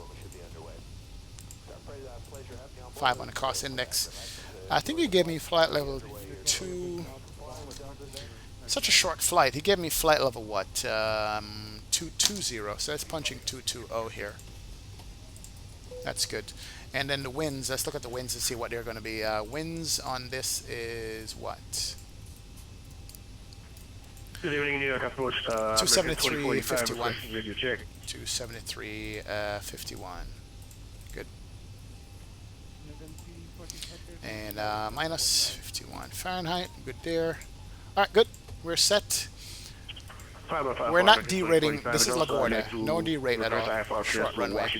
5 on the cost index. I think he gave me flight level 2. Such a short flight. He gave me flight level what? 220. So that's punching 220 here. That's good. And then the winds. Let's look at the winds and see what they're going to be. Winds on this is what? Good evening, New York approach. 273.51. 273.51. Good. And minus 51 Fahrenheit. Good there. All right, good. We're set. We're not derating. This is LaGuardia. No derate at all. Short runway.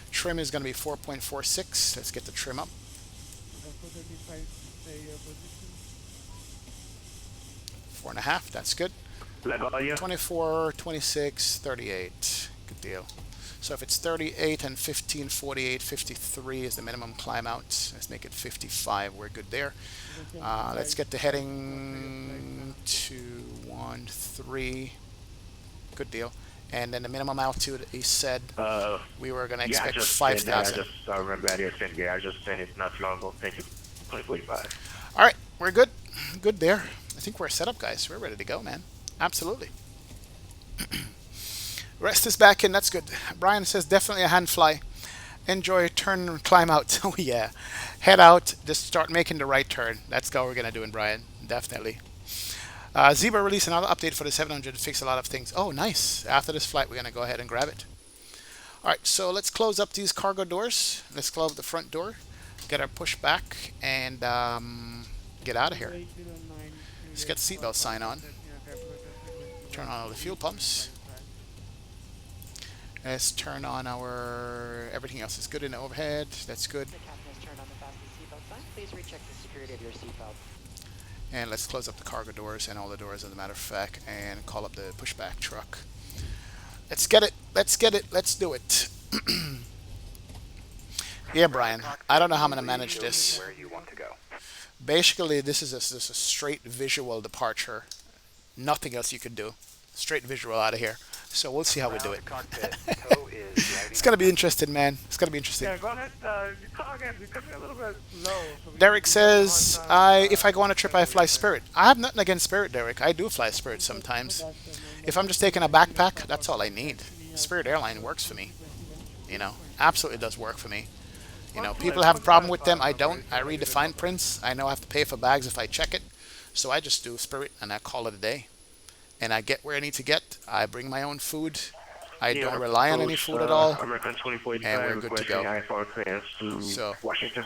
Trim is going to be 4.46. Let's get the trim up. 4.5. That's good. 24, 26, 38. Good deal. So if it's 38 and 15, 48, 53 is the minimum climb out. Let's make it 55. We're good there. Let's get the heading 213. Good deal. And then the minimum altitude, he said we were going to expect 5,000. I just remember I just sent it not long ago. Thank you. 2045. All right, we're good. Good there. I think we're set up, guys. We're ready to go, man. Absolutely. Rest is back in. That's good. Brian says definitely a hand fly. Enjoy turn and climb out. Oh, yeah. Head out. Just start making the right turn. That's what we're going to do in Brian. Definitely. Zebra released another update for the 700 to fix a lot of things. Oh, nice. After this flight, we're going to go ahead and grab it. All right, so let's close up these cargo doors. Let's close the front door, get our pushback, and get out of here. Let's get the seatbelt sign on. Turn on all the fuel pumps. Let's turn on our... Everything else is good in the overhead. That's good. The captain has turned on the fasten seatbelt sign. Please recheck the security of your seatbelt. And let's close up the cargo doors and all the doors, as a matter of fact, and call up the pushback truck. Let's get it. Let's get it. Let's do it. Yeah, Brian. I don't know how I'm going to manage this. Where you want to go. Basically, this is just a straight visual departure. Nothing else you could do. Straight visual out of here. So we'll see how we do it. It's going to be interesting, man. It's going to be interesting. Yeah, go ahead. You call again. You could be a little bit low. So Derek says, if I go on a trip, I fly Spirit. I have nothing against Spirit, Derek. I do fly Spirit sometimes. If I'm just taking a backpack, that's all I need. Spirit Airline works for me. You know, absolutely does work for me. You know, people have a problem with them. I don't. I read the fine prints. I know I have to pay for bags if I check it. So I just do Spirit and I call it a day. And I get where I need to get. I bring my own food. I don't rely on any food at all. And we're good to go. So, Washington.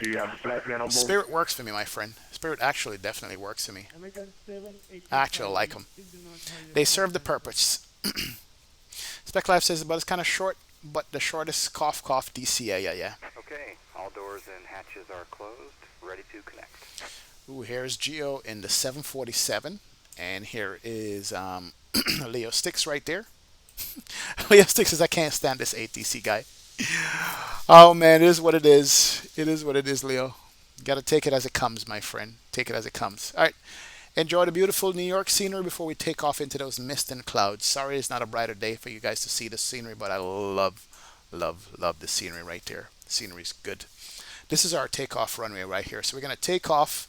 Do you have the flight plan on board? Spirit works for me, my friend. Spirit actually definitely works for me. I actually like them. They serve the purpose. Spec Life says, but it's kind of short, but the shortest cough cough DCA, yeah. Okay, all doors and hatches are closed. Ready to connect. Ooh, here's Geo in the 747. And here is Leo Sticks right there. Leo Sticks says, I can't stand this ATC guy. Oh, man, it is what it is. It is what it is, Leo. Got to take it as it comes, my friend. Take it as it comes. All right. Enjoy the beautiful New York scenery before we take off into those mist and clouds. Sorry it's not a brighter day for you guys to see the scenery, but I love the scenery right there. The scenery's good. This is our takeoff runway right here. So we're going to take off,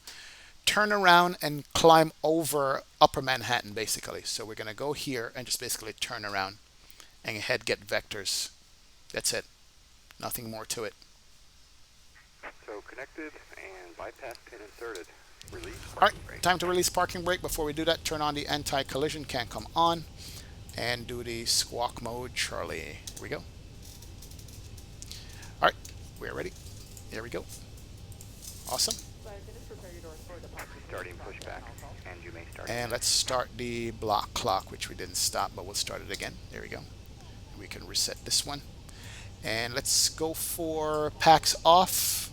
turn around, and climb over Upper Manhattan, basically. So we're going to go here and just basically turn around and head get vectors. That's it. Nothing more to it. So connected and bypass pin inserted. Alright, time to release parking brake. Before we do that, turn on the anti-collision, can't come on, and do the squawk mode, Charlie. Here we go. Alright, we're ready. There we go. Awesome. Starting pushback, and you may start. And let's start the block clock, which we didn't stop, but we'll start it again. There we go. We can reset this one. And let's go for packs off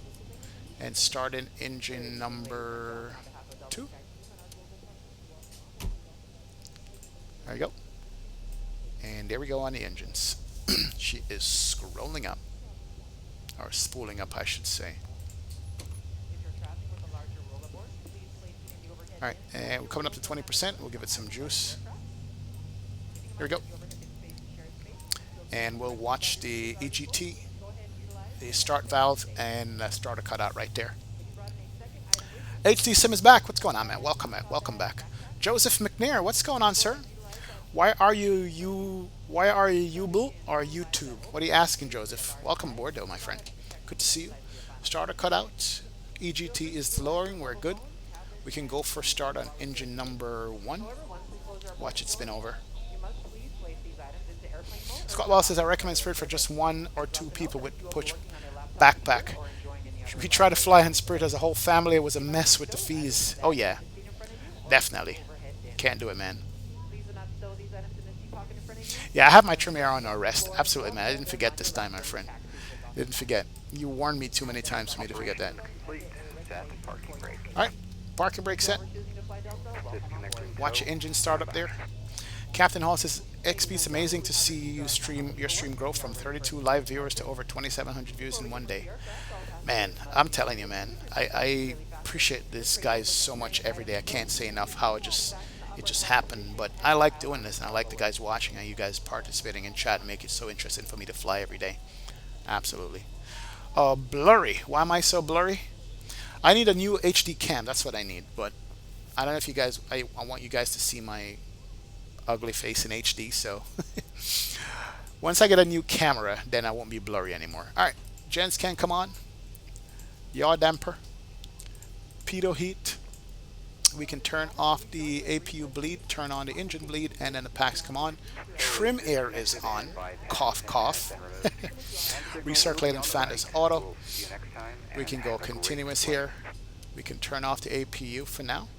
and start in engine number 2. There we go. And there we go on the engines. She is scrolling up, or spooling up, I should say. Alright, and we're coming up to 20%. We'll give it some juice. Here we go. And we'll watch the EGT, the start valve, and starter cutout right there. HD Sim is back. What's going on, man? Welcome back. Joseph McNair, what's going on, sir? Why are you Uble or YouTube? What are you asking, Joseph? Welcome aboard, though, my friend. Good to see you. Starter cutout. EGT is lowering. We're good. We can go for start on engine number 1. Watch it spin over. Scott Wall says, I recommend Spirit for just 1 or 2 people with push backpack. Should we try to fly on Spirit as a whole family? It was a mess with the fees. Oh yeah, definitely. Can't do it, man. Yeah, I have my trim air on arrest. Absolutely, man. I didn't forget this time, my friend. Didn't forget. You warned me too many times for me to forget that. Alright, parking brake set. Watch your engine start up there. Captain Hall says, XP, it's amazing to see your stream grow from 32 live viewers to over 2,700 views in one day. Man, I'm telling you, man, I appreciate this guys so much every day. I can't say enough how it just happened. But I like doing this, and I like the guys watching and you guys participating in chat and make it so interesting for me to fly every day. Absolutely. Blurry. Why am I so blurry? I need a new HD cam. That's what I need. But I don't know if you guys. I want you guys to see my ugly face in HD. So once I get a new camera, then I won't be blurry anymore. All right, gens can come on. Yaw damper. Pitot heat. We can turn off the APU bleed, turn on the engine bleed, and then the packs come on. Trim air is on. Cough, cough. Recirculating fan is auto. We can go continuous here. We can turn off the APU for now.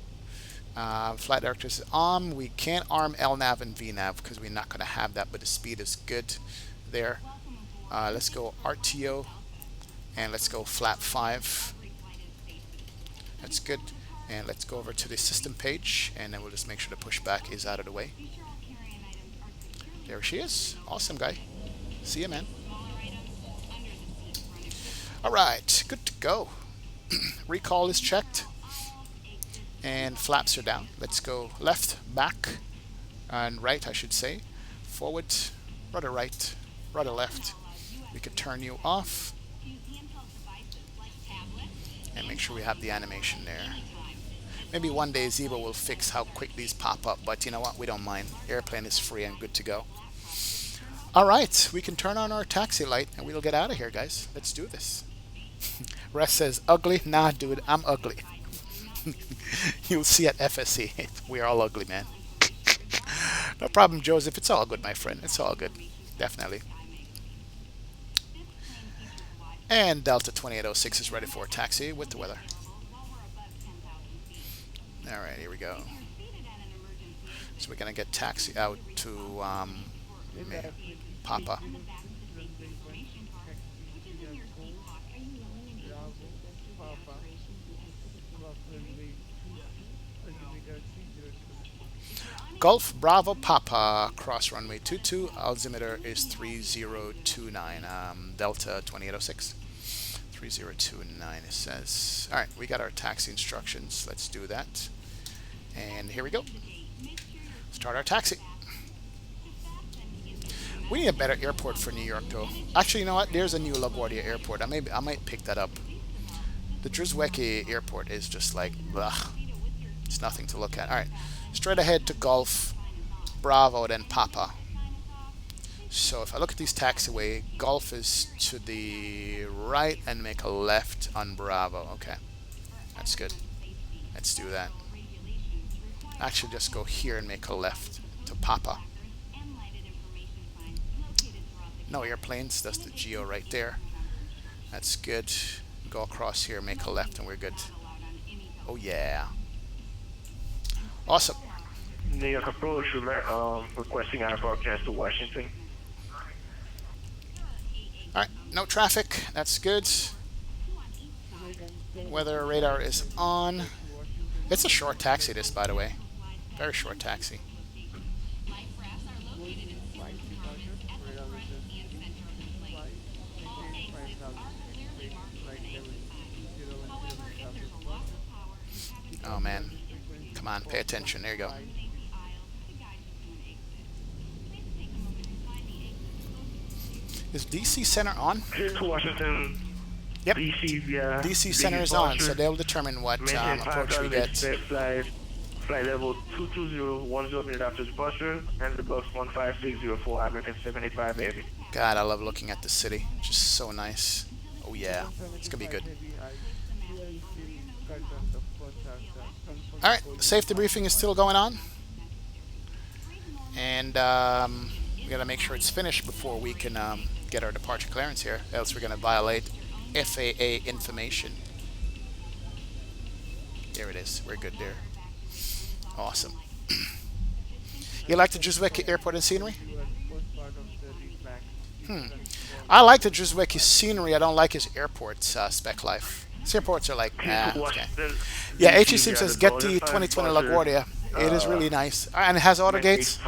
Flight director is on. We can't arm LNAV and VNAV because we're not going to have that, but the speed is good there. Let's go RTO, and let's go flap 5. That's good. And let's go over to the system page, and then we'll just make sure the pushback is out of the way. There she is. Awesome, guy. See ya, man. Alright, good to go. Recall is checked. And flaps are down. Let's go left, back, and right, I should say. Forward, rudder right, rudder left. We could turn you off. And make sure we have the animation there. Maybe one day Zebo will fix how quick these pop up, but you know what? We don't mind. Airplane is free and good to go. Alright, we can turn on our taxi light and we'll get out of here, guys. Let's do this. Rest says, ugly? Nah, dude, I'm ugly. You'll see at FSC. We're all ugly, man. No problem, Joseph. It's all good, my friend. It's all good. Definitely. And Delta 2806 is ready for taxi with the weather. Alright, here we go. So we're going to get taxi out to Papa. Golf Bravo Papa, cross runway 22, altimeter is 3029, Delta 2806. 3029 it says. Alright, we got our taxi instructions. Let's do that. And here we go. Start our taxi. We need a better airport for New York though. Actually, you know what? There's a new LaGuardia airport. I might pick that up. The Druzwecki airport is just like, ugh. It's nothing to look at. Alright. Straight ahead to Golf, Bravo, then Papa. So if I look at these taxiway, Golf is to the right and make a left on Bravo. Okay, that's good. Let's do that. Actually, just go here and make a left to Papa. No airplanes, that's the geo right there. That's good. Go across here, make a left, and we're good. Oh yeah. Awesome. New York approach, requesting our broadcast to Washington. Alright, no traffic. That's good. Weather radar is on. It's a short taxi, this, by the way. Very short taxi. Oh man. Come on, pay attention. There you go. Is DC Center on? Here's to Washington. Yep. DC, yeah. DC Center is on, so they'll determine what approach we get. Flight level 220, 10 minutes after departure, and the bus 15604, American 785 Heavy. God, I love looking at the city. Just so nice. Oh yeah, it's gonna be good. Alright, safety briefing is still going on. And we gotta make sure it's finished before we can get our departure clearance here, else we're gonna violate FAA information. There it is. We're good there. Awesome. You like the Uzbeki airport and scenery? I like the Uzbeki scenery. I don't like his airports, Spec Life. His airports are like, okay. Yeah, HE Sim says, get the 2020 LaGuardia. It is really nice. And it has auto gates.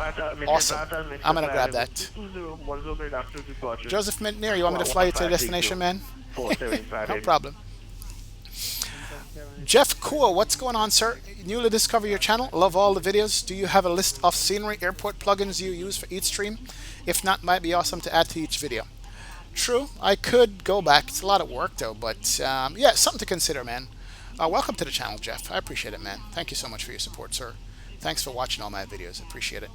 Awesome. I'm going to grab that. Joseph Mintner, you want me to fly you to the destination, man? No problem. Jeff Cool, what's going on, sir? Newly discover your channel. Love all the videos. Do you have a list of scenery airport plugins you use for each stream? If not, might be awesome to add to each video. True, I could go back. It's a lot of work, though. But, yeah, something to consider, man. Welcome to the channel, Jeff. I appreciate it, man. Thank you so much for your support, sir. Thanks for watching all my videos. Appreciate it.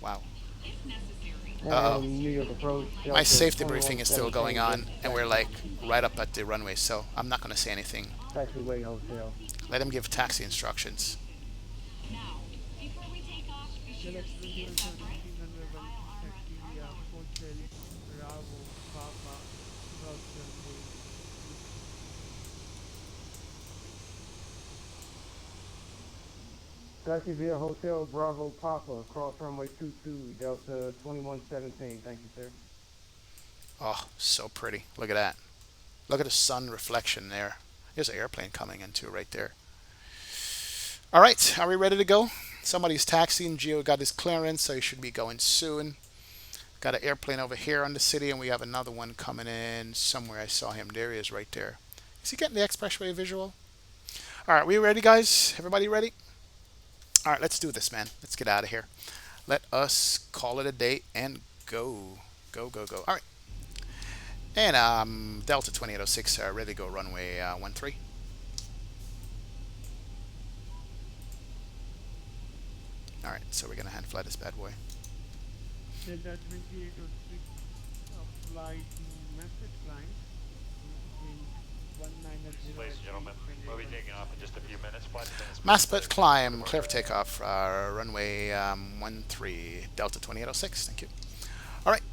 Wow. Uh-oh. My safety briefing is still going on, and we're like right up at the runway, so I'm not going to say anything. Let him give taxi instructions. Taxi via Hotel Bravo Papa, cross runway 22, Delta 2117. Thank you, sir. Oh, so pretty. Look at that. Look at the sun reflection there. There's an airplane coming in too right there. All right, are we ready to go? Somebody's taxiing. Geo got his clearance, so he should be going soon. Got an airplane over here on the city, and we have another one coming in somewhere. I saw him. There he is right there. Is he getting the expressway visual? All right, we ready, guys? Everybody ready? All right, let's do this, man. Let's get out of here. Let us call it a day and go. Go, go, go. All right. And Delta 2806, ready to go runway 13. All right, so we're going to hand fly this bad boy. Delta 2806, flight message line. Ladies and gentlemen, we'll be taking off in just a few minutes. Maspet climb, clear for takeoff, runway 13, Delta 2806. Thank you. All right,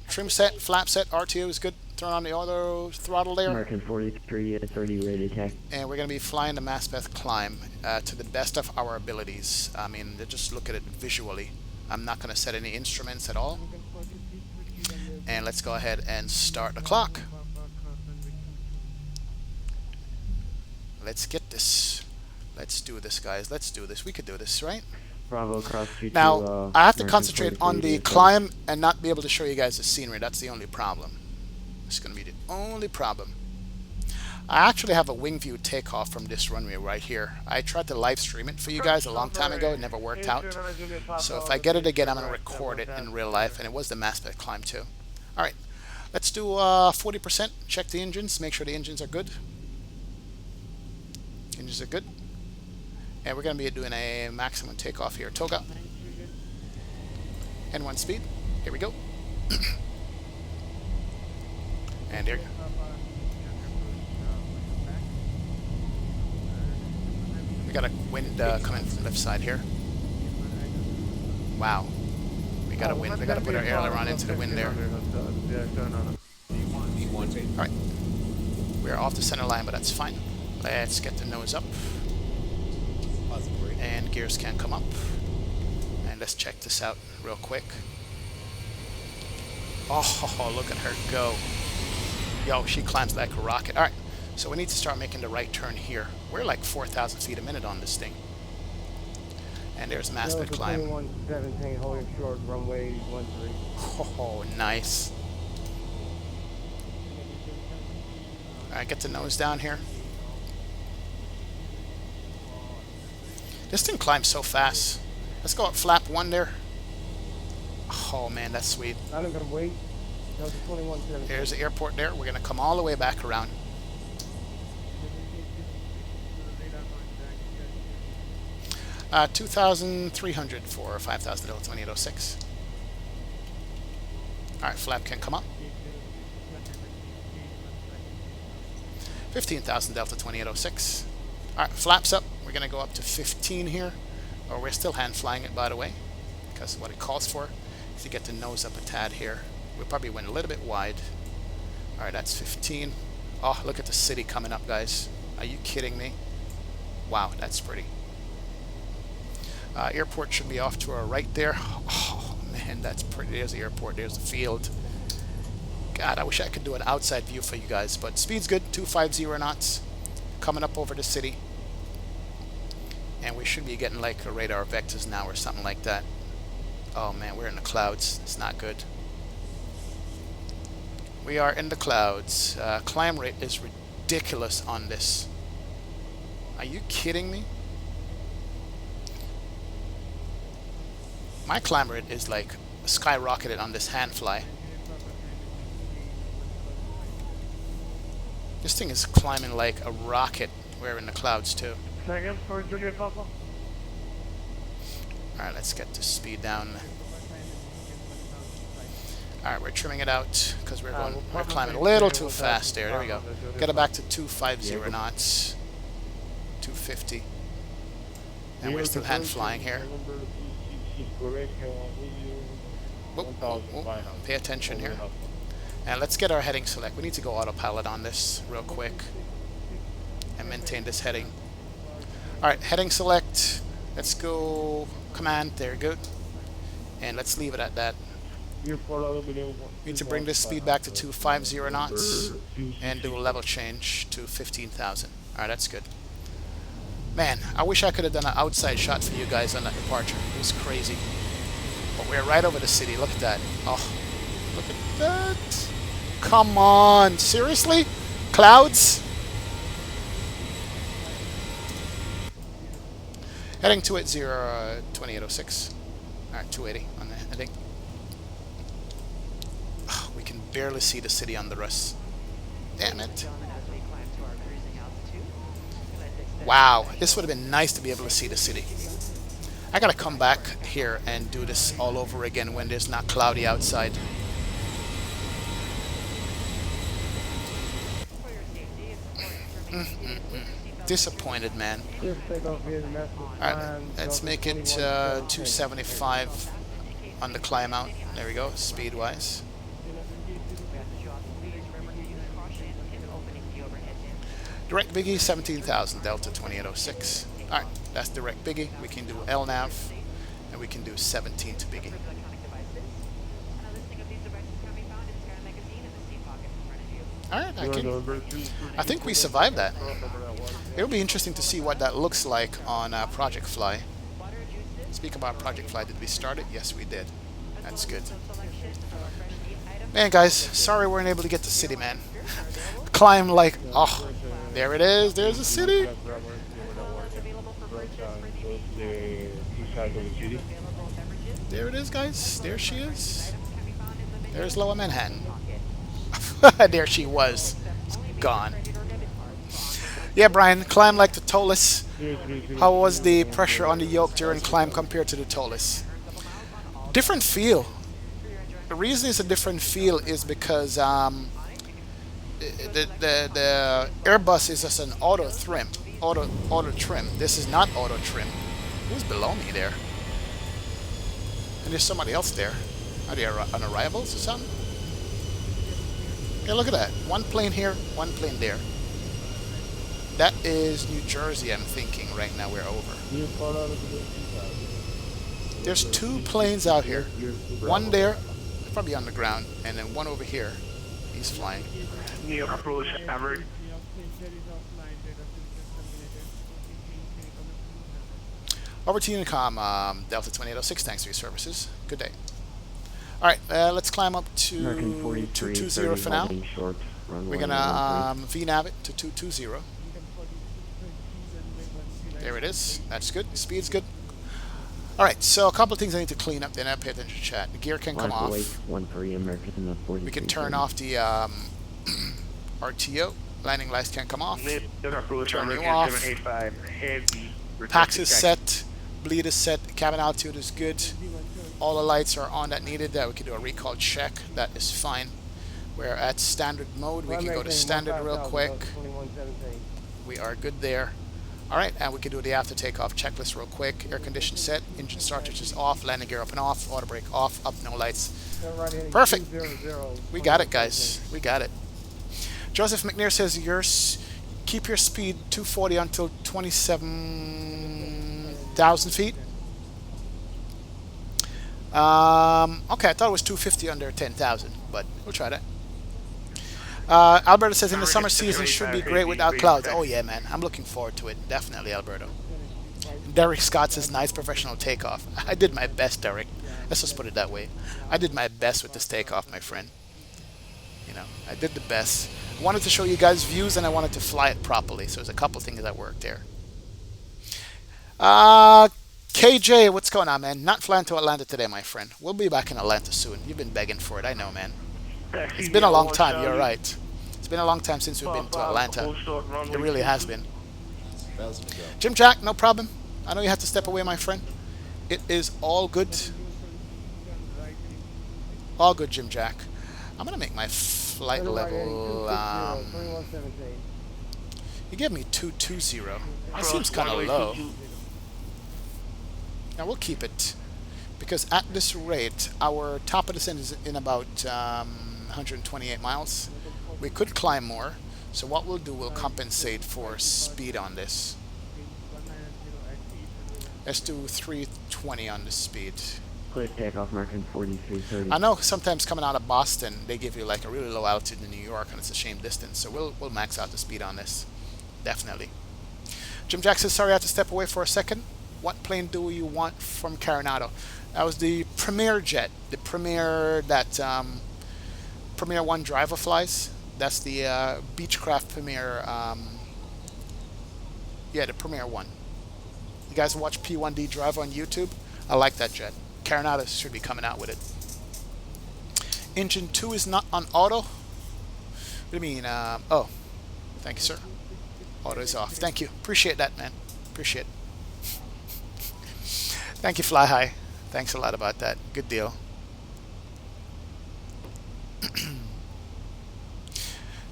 trim set, flap set, RTO is good. Turn on the auto throttle there. American 43 at 30 ready to taxi. And we're going to be flying the Maspeth climb to the best of our abilities. I mean, just look at it visually. I'm not going to set any instruments at all. And let's go ahead and start the clock. Let's get this. Let's do this, guys. Let's do this. We could do this, right? Bravo cross now, I have to concentrate on the climb and not be able to show you guys the scenery. That's the only problem. It's going to be the only problem. I actually have a wing view takeoff from this runway right here. I tried to live stream it for you guys a long time ago. It never worked out. So if I get it again, I'm going to record it in real life. And it was the Maspeth climb, too. All right. Let's do 40%. Check the engines. Make sure the engines are good. Engines are good. And we're going to be doing a maximum takeoff here. Toga. N1 speed. Here we go. And there you go. got a wind coming from the left side here. Wow. We got a wind. We got to put our aileron into the wind there. Alright. We're off the center line, but that's fine. Let's get the nose up. And gears can come up. And let's check this out real quick. Oh, look at her go. Yo, she climbs like a rocket. Alright, so we need to start making the right turn here. We're like 4,000 feet a minute on this thing. And there's Mascot climb. 2117, holding short, runway 13. Oh, nice. Alright, get the nose down here. This thing climbs so fast. Let's go up flap 1 there. Oh man, that's sweet. I'm gonna wait. Delta 2117. There's the airport there. We're gonna come all the way back around. Uh, 2,300 for 5,000 Delta 2806. Alright, flap can come up. 15,000 Delta 2806. Alright, flaps up. We're gonna go up to 15 here. Or we're still hand flying it, by the way, because what it calls for is to get the nose up a tad here. We probably went a little bit wide. Alright, that's 15. Oh, look at the city coming up, guys. Are you kidding me? Wow, that's pretty. Airport should be off to our right there. Oh, man, that's pretty. There's the airport. There's the field. God, I wish I could do an outside view for you guys. But speed's good. 250 knots. Coming up over the city. And we should be getting like a radar vectors now or something like that. Oh, man, we're in the clouds. It's not good. We are in the clouds. Climb rate is ridiculous on this. Are you kidding me? My climb rate is like skyrocketed on this hand fly. This thing is climbing like a rocket. We're in the clouds too. Second for Juliet Papa. Alright, let's get the speed down. Alright, we're trimming it out because we're climbing a little too fast there. There we go. Get it back to 250 knots. 250. And we're still hand flying here. Whoop, whoop, whoop. Pay attention here. And let's get our heading select. We need to go autopilot on this real quick and maintain this heading. Alright, heading select. Let's go command. There, good. And let's leave it at that. We need to bring this speed back to 250 knots and do a level change to 15,000. Alright, that's good. Man, I wish I could have done an outside shot for you guys on that departure. It was crazy. But we're right over the city. Look at that. Oh, look at that. Come on. Seriously? Clouds? Heading to it 2806. Alright, 280 on the heading. Oh, we can barely see the city on the rest. Damn it. Wow, this would have been nice to be able to see the city. I gotta come back here and do this all over again when there's not cloudy outside. Disappointed, man. Alright, let's make it 275 on the climb out. There we go, speed-wise. Direct Biggie, 17,000, Delta 2806. Alright, that's direct Biggie. We can do LNAV, and we can do 17 to Biggie. Alright, I think we survived that. It'll be interesting to see what that looks like on Project Fly. Speak about Project Fly, did we start it? Yes, we did. That's good. Man, guys, sorry we weren't able to get to city, man. Climb like, oh, there it is. There's the city. There it is, guys. There she is. There's Lower Manhattan. There she was. Gone. Yeah, Brian, climb like the Tolus. How was the pressure on the yoke during climb compared to the Tolus? Different feel. The reason it's a different feel is because the Airbus is just an auto auto trim. This is not auto trim. Who's below me there? And there's somebody else there. Are they on arrivals or something? Yeah, look at that. One plane here, one plane there. That is New Jersey, I'm thinking right now we're over. There's 2 planes out here. One there, probably on the ground, and then one over here. He's flying. New York approach, average. Over to Unicom, Delta 2806, thanks for your services. Good day. Alright, let's climb up to 220 for now. We're going to VNav it to 220. There it is. That's good. Speed's good. Alright, so a couple of things I need to clean up, then I pay attention to chat. The gear can come off. We can turn off the RTO. Landing lights can come off. Turn you off. Pax is set. Bleed is set. Cabin altitude is good. All the lights are on that needed. We can do a recall check. That is fine. We're at standard mode. We can go to standard real quick. We are good there. Alright, and we can do the after takeoff checklist real quick. Air condition set, engine starter is off, landing gear up and off, auto brake off, up, no lights. Perfect. We got it, guys. We got it. Joseph McNair says keep your speed 240 until 27,000 feet. Okay, I thought it was 250 under 10,000, but we'll try that. Alberto says in the summer season should be great without clouds. Oh yeah, man, I'm looking forward to it. Definitely, Alberto. Derek Scott says nice professional takeoff. I did my best, Derek. Let's just put it that way. I did my best with this takeoff, my friend. You know, I did the best. I wanted to show you guys views and I wanted to fly it properly. So there's a couple things that worked there. KJ, what's going on, man? Not flying to Atlanta today, my friend. We'll be back in Atlanta soon. You've been begging for it. I know, man. It's been a long time. You're right. It's been a long time since we've been to Atlanta. It really has been. Jim Jack, no problem. I know you had to step away, my friend. It is all good. All good, Jim Jack. I'm going to make my flight level... you gave me 220. That seems kind of low. Now we'll keep it. Because at this rate, our top of descent is in about 128 miles. We could climb more. So what we'll do, we'll compensate for speed on this. Let's do 320 on the speed. Clear takeoff, marking 4330. I know sometimes coming out of Boston, they give you like a really low altitude in New York, and it's a shame distance. So we'll max out the speed on this. Definitely. Jim Jackson, sorry I had to step away for a second. What plane do you want from Coronado? That was the Premier jet. The Premier that Premier 1 driver flies. That's the Beechcraft Premier. Yeah, the Premier 1. You guys watch P1D Driver on YouTube? I like that jet. Coronado should be coming out with it. Engine 2 is not on auto. What do you mean? Oh, thank you, sir. Auto is off. Thank you. Appreciate that, man. Appreciate it. Thank you, Fly High. Thanks a lot about that. Good deal.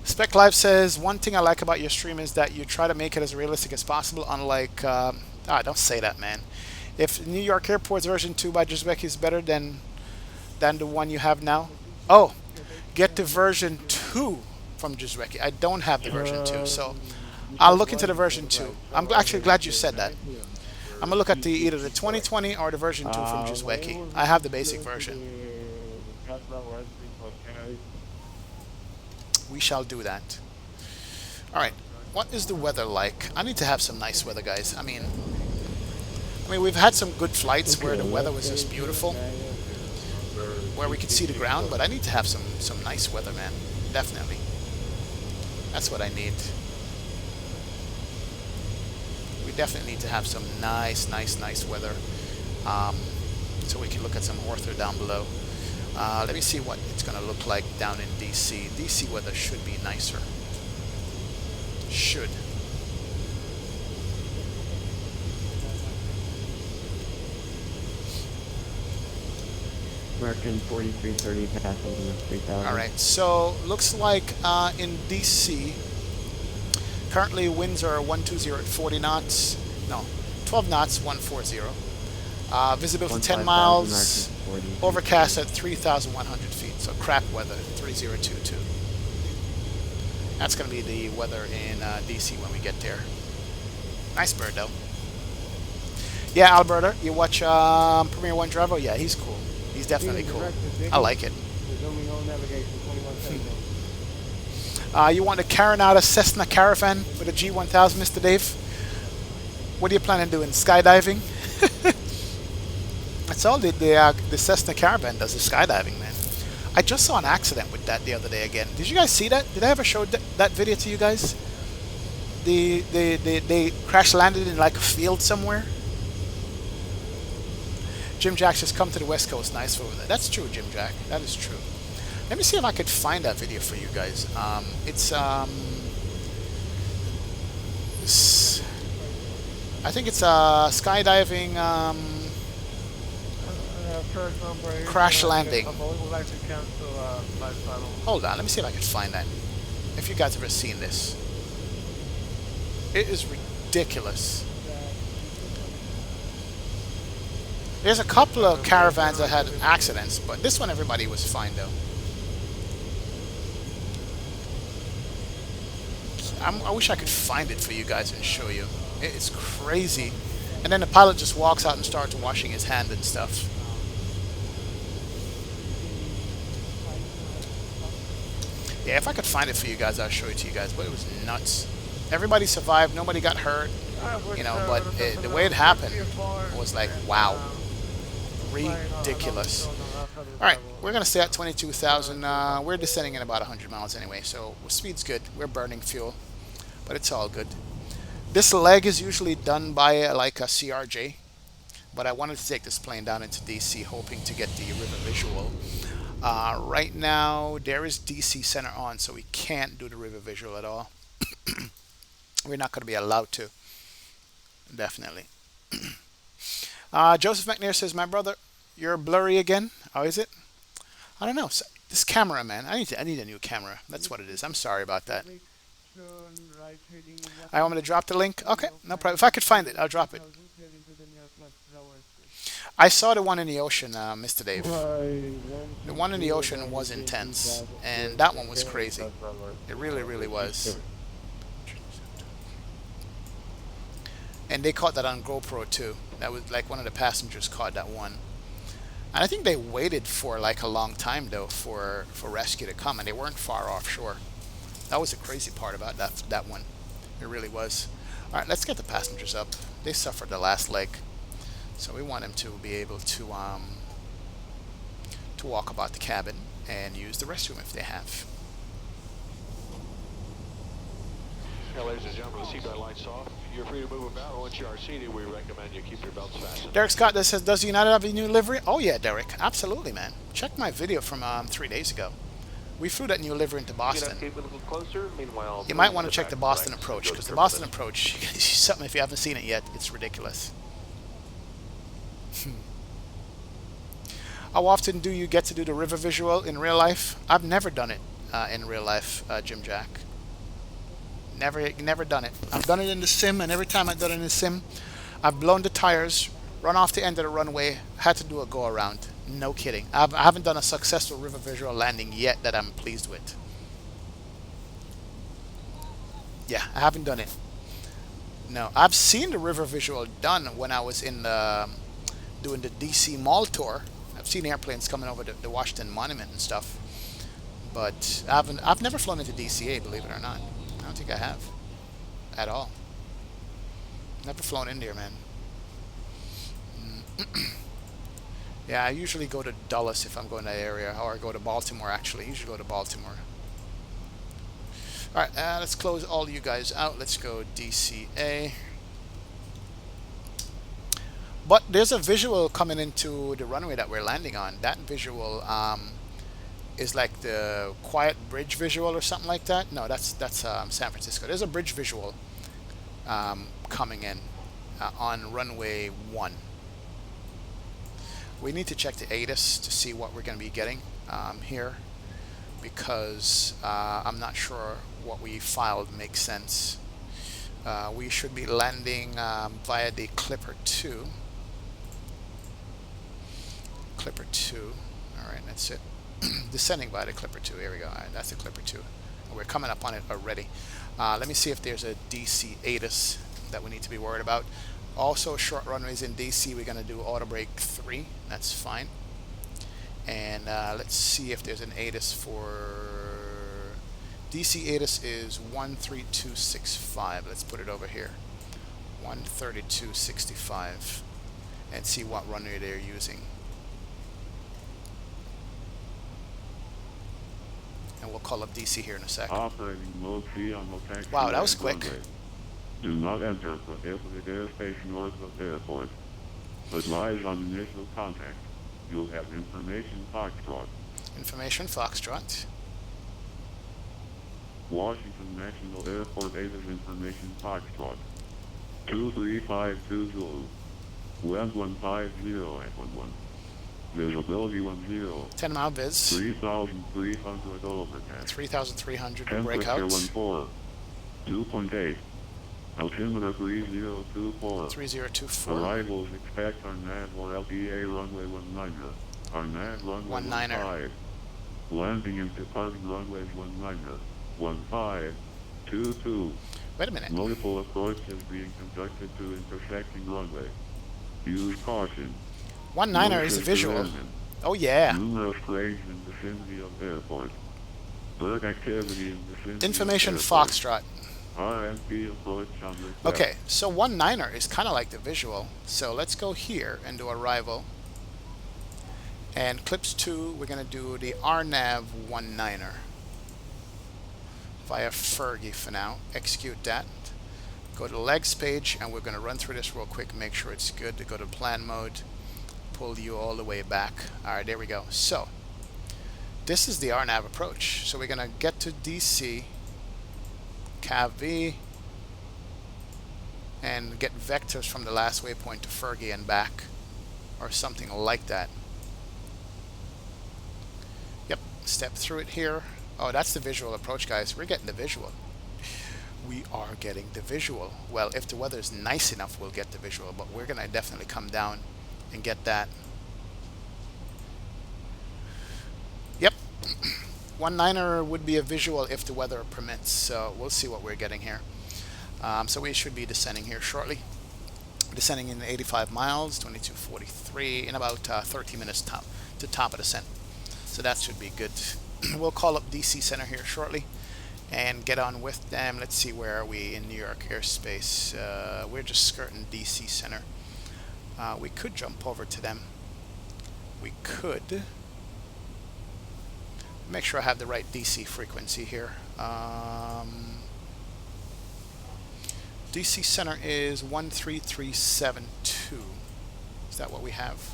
Spec Live says, one thing I like about your stream is that you try to make it as realistic as possible, unlike... don't say that, man. If New York Airport's version 2 by JAviation is better than the one you have now... Oh, get the version 2 from JAviation. I don't have the version 2, so I'll look into the version 2. I'm actually glad you said that. I'm going to look at either the 2020 or the version 2 from JAviation. I have the basic version. We shall do that. Alright, what is the weather like? I need to have some nice weather, guys. I mean, we've had some good flights where the weather was just beautiful, where we could see the ground, but I need to have some nice weather, man. Definitely. That's what I need. We definitely need to have some nice weather, so we can look at some ortho down below. Let me see what it's going to look like down in DC. DC weather should be nicer. Should. American 4330 passing 3000. Alright, so looks like in DC, Currently winds are 120 at 40 knots. No, 12 knots, 140. Visibility 10 miles. Overcast at 3,100 feet. So crap weather, 3022. That's going to be the weather in DC when we get there. Nice bird though. Yeah, Alberta, you watch Premier One Drive? Oh yeah, he's cool. He's definitely cool. I like it. You want a Carinata Cessna Caravan with a G1000, Mr. Dave? What are you planning on doing? Skydiving? That's all the Cessna Caravan does, is skydiving, man. I just saw an accident with that the other day again. Did you guys see that? Did I ever show that video to you guys? They crash landed in like a field somewhere. Jim Jack just come to the West Coast. Nice over there. That's true, Jim Jack. That is true. Let me see if I could find that video for you guys. I think it's skydiving crash landing. Hold on, let me see if I can find that. If you guys have ever seen this. It is ridiculous. There's a couple of caravans that had accidents, but this one everybody was fine though. I wish I could find it for you guys and show you. It's crazy. And then the pilot just walks out and starts washing his hand and stuff. Yeah, if I could find it for you guys, I'll show it to you guys. But it was nuts. Everybody survived. Nobody got hurt. You know, but the way it happened was like, wow. Ridiculous. Alright, we're going to stay at 22,000. We're descending at about 100 miles anyway, so speed's good. We're burning fuel, but it's all good. This leg is usually done by like a CRJ, but I wanted to take this plane down into DC, hoping to get the river visual. Right now, there is DC center on, so we can't do the river visual at all. We're not going to be allowed to. Definitely. Joseph McNair says, my brother, you're blurry again. How is it? I don't know. This camera, man. I need a new camera. That's what it is. I'm sorry about that. I want me to drop the link? Okay, no problem. If I could find it, I'll drop it. I saw the one in the ocean, Mr. Dave. The one in the ocean was intense, and that one was crazy. It really, really was. And they caught that on GoPro too. That was like one of the passengers caught that one. And I think they waited for like a long time though for rescue to come, and they weren't far offshore. That was the crazy part about that one. It really was. All right, let's get the passengers up. They suffered the last leg, so we want them to be able to walk about the cabin and use the restroom if they have. Now, ladies and gentlemen, the seatbelt lights off. You're free to move about. Once you are seated, we recommend you keep your belts fastened. Derek Scott that says, does United have a new livery? Oh yeah, Derek, absolutely, man. Check my video from 3 days ago. We flew that new livery into Boston. You might want to check the Boston approach, because the Boston approach, something if you haven't seen it yet, it's ridiculous. How often do you get to do the river visual in real life? I've never done it in real life, Jim Jack. Never done it. I've done it in the sim, and every time I've done it in the sim, I've blown the tires, run off the end of the runway, had to do a go around. No kidding. I haven't done a successful river visual landing yet that I'm pleased with. Yeah, I haven't done it. No, I've seen the river visual done when I was in doing the DC Mall tour. I've seen airplanes coming over the Washington Monument and stuff, but I've never flown into DCA, believe it or not. I don't think I have at all. Never flown in there, man. Yeah, I usually go to Dulles if I'm going to that area, or I go to Baltimore actually. I usually go to Baltimore. Alright, let's close all you guys out. Let's go DCA. But there's a visual coming into the runway that we're landing on. That visual is like the Quiet Bridge visual or something like that. No, that's San Francisco. There's a bridge visual coming in on runway 1. We need to check the ATIS to see what we're going to be getting here, because I'm not sure what we filed makes sense. We should be landing via the Clipper 2. Clipper 2. Alright, that's it. Descending via the Clipper 2. Here we go. All right, that's the Clipper 2. We're coming up on it already. Let me see if there's a DC ATIS that we need to be worried about. Also, short runways in DC, we're going to do auto brake 3. That's fine. And let's see if there's an ATIS for... DC ATIS is 13265. Let's put it over here. 13265. And see what runway they're using. And we'll call up DC here in a second. Operating low key on the taxi. Wow, that was quick. Runway. Do not enter Pacific airspace north of airport. Advise on initial contact. You'll have information Foxtrot. Information Foxtrot. Washington National Airport ATIS information Foxtrot. 2352 Zulu. Wind 150 at 11. Visibility 10. 10 mile viz. 3,300 overcast. 3,300 Temperature breakouts. 14. 2.8. Altimeter 3024. 3024. Arrivals expect on nav or LTA runway 19. On nav runway 15. Landing and departing runways 19. 1522. Wait a minute. Multiple approaches being conducted to intersecting runway. Use caution. 19er is a visual. Oh yeah. Numerous planes in the vicinity of airport. Bird activity in the vicinity Information of airport. Foxtrot. RMP approach on request. Okay, so 19er is kind of like the visual. So let's go here and do arrival. And clips 2, we're going to do the RNAV 19er. Via Fergie for now. Execute that. Go to the legs page, and we're going to run through this real quick, make sure it's good. To go to plan mode, pull you all the way back. Alright, there we go. So, this is the RNAV approach. So we're going to get to DC, Cav V, and get vectors from the last waypoint to Fergie and back, or something like that. Yep, step through it here. Oh, that's the visual approach, guys. We're getting the visual. We are getting the visual. Well, if the weather is nice enough, we'll get the visual, but we're going to definitely come down and get that. Yep. 19er would be a visual if the weather permits, so we'll see what we're getting here. So we should be descending here shortly. Descending in 85 miles, 2243, in about 30 minutes to top of descent. So that should be good. We'll call up DC Center here shortly and get on with them. Let's see, where are we in New York airspace? We're just skirting DC Center. We could jump over to them. We could. Make sure I have the right DC frequency here. DC Center is 13372. Is that what we have?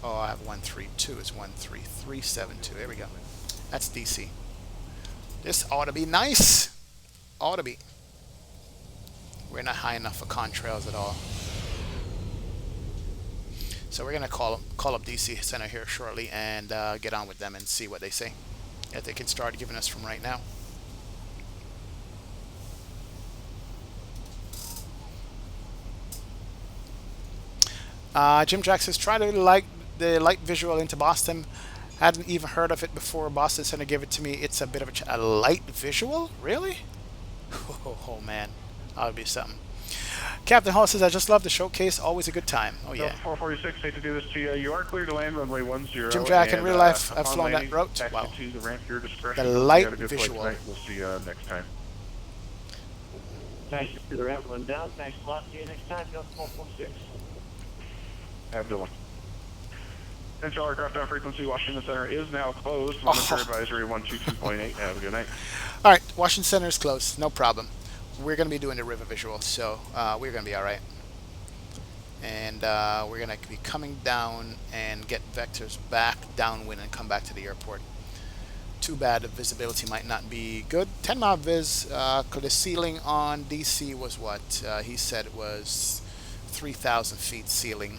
Oh, I have 132. It's 13372. There we go. That's DC. This ought to be nice. Ought to be. We're not high enough for contrails at all. So we're gonna call up DC Center here shortly and get on with them and see what they say. If they can start giving us from right now. Jim Jack says, try to like the light visual into Boston. Hadn't even heard of it before. Boston Center gave it to me. It's a bit of a light visual? Really? Oh man, that would be something. Captain Hall says, I just love the showcase. Always a good time. Oh yeah. 446, hate to do this to you. You are clear to land runway 10. Jim Jack, in real life, I've flown that route. Wow. To the ramp, your discretion. The light You had a good visual. flight tonight. We'll see you next time. Thanks to the ramp one down. Thanks a lot. See you next time. Go 446. Have a good one. Central aircraft on frequency, Washington Center is now closed. Monitor advisory 122.8. Have a good night. All right, Washington Center is closed. No problem. We're going to be doing the river visual, so we're going to be all right. And we're going to be coming down and get vectors back downwind and come back to the airport. Too bad the visibility might not be good. 10 mile viz, the ceiling on DC was what? He said it was 3,000 feet ceiling.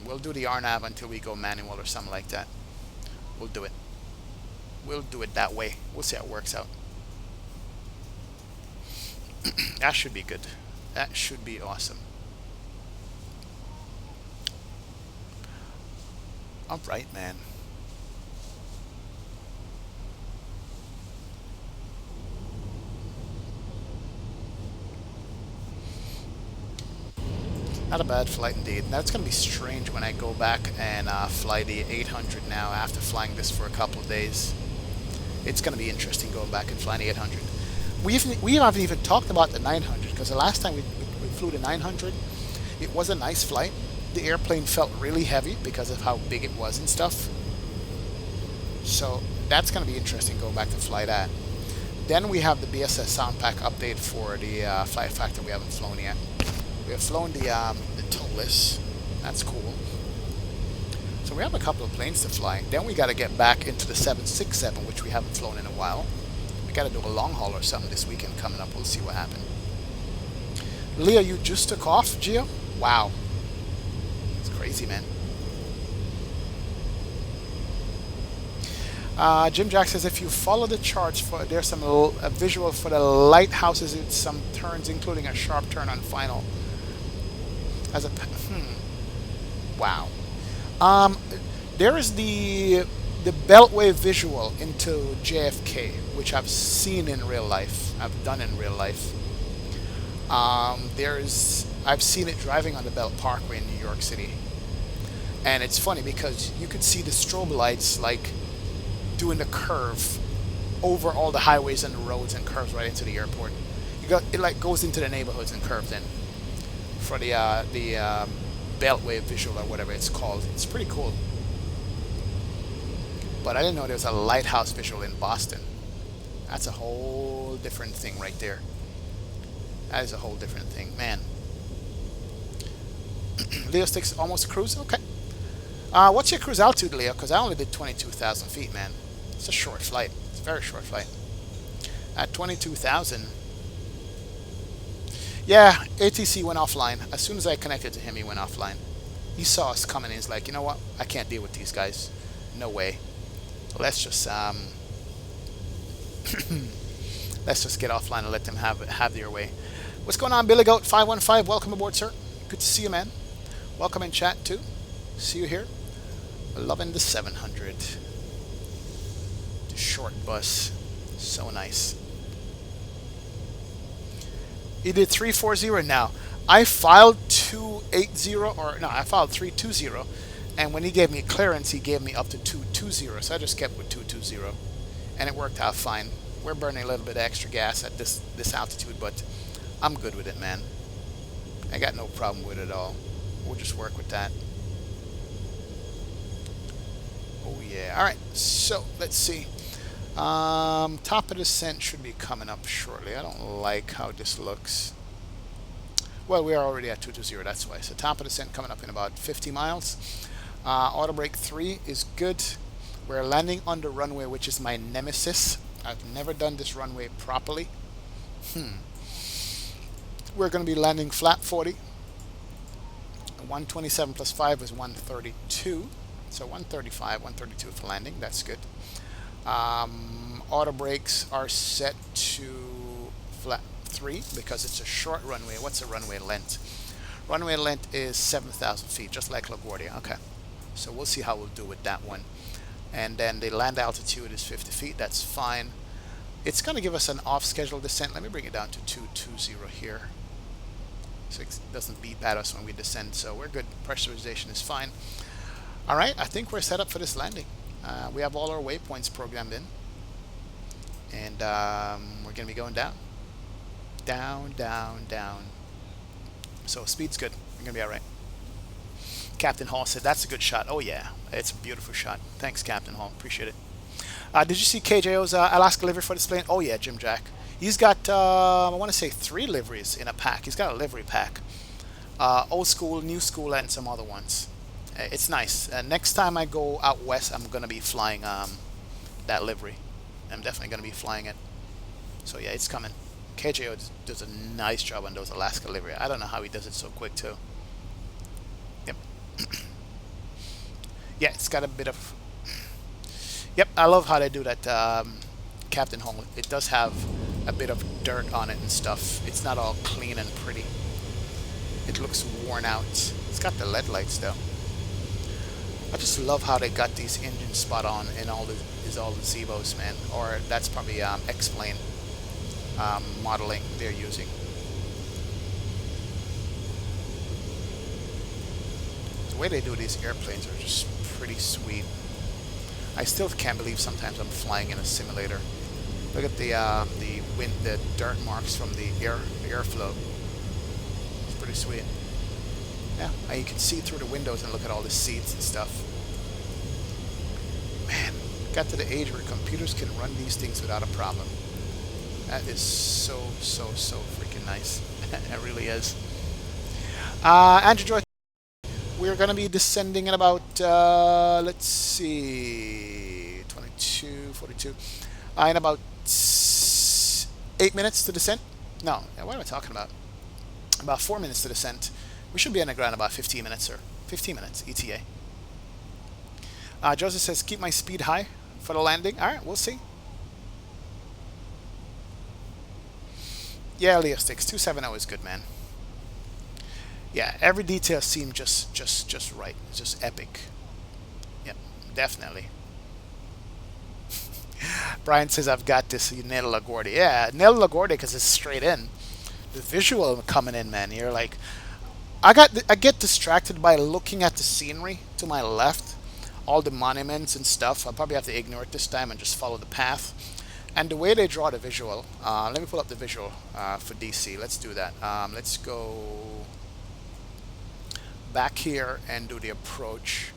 We'll do the RNAV until we go manual or something like that. We'll do it. We'll do it that way. We'll see how it works out. That should be good. That should be awesome. All right, man. Not a bad flight indeed. Now it's going to be strange when I go back and fly the 800 now after flying this for a couple of days. It's going to be interesting going back and flying the 800. We haven't even talked about the 900 because the last time we flew the 900, it was a nice flight. The airplane felt really heavy because of how big it was and stuff. So that's going to be interesting going back to fly that. Then we have the BSS sound pack update for the flight factor we haven't flown yet. We have flown the Tolless. That's cool. So we have a couple of planes to fly. Then we got to get back into the 767, which we haven't flown in a while. We got to do a long haul or something this weekend coming up. We'll see what happens. Leah, you just took off, Gio? Wow. It's crazy, man. Jim Jack says if you follow the charts, there's some a visual for the lighthouses with some turns, including a sharp turn on final. As a wow. There is the Beltway visual into JFK, which I've seen in real life. I've done in real life. I've seen it driving on the Belt Parkway in New York City, and it's funny because you could see the strobe lights like doing the curve over all the highways and the roads and curves right into the airport. It like goes into the neighborhoods and curves in for the Beltway visual or whatever it's called. It's pretty cool. But I didn't know there was a lighthouse visual in Boston. That's a whole different thing right there. That is a whole different thing, man. Leo sticks almost cruise. Okay. What's your cruise altitude, Leo? Because I only did 22,000 feet, man. It's a short flight. It's a very short flight. At 22,000. Yeah, ATC went offline. As soon as I connected to him, he went offline. He saw us coming and he's like, you know what? I can't deal with these guys. No way. Let's just let's just get offline and let them have their way. What's going on, Billy Goat 515? Welcome aboard, sir. Good to see you, man. Welcome in chat too. See you here. Loving the 700. The short bus. So nice. He did 340 now. I filed 280 or no, I filed 320, and when he gave me clearance, he gave me up to 220. So I just kept with 220, and it worked out fine. We're burning a little bit of extra gas at this altitude, but I'm good with it, man. I got no problem with it at all. We'll just work with that. Oh yeah. All right. So let's see. Top of descent should be coming up shortly. I don't like how this looks. Well, we are already at 220, that's why. So top of descent coming up in about 50 miles. Auto brake 3 is good. We're landing on the runway, which is my nemesis. I've never done this runway properly. We're going to be landing flat 40. 127 plus 5 is 132. So 135, 132 for landing. That's good. Auto brakes are set to flat 3 because it's a short runway. What's a runway length? Runway length is 7,000 feet, just like LaGuardia. Okay, so we'll see how we'll do with that one. And then the land altitude is 50 feet. That's fine. It's going to give us an off-schedule descent. Let me bring it down to 220 here, so it doesn't beep at us when we descend. So we're good. Pressurization is fine. All right, I think we're set up for this landing. We have all our waypoints programmed in, and we're going to be going down, down, down, down. So speed's good. We're going to be all right. Captain Hall said that's a good shot. Oh yeah, it's a beautiful shot. Thanks, Captain Hall. Appreciate it. Did you see KJO's Alaska livery for this plane? Oh yeah, Jim Jack. He's got I want to say 3 liveries in a pack. He's got a livery pack. Old school, new school, and some other ones. It's nice. Next time I go out west, I'm gonna be flying that livery. I'm definitely gonna be flying it. So yeah, it's coming. KJO does a nice job on those Alaska livery. I don't know how he does it so quick too. Yep. Yeah, it's got a bit of. Yep, I love how they do that, Captain Hall. It does have a bit of dirt on it and stuff. It's not all clean and pretty. It looks worn out. It's got the LED lights though. I just love how they got these engines spot on in all the Zevos, man. Or that's probably X-Plane modeling they're using. The way they do these airplanes are just pretty sweet. I still can't believe sometimes I'm flying in a simulator. Look at the wind, the dirt marks from the airflow. It's pretty sweet. Yeah, and you can see through the windows and look at all the seats and stuff. Man, got to the age where computers can run these things without a problem. That is so freaking nice. It really is. Andrew Joy, we're going to be descending in about, let's see, 22, 42. In about 8 minutes to descent. No, what am I talking about? About 4 minutes to descent. We should be on the ground about 15 minutes, or 15 minutes, ETA. Joseph says, keep my speed high for the landing. Alright, we'll see. Yeah, Leo Sticks, 270 is good, man. Yeah, every detail seemed just right. It's just epic. Yep, definitely. Brian says, I've got this, Nella LaGuardia. Yeah, Nella LaGuardia, because it's straight in. The visual coming in, man. You're like, I get distracted by looking at the scenery to my left, all the monuments and stuff. I'll probably have to ignore it this time and just follow the path. And the way they draw the visual, let me pull up the visual for DC. Let's do that. Let's go back here and do the approach.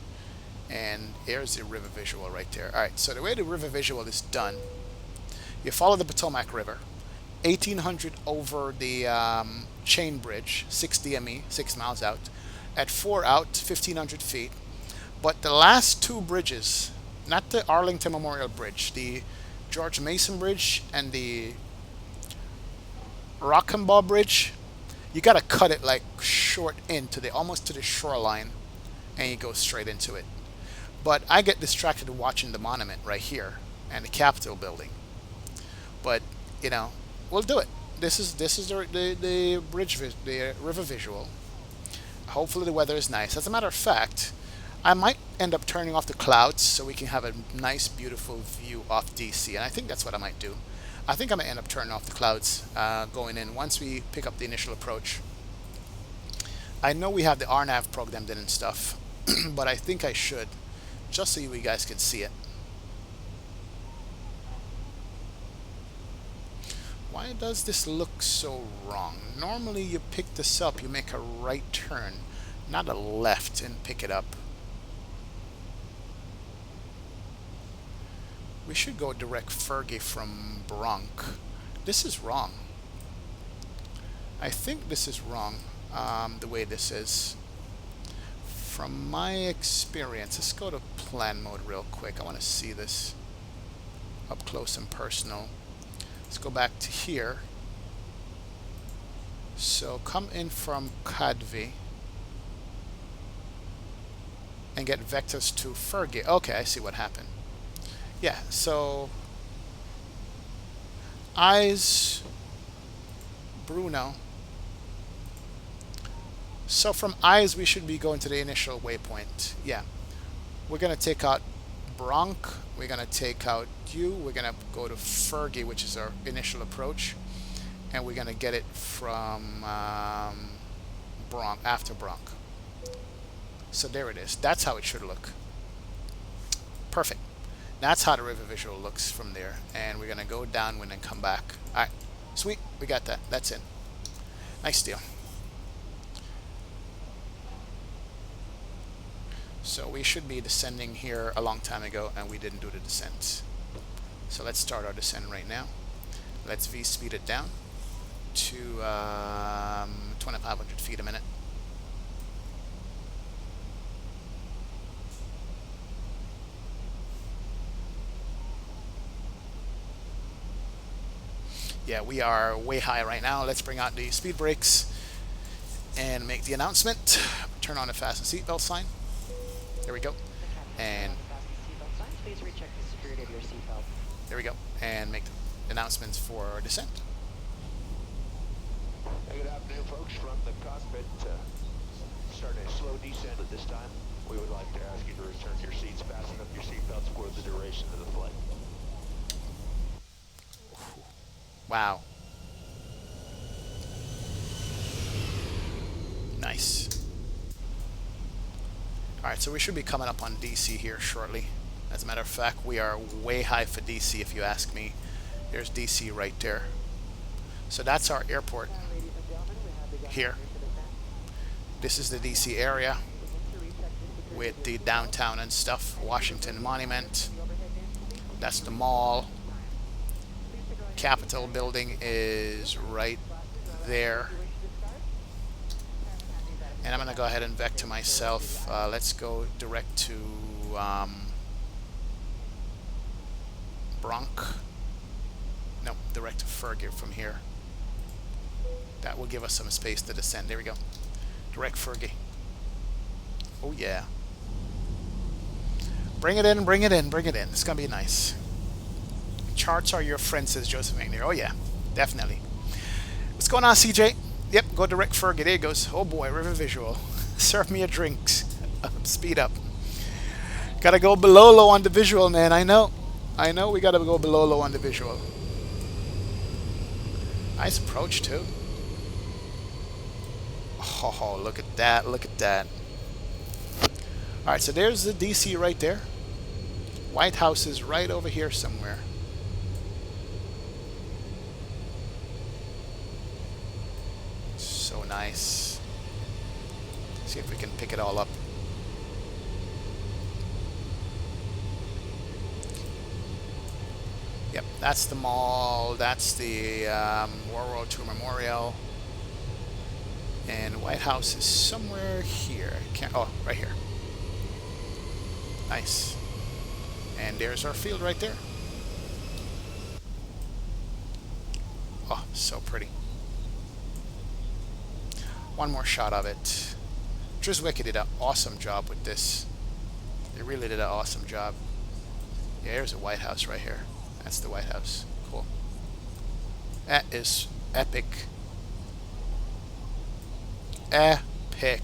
And here's the river visual right there. Alright, so the way the river visual is done, you follow the Potomac River, 1800 over the chain bridge, 6 DME, 6 miles out, at 4 out, 1500 feet. But the last two bridges, not the Arlington Memorial Bridge, the George Mason Bridge and the Rockenbaugh Bridge, you gotta cut it like short into the, almost to the shoreline, and you go straight into it. But I get distracted watching the monument right here and the Capitol building. But you know, we'll do it. This is the bridge, the river visual. Hopefully the weather is nice. As a matter of fact, I might end up turning off the clouds so we can have a nice, beautiful view of DC. And I think that's what I might do. I think I might end up turning off the clouds going in once we pick up the initial approach. I know we have the RNAV programmed in and stuff, but I think I should, just so you guys can see it. Why does this look so wrong? Normally you pick this up, you make a right turn, not a left, and pick it up. We should go direct Fergie from Bronx. This is wrong. I think this is wrong, the way this is. From my experience, let's go to plan mode real quick. I want to see this up close and personal. Let's go back to here. So come in from Cadvi and get vectors to Fergie. Okay, I see what happened. Yeah, so eyes Bruno. So from eyes we should be going to the initial waypoint. Yeah. We're gonna take out Bronx, we're gonna take out you, we're gonna go to Fergie, which is our initial approach, and we're gonna get it from Bronx, after Bronx. So there it is. That's how it should look. Perfect. That's how the river visual looks from there. And we're gonna go downwind and come back. Alright, sweet, we got that. That's in. Nice deal. So we should be descending here a long time ago, and we didn't do the descent. So let's start our descent right now. Let's V-speed it down to 2,500 feet a minute. Yeah, we are way high right now. Let's bring out the speed brakes and make the announcement. Turn on the fasten seatbelt sign. There we go. And Please recheck the security of your seatbelt. there we go. And make announcements for descent. Hey, good afternoon, folks. From the cockpit, starting a slow descent at this time. We would like to ask you to return to your seats, fasten up your seatbelts for the duration of the flight. Wow. Nice. Alright, so we should be coming up on DC here shortly. As a matter of fact, we are way high for DC if you ask me. There's DC right there. So that's our airport here. This is the DC area with the downtown and stuff. Washington Monument. That's the mall. Capitol building is right there. And I'm going to go ahead and vector myself. Let's go direct to Bronx. No, direct to Fergie from here. That will give us some space to descend. There we go. Direct Fergie. Oh yeah. Bring it in, bring it in, bring it in. It's going to be nice. Charts are your friend, says Joseph Magnier. Oh yeah, definitely. What's going on, CJ? Yep, go direct Fergie. There he goes. Oh boy, river visual. Serve me a drink. Speed up. Gotta go below low on the visual, man. I know. I know we gotta go below low on the visual. Nice approach, too. Oh, look at that. Look at that. Alright, so there's the DC right there. White House is right over here somewhere. So nice. See if we can pick it all up. Yep, that's the mall. That's the World War II Memorial. And White House is somewhere here. Oh, right here. Nice. And there's our field right there. Oh, so pretty. One more shot of it. Drizwick did an awesome job with this. They really did an awesome job. Yeah, there's a White House right here. That's the White House. Cool. That is epic. Epic.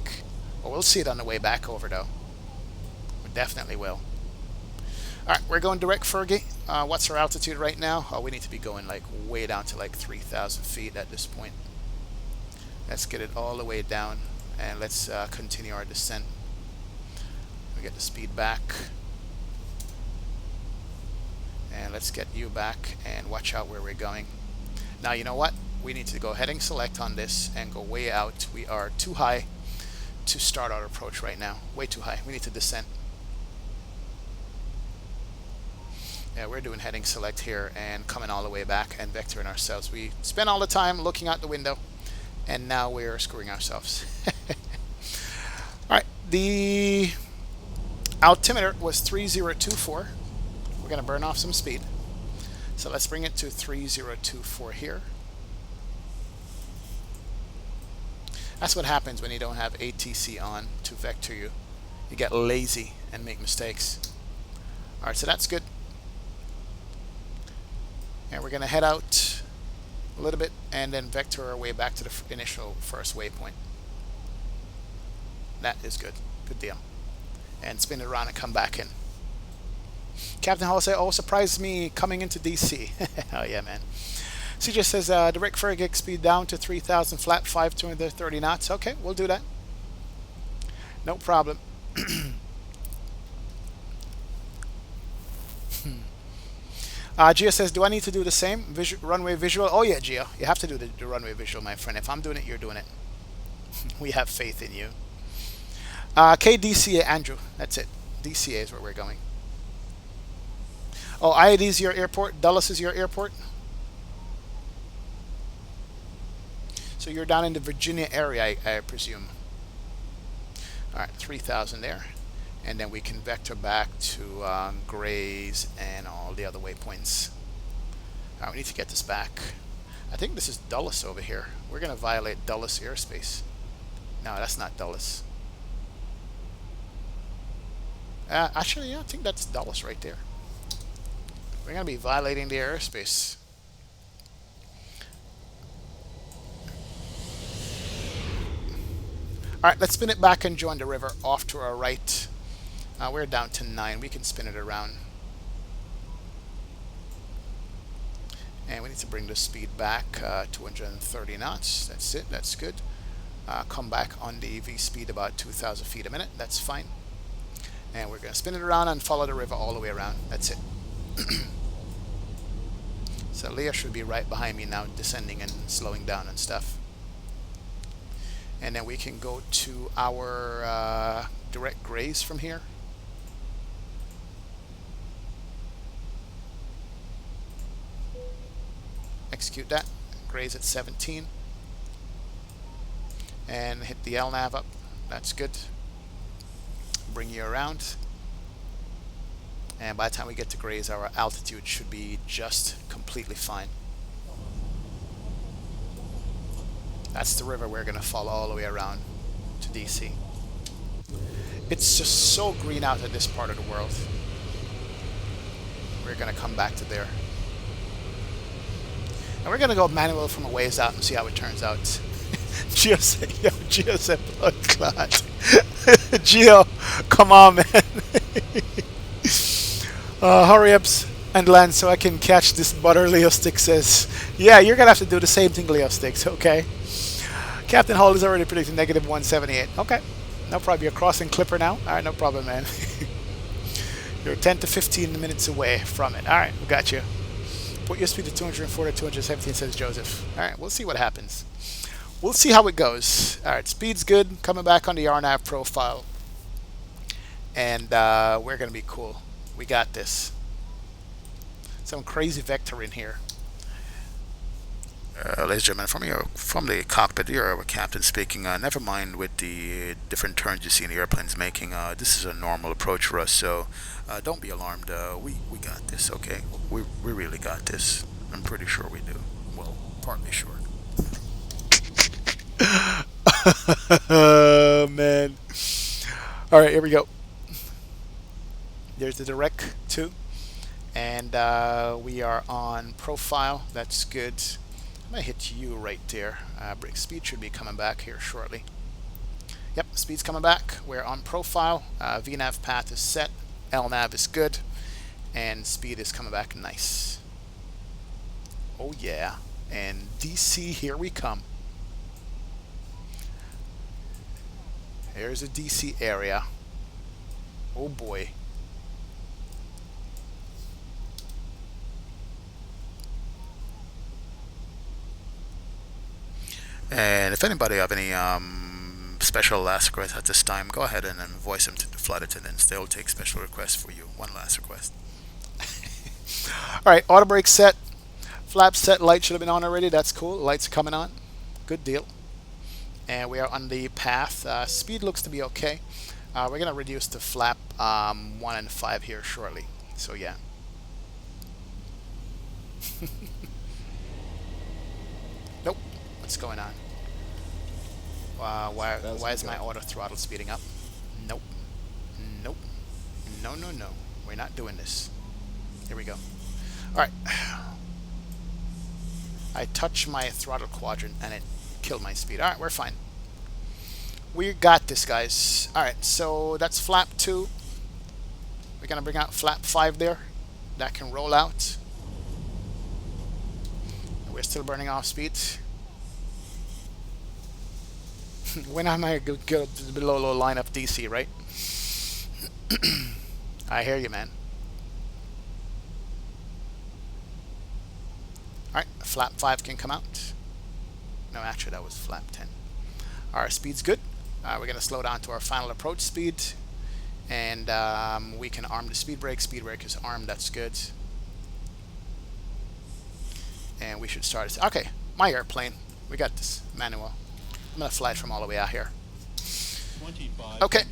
Well, we'll see it on the way back over, though. We definitely will. Alright, we're going direct Fergie. What's our altitude right now? Oh, we need to be going like way down to like 3,000 feet at this point. Let's get it all the way down and let's continue our descent. We get the speed back. And let's get you back and watch out where we're going. Now, you know what? We need to go heading select on this and go way out. We are too high to start our approach right now. Way too high. We need to descend. Yeah, we're doing heading select here and coming all the way back and vectoring ourselves. We spent all the time looking out the window and now we're screwing ourselves. Alright, the altimeter was 3024. We're going to burn off some speed. So let's bring it to 3024 here. That's what happens when you don't have ATC on to vector you. You get lazy and make mistakes. Alright, so that's good. And we're going to head out a little bit and then vector our way back to the initial first waypoint. That is good. Good deal. And spin it around and come back in. Captain Hall said, oh, surprised me coming into DC. Oh, yeah, man. CJ says, direct Fergie speed down to 3,000 flat, 230 knots. Okay, we'll do that. No problem. Gia says, do I need to do the same? Runway visual? Oh, yeah, Gia. You have to do the runway visual, my friend. If I'm doing it, you're doing it. We have faith in you. KDCA, Andrew. That's it. DCA is where we're going. Oh, IAD is your airport. Dulles is your airport. So you're down in the Virginia area, I presume. All right, 3,000 there. And then we can vector back to Grays and all the other waypoints. All right, we need to get this back. I think this is Dulles over here. We're going to violate Dulles airspace. No, that's not Dulles. Actually, yeah, I think that's Dulles right there. We're going to be violating the airspace. Alright, let's spin it back and join the river off to our right. We're down to 9. We can spin it around. And we need to bring the speed back 230 knots. That's it. That's good. Come back on the V speed about 2,000 feet a minute. That's fine. And we're going to spin it around and follow the river all the way around. That's it. So Leah should be right behind me now, descending and slowing down and stuff. And then we can go to our direct graze from here. Execute that. Graze at 17. And hit the LNAV up. That's good. Bring you around. And by the time we get to graze, our altitude should be just completely fine. That's the river we're going to follow all the way around to DC. It's just so green out in this part of the world. We're going to come back to there. And we're going to go manual from a ways out and see how it turns out. Gio said blood clot. Gio, come on, man. Hurry up and land so I can catch this butter, Leo Stick says. Yeah, you're going to have to do the same thing, Leo Sticks, okay? Captain Hall is already predicting negative 178. Okay, no problem. You're crossing Clipper now? Alright, no problem, man. You're 10 to 15 minutes away from it. Alright, we got you. Put your speed to 240 to 217, says Joseph. Alright, we'll see what happens. We'll see how it goes. Alright, speed's good. Coming back on the RNAV profile. And we're going to be cool. We got this. Some crazy vector in here. Ladies and gentlemen, from the cockpit, your captain speaking. Never mind with the different turns you see the airplane's making. This is a normal approach for us, so don't be alarmed. We got this, okay? We really got this. I'm pretty sure we do. Well, partly sure. Oh, man. Alright, here we go. There's the direct 2. And we are on profile. That's good. I'm going to hit you right there. Brake speed should be coming back here shortly. Yep, speed's coming back. We're on profile. VNAV path is set. LNAV is good. And speed is coming back nice. Oh yeah. And DC, here we come. Here's a DC area. Oh boy. And if anybody have any special last requests at this time, go ahead and voice them to the flight attendants. They'll take special requests for you. One last request. Alright, auto brake set. Flap set. Light should have been on already. That's cool. Lights are coming on. Good deal. And we are on the path. Speed looks to be okay. We're going to reduce the flap 1 and 5 here shortly. So yeah. Nope. What's going on? Why is my auto throttle speeding up? Nope. Nope. No, no, no. We're not doing this. Here we go. Alright. I touched my throttle quadrant and it killed my speed. Alright, we're fine. We got this, guys. Alright, so that's flap 2. We're going to bring out flap 5 there. That can roll out. We're still burning off speed. When am I going to go below low line up DC, right? I hear you, man. Alright, flap 5 can come out. No, actually, that was flap 10. Our speed's good. We're going to slow down to our final approach speed. And we can arm the speed brake. Speed brake is armed. That's good. And we should start. Okay, my airplane. We got this. Manual. I'm going to fly it from all the way out here. Okay.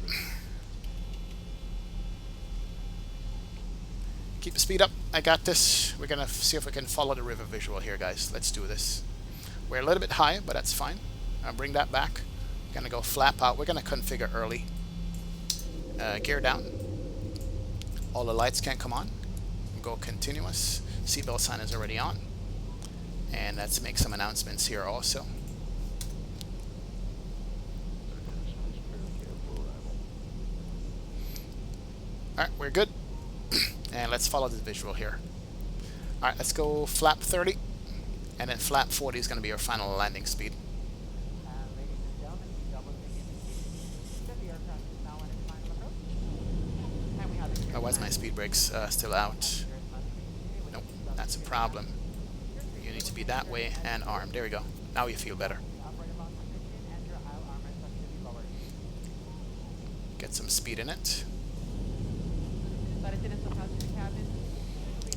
Keep the speed up. I got this. We're going to see if we can follow the river visual here, guys. Let's do this. We're a little bit high, but that's fine. I'll bring that back. Going to go flap out. We're going to configure early. Gear down. All the lights can come on. Go continuous. Seatbelt sign is already on. And let's make some announcements here also. Alright, we're good. And let's follow this visual here. Alright, let's go flap 30. And then flap 40 is going to be our final landing speed. Oh, why is my speed brakes still out? Nope, that's a problem. You need to be that way and armed. There we go. Now you feel better. Get some speed in it.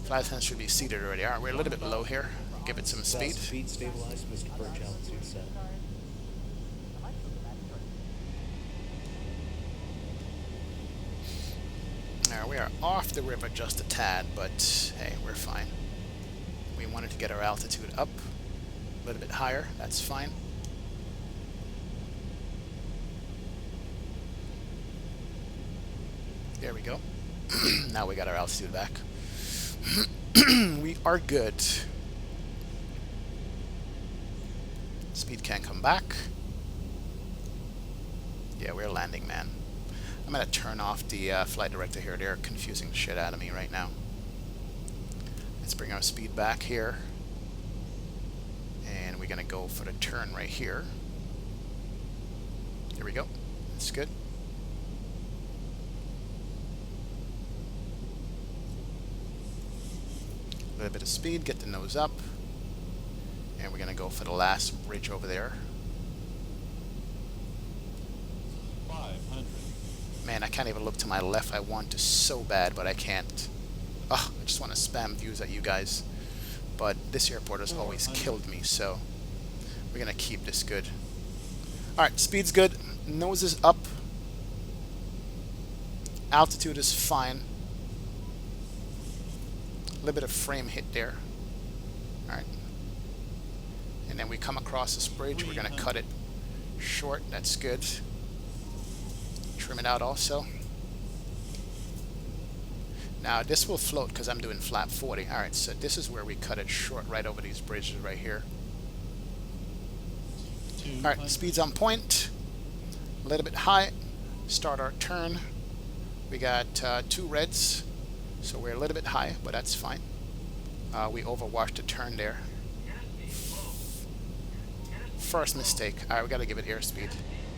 Flight attendants should be seated already. Alright, we're a little bit low here. Give it some speed. Speed stabilized, Mr. Perch, altitude set. Now we are off the river just a tad, but hey, we're fine. We wanted to get our altitude up a little bit higher. That's fine. There we go. Now we got our altitude back. We are good. Speed can come back. Yeah, we're landing, man. I'm gonna turn off the flight director here. They're confusing the shit out of me right now. Let's bring our speed back here. And we're gonna go for the turn right here. There we go. That's good. A little bit of speed, get the nose up. And we're gonna go for the last bridge over there. 500. Man, I can't even look to my left. I want to so bad, but I can't. Oh, I just want to spam views at you guys. But this airport has always killed me, so we're gonna keep this good. Alright, speed's good. Nose is up. Altitude is fine. A little bit of frame hit there. Alright. And then we come across this bridge. We're gonna cut it short. That's good. Trim it out also. Now this will float because I'm doing flap 40. Alright, so this is where we cut it short right over these bridges right here. Alright, speed's on point. A little bit high. Start our turn. We got 2 reds. So we're a little bit high, but that's fine. We overwashed the turn there. First mistake. Alright, we gotta give it airspeed.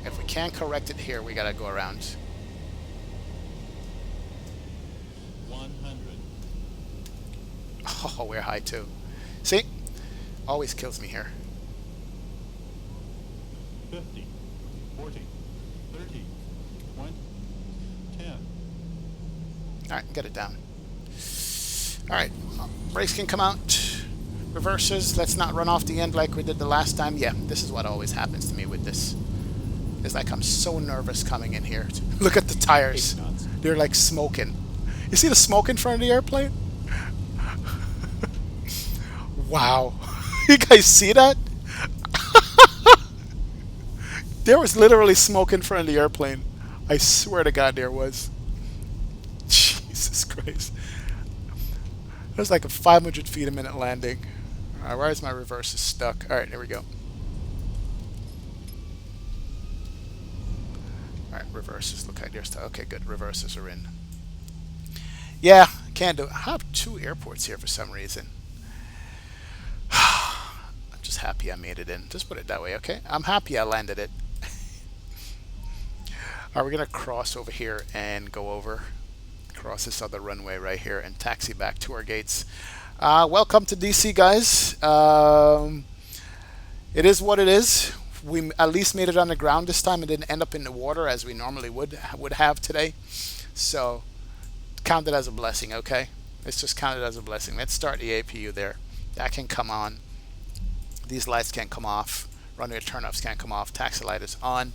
If we can't correct it here, we gotta go around. 100. Oh, we're high too. See? Always kills me here. 50. 40. 30. 20. 10. Alright, get it down. Alright, brakes can come out. Reverses, let's not run off the end like we did the last time. Yeah, this is what always happens to me with this. It's like I'm so nervous coming in here. Look at the tires. They're like smoking. You see the smoke in front of the airplane? Wow. You guys see that? There was literally smoke in front of the airplane. I swear to God there was. Jesus Christ. It was like a 500 feet a minute landing. Alright, why is my reverse stuck? Alright, there we go. Alright, reverses look like they're stuck. Okay, good. Reverses are in. Yeah, can't do it. I have 2 airports here for some reason. I'm just happy I made it in. Just put it that way, okay? I'm happy I landed it. Alright, we're going to cross over here and go over. Cross this other runway right here and taxi back to our gates. Welcome to DC, guys. It is what it is. We at least made it on the ground this time and didn't end up in the water as we normally would have today. So count it as a blessing, okay? Let's just count it as a blessing. Let's start the APU there. That can come on. These lights can't come off. Runway turnoffs can't come off. Taxi light is on.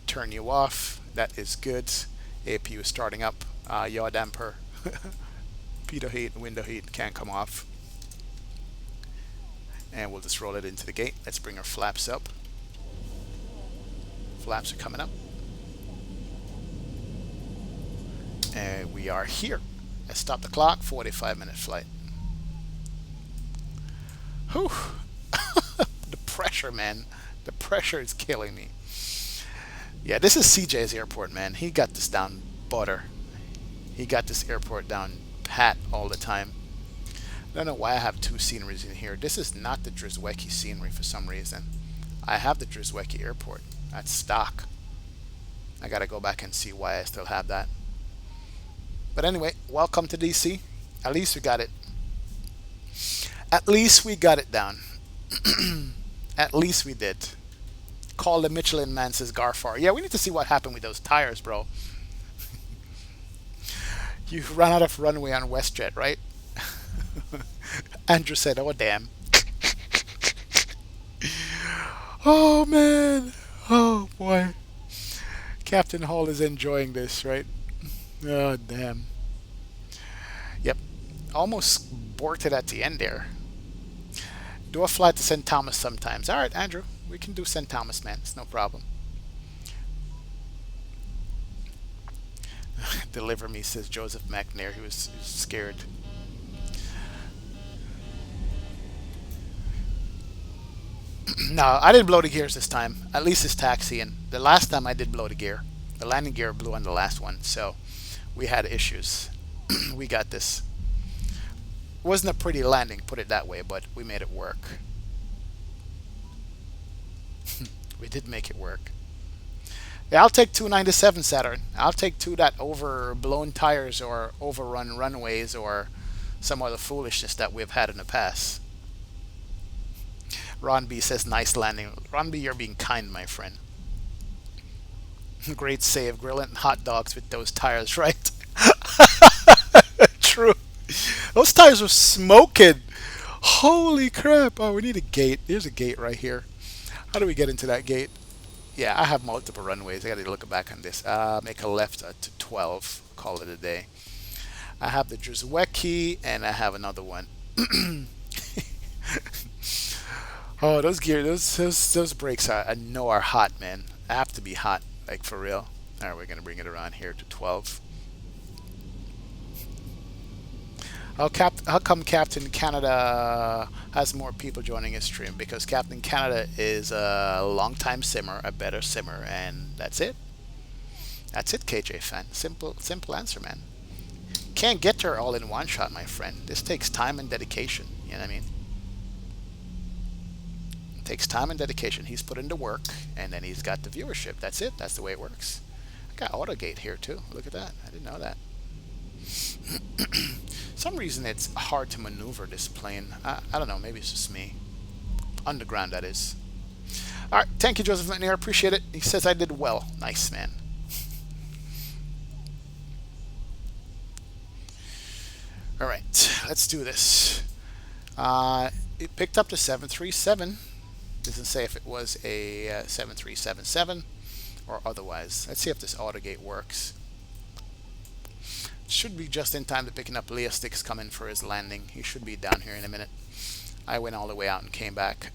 Turn you off. That is good. APU is starting up. Yaw damper. Pitot heat, window heat can't come off. And we'll just roll it into the gate. Let's bring our flaps up. Flaps are coming up. And we are here. Let's stop the clock. 45-minute flight. Whew. The pressure, man. The pressure is killing me. Yeah, this is CJ's airport, man. He got this down butter. He got this airport down pat all the time. I don't know why I have two sceneries in here. This is not the Drizwecki scenery for some reason. I have the Drizwecki airport. That's stock. I gotta go back and see why I still have that. But anyway, welcome to DC. At least we got it. At least we got it down. At least we did. Call the Michelin man, says Garfar. Yeah, we need to see what happened with those tires, bro. You ran out of runway on WestJet, right? Andrew said, oh, damn. Oh, man. Oh, boy. Captain Hall is enjoying this, right? Oh, damn. Yep. Almost aborted at the end there. Do a flight to St. Thomas sometimes. All right, Andrew. We can do St. Thomas, man. It's no problem. Deliver me, says Joseph McNair. He was scared. No, I didn't blow the gears this time. At least it's taxiing. The last time I did blow the gear. The landing gear blew on the last one. So we had issues. We got this. It wasn't a pretty landing, put it that way, but we made it work. We did make it work. Yeah, I'll take 297 Saturn. I'll take two that overblown tires or overrun runways or some other foolishness that we've had in the past. Ron B says nice landing. Ron B, you're being kind, my friend. Great save. Grilling hot dogs with those tires, right? True. Those tires were smoking. Holy crap. Oh, we need a gate. There's a gate right here. How do we get into that gate? Yeah, I have multiple runways. I got to look back on this. Make a left to 12. Call it a day. I have the Drizwecki and I have another one. Oh, those those brakes I know are hot, man. I have to be hot, like for real. All right, we're gonna bring it around here to 12. How come Captain Canada has more people joining his stream? Because Captain Canada is a long-time simmer, a better simmer, and that's it. That's it, KJ fan. Simple answer, man. Can't get her all in one shot, my friend. This takes time and dedication. You know what I mean? It takes time and dedication. He's put in the work, and then he's got the viewership. That's it. That's the way it works. I got AutoGate here too. Look at that. I didn't know that. Some reason it's hard to maneuver this plane. I don't know. Maybe it's just me. Underground, that is. All right. Thank you, Joseph McNair. Appreciate it. He says I did well. Nice, man. All right. Let's do this. It picked up the 737. Doesn't say if it was a 7377 or otherwise. Let's see if this AutoGate works. Should be just in time to picking up Leo Sticks coming for his landing. He should be down here in a minute. I went all the way out and came back.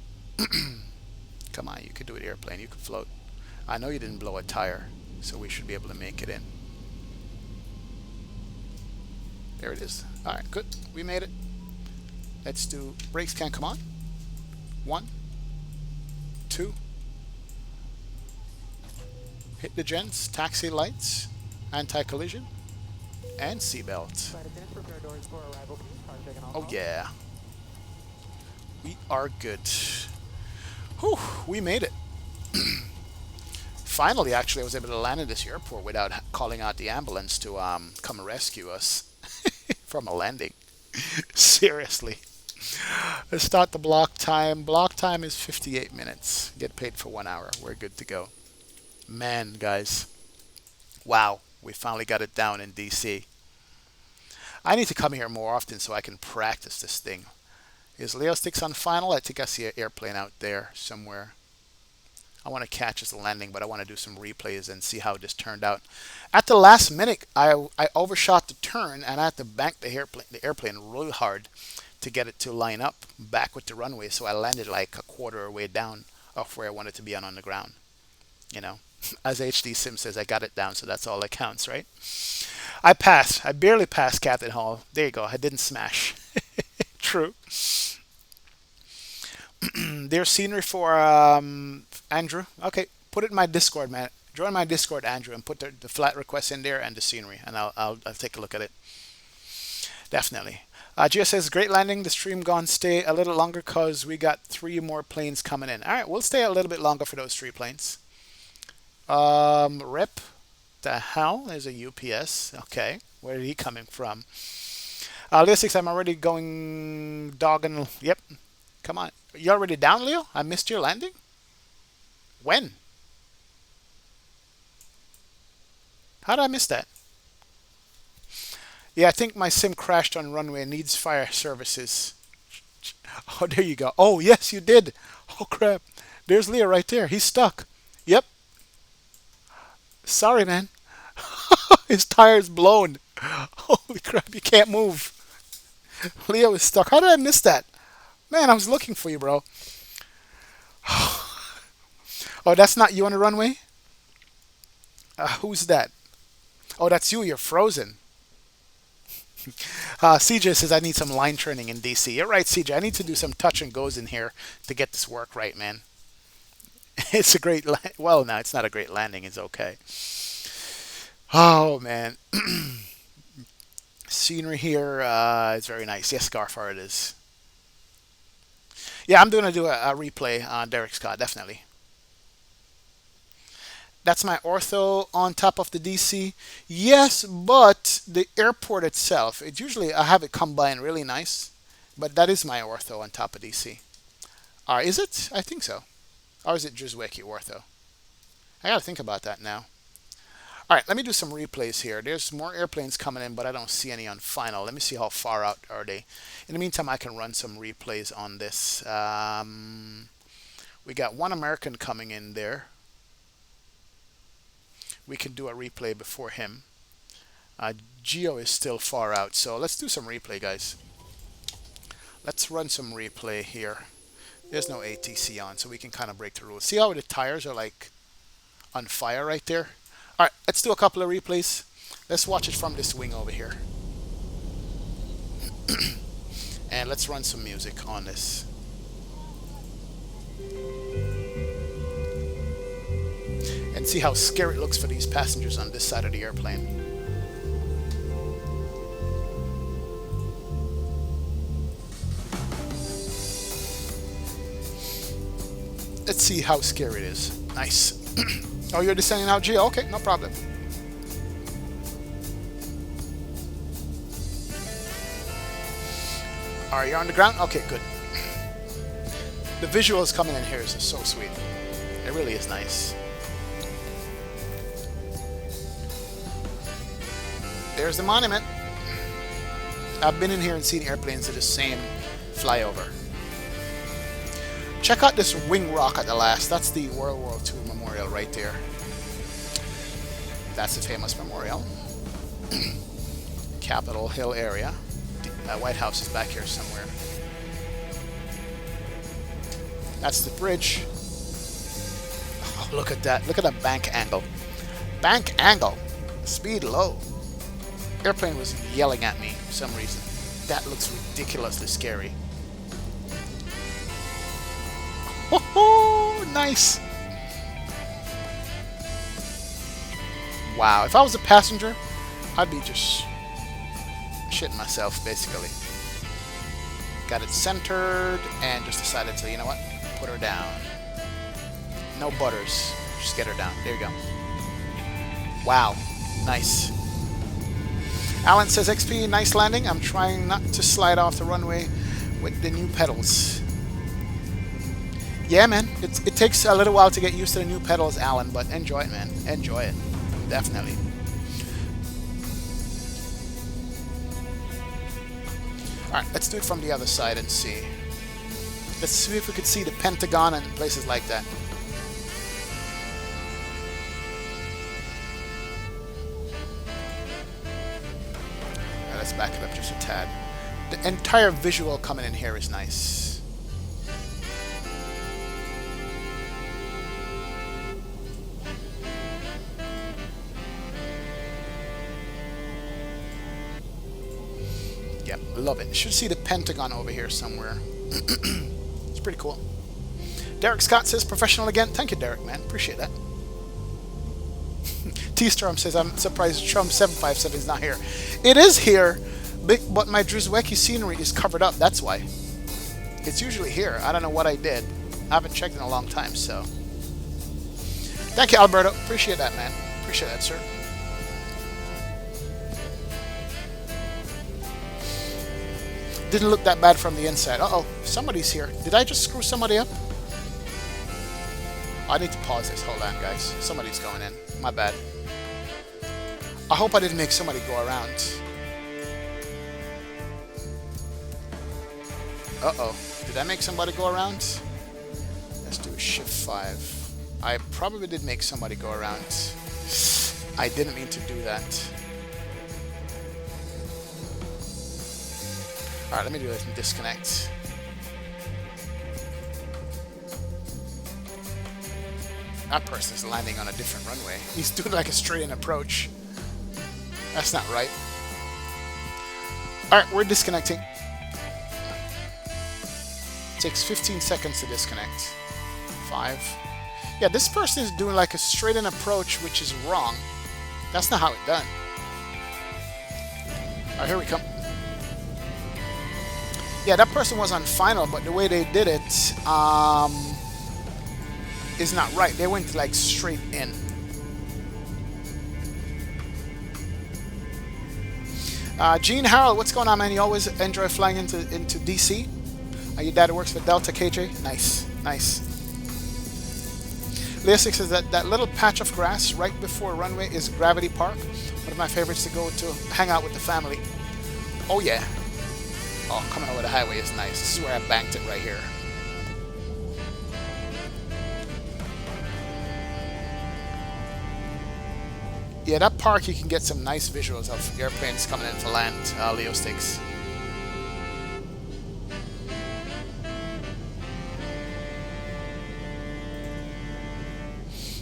Come on, you could do it airplane. You could float. I know you didn't blow a tire, so we should be able to make it in. There it is. All right, good. We made it. Let's do brakes. Can come on. 1, 2. Hit the gents. Taxi lights. Anti-collision. And seatbelt. Oh yeah. We are good. Whew, we made it. Finally, actually, I was able to land at this airport without calling out the ambulance to come rescue us from a landing. Seriously. Let's start the block time. Block time is 58 minutes. Get paid for 1 hour. We're good to go. Man, guys. Wow. We finally got it down in DC. I need to come here more often so I can practice this thing. Is Leo Sticks on final? I think I see an airplane out there somewhere. I want to catch this landing, but I want to do some replays and see how this turned out. At the last minute, I overshot the turn and I had to bank the airplane really hard to get it to line up back with the runway. So I landed like a quarter way down of where I wanted to be on the ground. You know, as HD Sim says, I got it down, so that's all that counts, right? I passed. I barely passed Captain Hall. There you go. I didn't smash. True. There's scenery for Andrew. Okay, Put it in my Discord, man. Join my Discord, Andrew, and put the flight request in there and the scenery, and I'll take a look at it. Definitely. Gia says, great landing. The stream gone. Stay a little longer because we got 3 more planes coming in. All right, we'll stay a little bit longer for those 3 planes. Rip. The hell? There's a UPS. Okay, where are he coming from? Leo 6, I'm already going dogging. Yep. Come on. You already down, Leo? I missed your landing? When? How did I miss that? Yeah, I think my sim crashed on runway. Needs fire services. Oh, there you go. Oh, yes, you did. Oh, crap. There's Leo right there. He's stuck. Yep. Sorry, man. His tire's blown. Holy crap, you can't move. Leo is stuck. How did I miss that? Man, I was looking for you, bro. Oh, that's not you on the runway? Who's that? Oh, that's you. You're frozen. CJ says, I need some line training in DC. You're right, CJ. I need to do some touch and goes in here to get this work right, man. It's a great... Well, no, it's not a great landing. It's okay. Oh, man. Scenery here is very nice. Yes, Garfar, it is. Yeah, I'm going to do a replay on Derek Scott, definitely. That's my ortho on top of the DC. Yes, but the airport itself, it usually, I have it combined really nice. But that is my ortho on top of DC. Is it? I think so. Or is it Juzweki ortho? I got to think about that now. All right, let me do some replays here. There's more airplanes coming in, but I don't see any on final. Let me see how far out are they. In the meantime, I can run some replays on this. We got 1 American coming in there. We can do a replay before him. Geo is still far out, so let's do some replay, guys. Let's run some replay here. There's no ATC on, so we can kind of break the rules. See how the tires are like on fire right there? All right, let's do a couple of replays. Let's watch it from this wing over here. And let's run some music on this. And see how scary it looks for these passengers on this side of the airplane. Let's see how scary it is. Nice. Oh, you're descending out, Gio? Okay, no problem. Are you on the ground? Okay, good. The visuals coming in here is so sweet. It really is nice. There's the monument. I've been in here and seen airplanes at the same flyover. Check out this wing rock at the last. That's the World War II memorial right there. That's the famous memorial. Capitol Hill area. The White House is back here somewhere. That's the bridge. Oh, look at that. Look at that bank angle. Bank angle. Speed low. Airplane was yelling at me for some reason. That looks ridiculously scary. Oh, nice. Wow, if I was a passenger, I'd be just shitting myself, basically. Got it centered and just decided to, you know what, put her down. No butters, just get her down. There you go. Wow, nice. Alan says, XP, nice landing. I'm trying not to slide off the runway with the new pedals. Yeah, man, it takes a little while to get used to the new pedals, Alan, but enjoy it, man. Enjoy it. Definitely. Alright, let's do it from the other side and see. Let's see if we could see the Pentagon and places like that. Alright, let's back it up just a tad. The entire visual coming in here is nice. Yep, love it. You should see the Pentagon over here somewhere. It's pretty cool. Derek Scott says professional again. Thank you, Derek, man. Appreciate that. T-Storm says, I'm surprised Trump 757 is not here. It is here, but my Druzwecki scenery is covered up. That's why. It's usually here. I don't know what I did. I haven't checked in a long time, so. Thank you, Alberto. Appreciate that, man. Appreciate that, sir. Didn't look that bad from the inside. Uh-oh, somebody's here. Did I just screw somebody up? I need to pause this. Hold on, guys. Somebody's going in. My bad. I hope I didn't make somebody go around. Uh-oh. Did I make somebody go around? Let's do a shift 5. I probably did make somebody go around. I didn't mean to do that. Alright, let me do this and disconnect. That person's landing on a different runway. He's doing like a straight-in approach. That's not right. Alright, we're disconnecting. Takes 15 seconds to disconnect. 5. Yeah, this person is doing like a straight-in approach, which is wrong. That's not how it's done. Alright, here we come. Yeah, that person was on final, but the way they did it is not right. They went like straight in. Gene Harold, what's going on, man? You always enjoy flying into DC? Your dad works for Delta KJ? Nice, nice. Leasic says that little patch of grass right before runway is Gravity Park. One of my favorites to go to hang out with the family. Oh yeah. Oh, coming over the highway is nice. This is where I banked it right here. Yeah, that park you can get some nice visuals of airplanes coming in to land, Leo Sticks.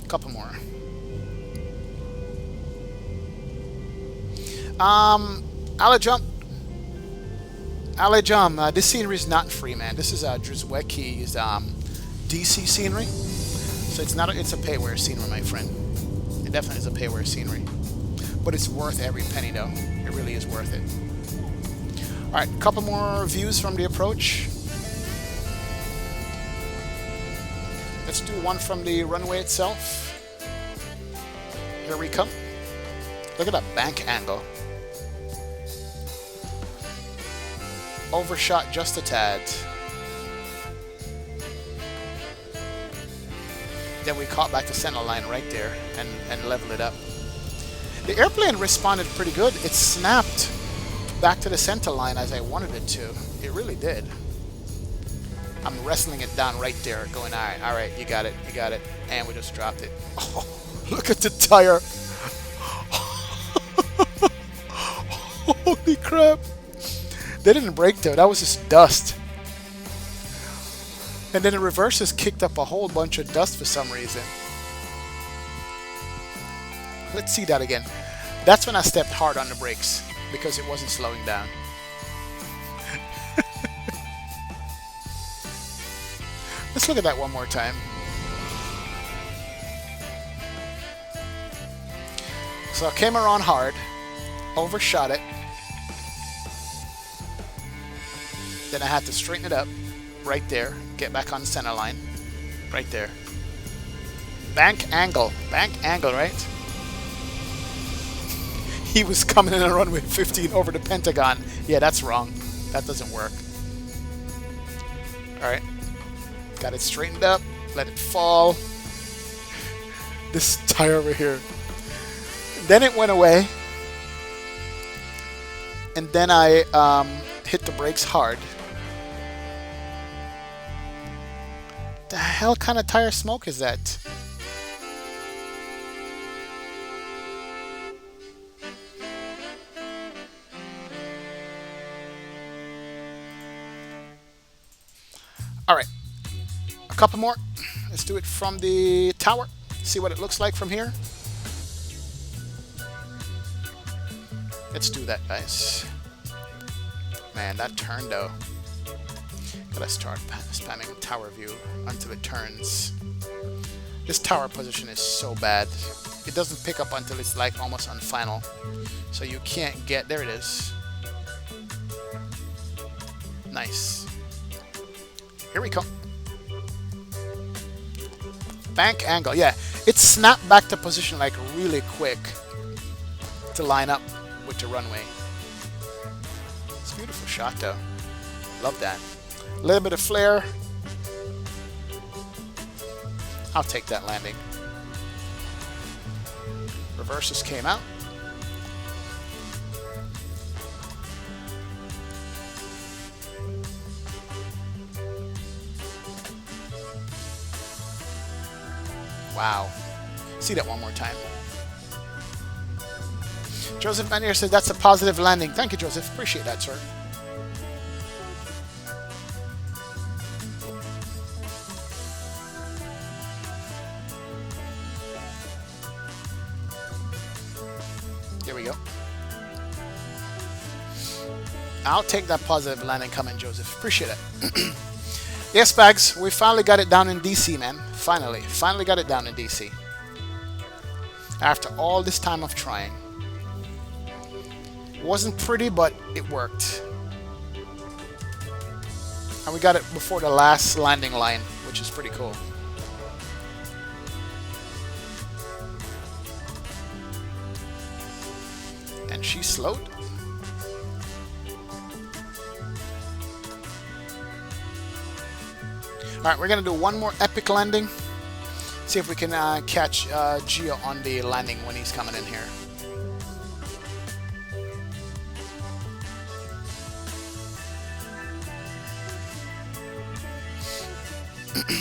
Couple more. Alejum, this scenery is not free, man. This is Druzwecki's DC scenery, so it's not. It's a pay-wear scenery, my friend. It definitely is a pay-wear scenery, but it's worth every penny, though. It really is worth it. All right, a couple more views from the approach. Let's do one from the runway itself. Here we come. Look at that bank angle. Overshot just a tad. Then we caught back the center line right there and leveled it up. The airplane responded pretty good. It snapped back to the center line as I wanted it to. It really did. I'm wrestling it down right there, going, all right, you got it, and we just dropped it. Oh, look at the tire. Holy crap. They didn't break though, that was just dust. And then the reverses kicked up a whole bunch of dust for some reason. Let's see that again. That's when I stepped hard on the brakes, because it wasn't slowing down. Let's look at that one more time. So I came around hard, overshot it. Then I had to straighten it up right there, get back on the center line, right there. Bank angle, right? He was coming in on runway 15 over the Pentagon. Yeah, that's wrong. That doesn't work. All right. Got it straightened up, let it fall. This tire over here. Then it went away. And then I hit the brakes hard. The hell kind of tire smoke is that? All right. A couple more. Let's do it from the tower. See what it looks like from here. Let's do that, guys. Man, that turn though. Gotta start spamming tower view until it turns. This tower position is so bad. It doesn't pick up until it's like almost on final. So you can't get, there it is. Nice. Here we come. Bank angle, yeah. It snapped back to position like really quick to line up with the runway. It's a beautiful shot though. Love that. A little bit of flare. I'll take that landing. Reverses came out. Wow. See that one more time. Joseph Manier said that's a positive landing. Thank you, Joseph. Appreciate that, sir. Here we go. I'll take that positive landing coming, Joseph. Appreciate it. Yes, Bags, we finally got it down in DC, man. Finally got it down in DC. After all this time of trying. It wasn't pretty, but it worked. And we got it before the last landing line, which is pretty cool. And she slowed. Alright, we're going to do one more epic landing. See if we can catch Gio on the landing when he's coming in here.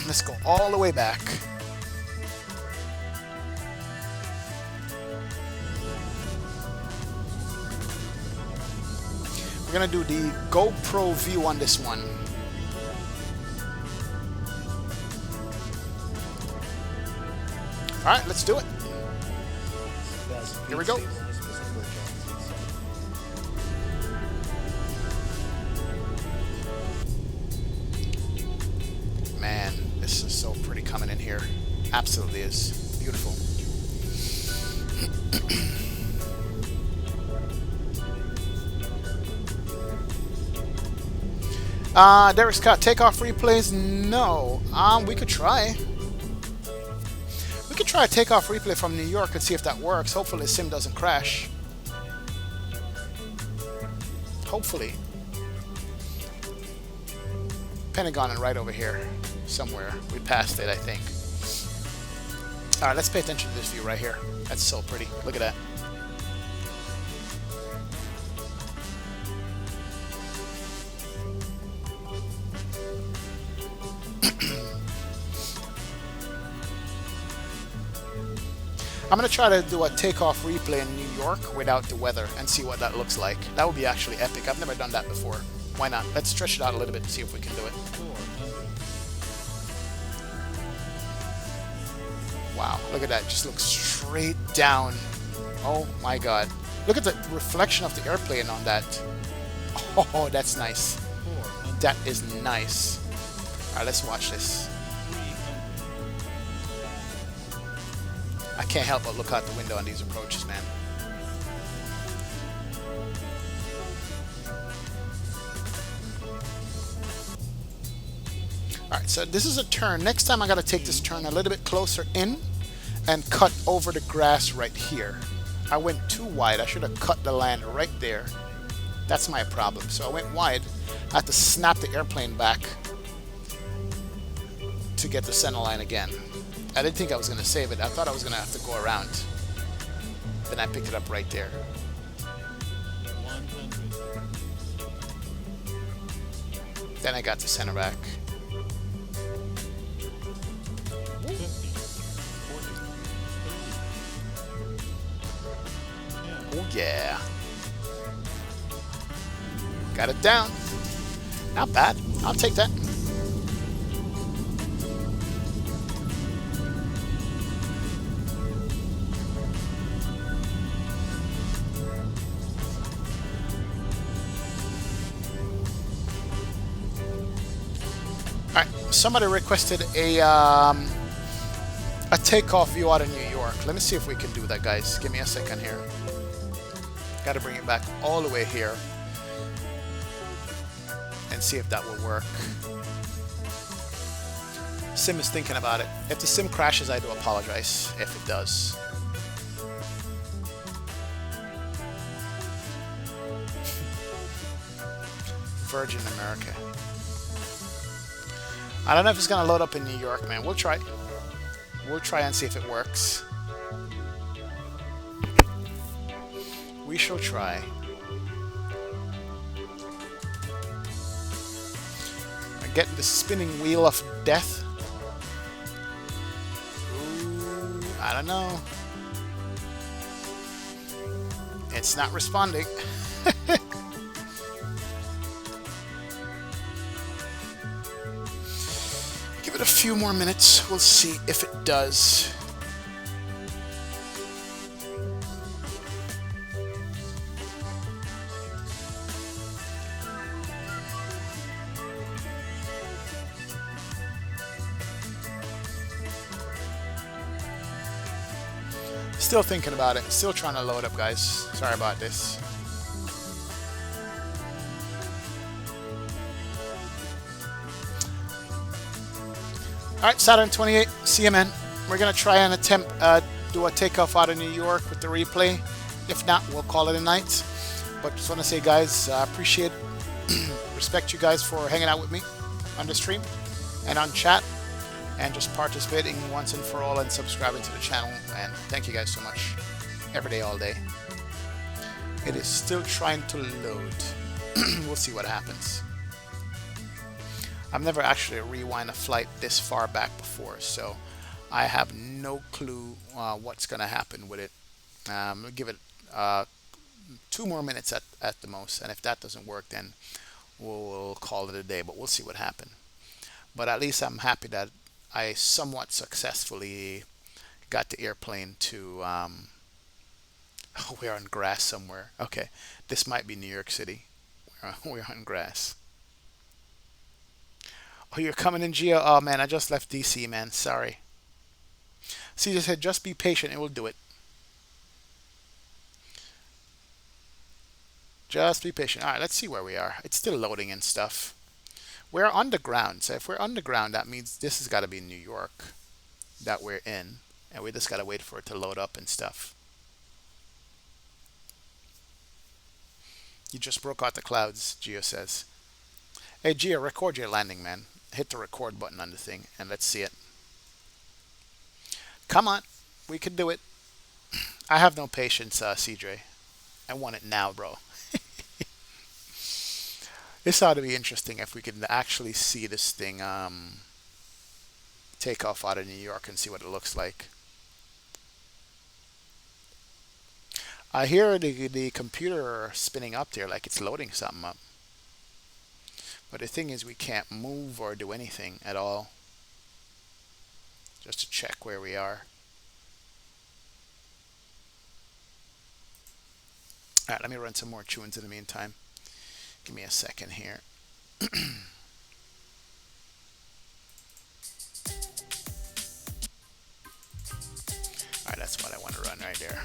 Let's go all the way back. We're going to do the GoPro view on this one. Alright, let's do it. Here we go. Man, this is so pretty coming in here. Absolutely is. Beautiful. Derek Scott, takeoff replays? No. We could try. We could try a takeoff replay from New York and see if that works. Hopefully the sim doesn't crash. Hopefully. Pentagon and right over here. Somewhere. We passed it, I think. Alright, let's pay attention to this view right here. That's so pretty. Look at that. I'm going to try to do a takeoff replay in New York without the weather and see what that looks like. That would be actually epic. I've never done that before. Why not? Let's stretch it out a little bit and see if we can do it. Wow, look at that. Just looks straight down. Oh my god. Look at the reflection of the airplane on that. Oh, that's nice. That is nice. Alright, let's watch this. I can't help but look out the window on these approaches, man. Alright, so this is a turn. Next time I gotta take this turn a little bit closer in and cut over the grass right here. I went too wide. I should have cut the land right there. That's my problem. So I went wide. I had to snap the airplane back to get the center line again. I didn't think I was going to save it. I thought I was going to have to go around. Then I picked it up right there. 100. Then I got the center back. 50, 40, 30, 10. Oh yeah. Got it down. Not bad. I'll take that. somebody requested a takeoff view out of New York. Let me see if we can do that, guys. Give me a second here. Got to bring it back all the way here and see if that will work. Sim is thinking about it. If the sim crashes, I do apologize if it does. Virgin America. I don't know if it's gonna load up in New York, man. We'll try. We'll try and see if it works. We shall try. I get the spinning wheel of death. Ooh, I don't know. It's not responding. Give it a few more minutes. We'll see if it does. Still thinking about it. Still trying to load up, guys. Sorry about this. Alright, Saturn 28, CMN. We're going to try and attempt do a takeoff out of New York with the replay. If not, we'll call it a night. But just want to say, guys, I appreciate respect you guys for hanging out with me on the stream and on chat. And just participating once and for all and subscribing to the channel. And thank you guys so much. Every day, all day. It is still trying to load. We'll see what happens. I've never actually rewind a flight this far back before, so I have no clue what's going to happen with it. I'll give it 2 more minutes at the most, and if that doesn't work, then we'll call it a day, but we'll see what happens. But at least I'm happy that I somewhat successfully got the airplane to oh, we're on grass somewhere. Okay, this might be New York City. We're on grass. Oh, you're coming in, Gio? Oh man, I just left DC, man. Sorry. Caesar said, just be patient, it will do it. Just be patient. All right, let's see where we are. It's still loading and stuff. We're underground, so if we're underground, that means this has got to be New York that we're in, and we just got to wait for it to load up and stuff. You just broke out the clouds, Gio says. Hey, Gio, record your landing, man. Hit the record button on the thing, and let's see it. Come on, we can do it. I have no patience, CJ. I want it now, bro. This ought to be interesting if we can actually see this thing take off out of New York and see what it looks like. I hear the computer spinning up there like it's loading something up. But the thing is, we can't move or do anything at all. Just to check where we are. Alright, let me run some more tunes in the meantime. Give me a second here. Alright, that's what I want to run right there.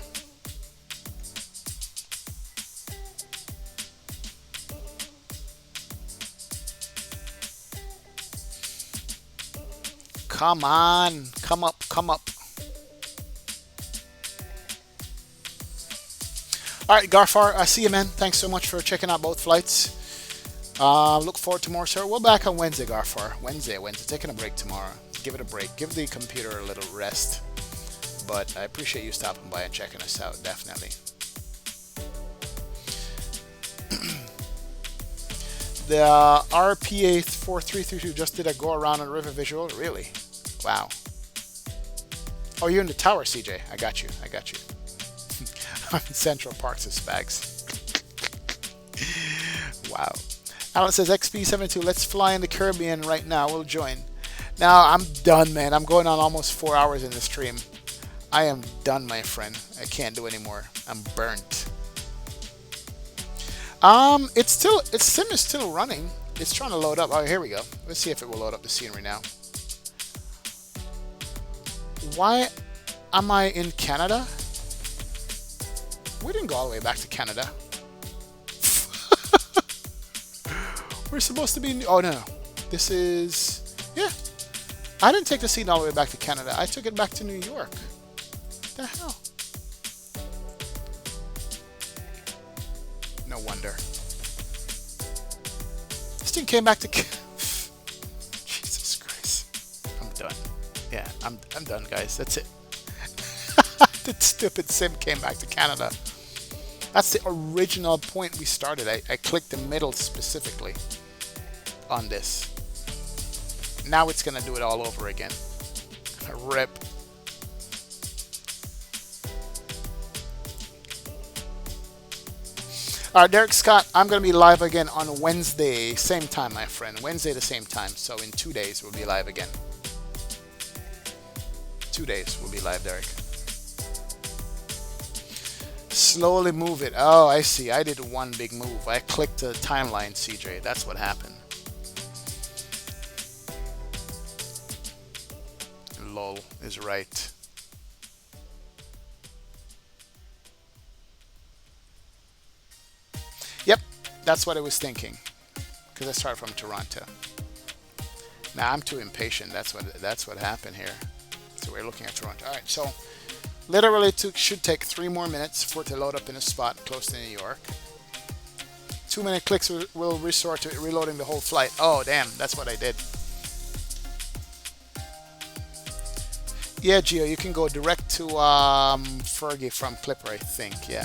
Come on, come up, come up. All right, Garfar, I see you, man. Thanks so much for checking out both flights. Look forward to more, sir. We're back on Wednesday, Garfar. Wednesday. Taking a break tomorrow. Give it a break. Give the computer a little rest. But I appreciate you stopping by and checking us out, definitely. The RPA 4332 just did a go around on River Visual. Really? Wow. Oh, you're in the tower, CJ. I got you. I got you. I'm in Central Parks of Spags. Wow. Alan says, XP72, let's fly in the Caribbean right now. We'll join. Now, I'm done, man. I'm going on almost 4 hours in the stream. I am done, my friend. I can't do anymore. I'm burnt. Its sim is still running. It's trying to load up. Oh, here we go. Let's see if it will load up the scenery now. Why am I in Canada? We didn't go all the way back to Canada. We're supposed to be in... Oh, no. This is... Yeah. I didn't take the scene all the way back to Canada. I took it back to New York. What the hell? No wonder. This thing came back to... Jesus Christ. I'm done. Yeah, I'm done, guys. That's it. That stupid sim came back to Canada. That's the original point we started. I clicked the middle specifically on this. Now it's going to do it all over again. Rip. Alright, Derek Scott, I'm going to be live again on Wednesday. Same time, my friend. Wednesday the same time. So in 2 days, we'll be live again. 2 days, we'll be live, Derek. Slowly move it. Oh, I see. I did one big move. I clicked the timeline, CJ. That's what happened. Lol is right. Yep, that's what I was thinking. Because I started from Toronto. Now I'm too impatient. That's what happened here. So we're looking at Toronto. All right, so literally it should take 3 more minutes for it to load up in a spot close to New York. 2-minute clicks will resort to reloading the whole flight. Oh, damn, that's what I did. Yeah, Gio, you can go direct to Fergie from Clipper, I think. Yeah.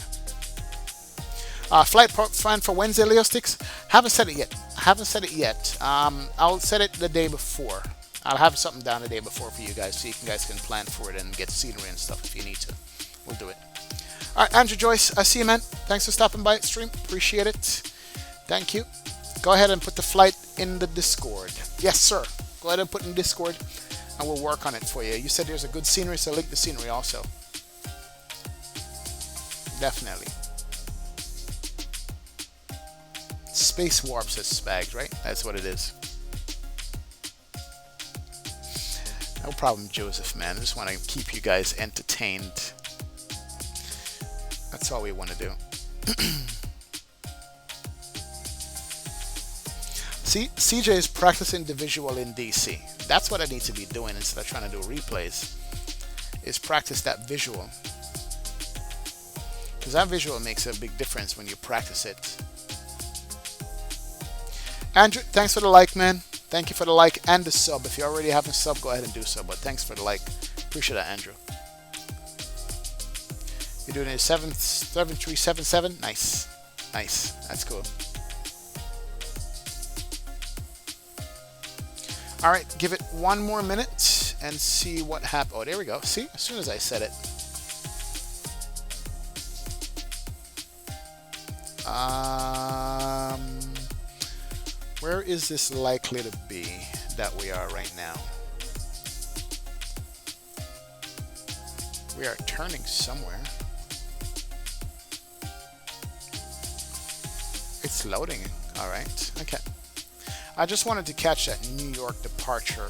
Flight plan for Wednesday, Leo Sticks. Haven't set it yet. I'll set it the day before. I'll have something down the day before for you guys, so you guys can plan for it and get scenery and stuff if you need to. We'll do it. All right, Andrew Joyce, I see you, man. Thanks for stopping by at stream. Appreciate it. Thank you. Go ahead and put the flight in the Discord. Yes, sir. Go ahead and put it in Discord, and we'll work on it for you. You said there's a good scenery, so link the scenery also. Definitely. Space Warp says Spags, right? That's what it is. No problem, Joseph, man. I just want to keep you guys entertained. That's all we want to do. See, CJ is practicing the visual in DC. That's what I need to be doing instead of trying to do replays. Is practice that visual. Because that visual makes a big difference when you practice it. Andrew, thanks for the like, man. Thank you for the like and the sub. If you already haven't sub, go ahead and do so. But thanks for the like. Appreciate that, Andrew. You're doing a 73777? Nice. Nice. That's cool. Alright, give it 1 more minute and see what happens. Oh, there we go. See? As soon as I said it. Where is this likely to be that we are right now? We are turning somewhere. It's loading. All right. Okay. I just wanted to catch that New York departure.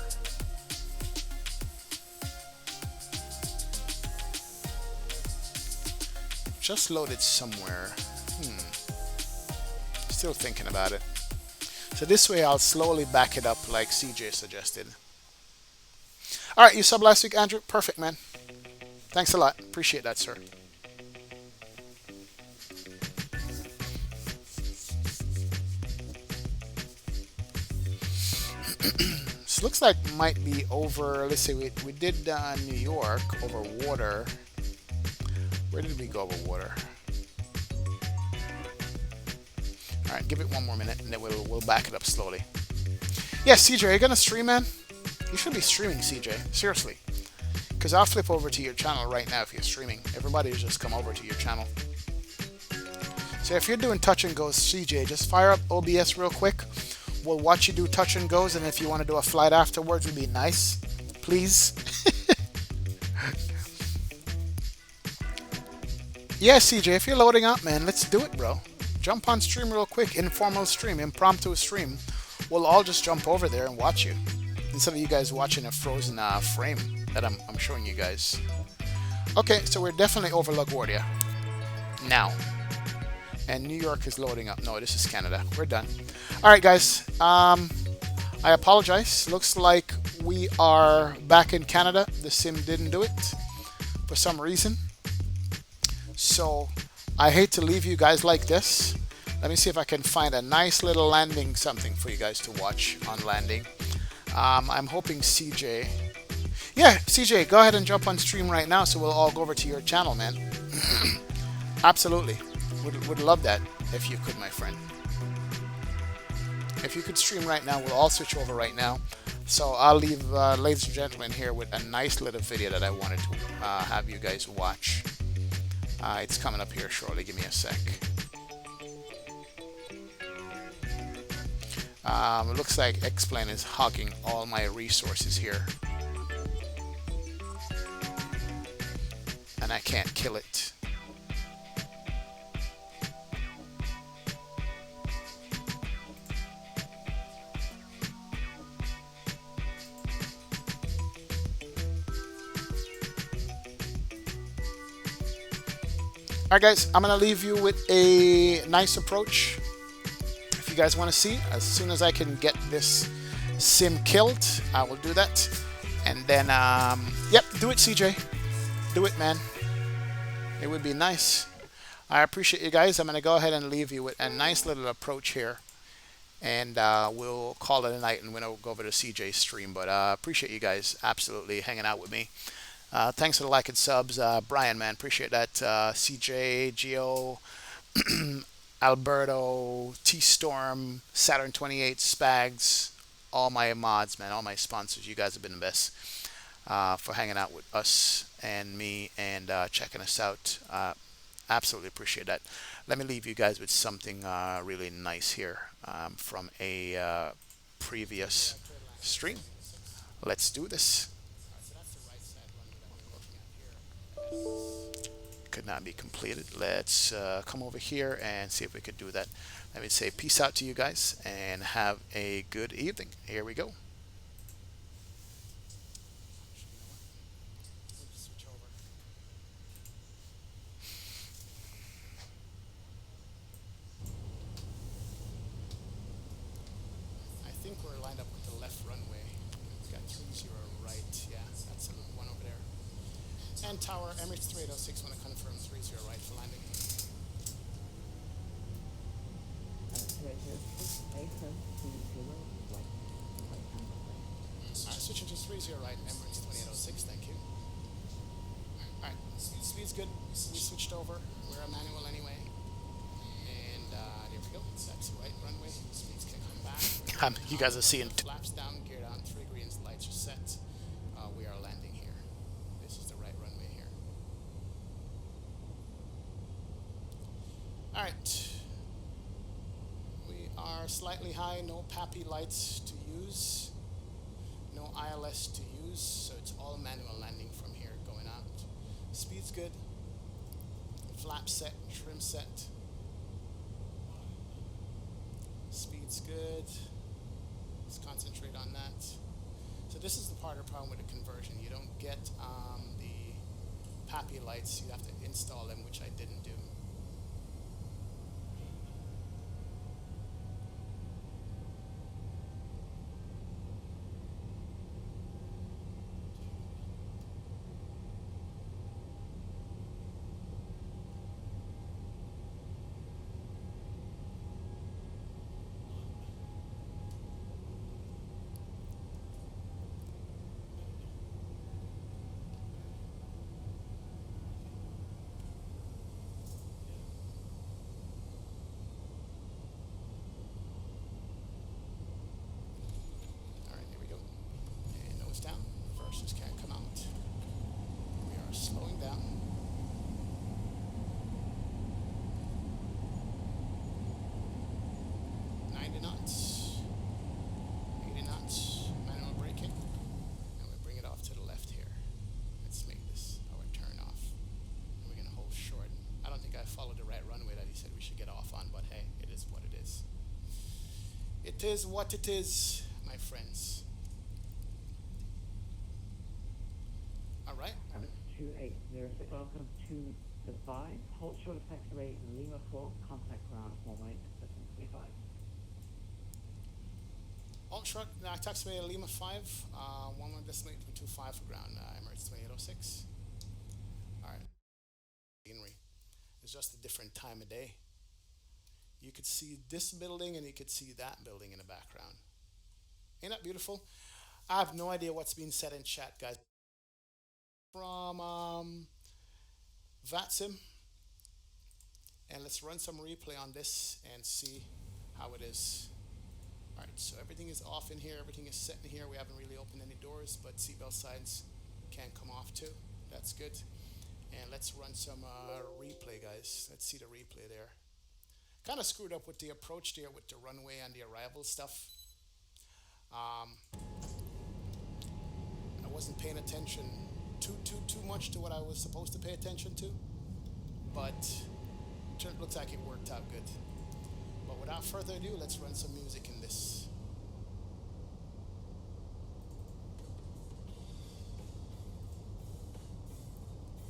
Just loaded somewhere. Still thinking about it. So this way I'll slowly back it up like CJ suggested. Alright, you sub last week, Andrew. Perfect, man. Thanks a lot. Appreciate that, sir. This looks like might be over. Let's see, we did New York over water. Where did we go over water? Alright, give it 1 more minute and then we'll back it up slowly. Yeah, CJ, are you gonna stream, man? You should be streaming, CJ. Seriously. Because I'll flip over to your channel right now if you're streaming. Everybody just come over to your channel. So if you're doing touch and goes, CJ, just fire up OBS real quick. We'll watch you do touch and goes, and if you want to do a flight afterwards, would be nice. Please. Yeah, CJ, if you're loading up, man, let's do it, bro. Jump on stream real quick. Informal stream, impromptu stream. we'll all just jump over there and watch you instead of you guys watching a frozen frame that I'm showing you guys. Okay, so we're definitely over LaGuardia now. And New York is loading up. No, this is Canada. We're done. All right, guys. I apologize. Looks like we are back in Canada. The sim didn't do it for some reason. So I hate to leave you guys like this. Let me see if I can find a nice little landing something for you guys to watch on landing. I'm hoping CJ... Yeah, CJ, go ahead and jump on stream right now so we'll all go over to your channel, man. Absolutely. Would love that if you could, my friend. If you could stream right now, we'll all switch over right now. So I'll leave, ladies and gentlemen, here with a nice little video that I wanted to have you guys watch. It's coming up here shortly. Give me a sec. It looks like X-Plane is hogging all my resources here. And I can't kill it. Alright guys, I'm going to leave you with a nice approach. If you guys want to see, as soon as I can get this sim killed, I will do that. And then, yep, do it CJ. Do it, man. It would be nice. I appreciate you guys. I'm going to go ahead and leave you with a nice little approach here. And we'll call it a night and we'll go over to CJ's stream. But appreciate you guys absolutely hanging out with me. Thanks for the like and subs. Brian, man, appreciate that. CJ, Geo, Alberto, T-Storm, Saturn 28, Spags, all my mods, man, all my sponsors. You guys have been the best for hanging out with us and me and checking us out. Absolutely appreciate that. Let me leave you guys with something really nice here from a previous stream. Let's do this. Could not be completed. Let's come over here and see if we could do that. Let me say peace out to you guys and have a good evening. Here we go. I think we're lined up with the left runway. We got 30 right. Yeah, that's the one over there. And tower, Emirates 3806, want to confirm 30 right for landing. Alright, switching to 30 right, Emirates 2806, thank you. Alright, speed's good. We switched over. We're a manual anyway. And there we go. That's the right runway. Speeds can come back. You guys are seeing flaps down, gear down, 3 greens, lights are set. We are landing here. This is the right runway here. Alright. We are slightly high, no PAPI lights to use. No ILS to use, so it's all manual landing from here going out. Speed's good. Flap set, trim set. Speed's good. Let's concentrate on that. So this is the part of the problem with the conversion. You don't get the PAPI lights. You have to install them, which I didn't do. is what it is, my friends. All right. 2806, welcome to the 5. Hold short of taxiway Lima 4, contact ground, runway 735. Alt short, taxiway Lima 5, 11 decimal 8.25 for ground, Emirates 2806. All right. Scenery. It's just a different time of day. You could see this building and you could see that building in the background. Ain't that beautiful? I have no idea what's being said in chat, guys. From VATSIM, and let's run some replay on this and see how it is. All right, so everything is off in here, everything is set in here. We haven't really opened any doors, but seatbelt signs can come off too. That's good. And let's run some replay, guys. Let's see the replay there. Kind of screwed up with the approach there with the runway and the arrival stuff. I wasn't paying attention too much to what I was supposed to pay attention to, but it looks like it worked out good. But without further ado, let's run some music in this.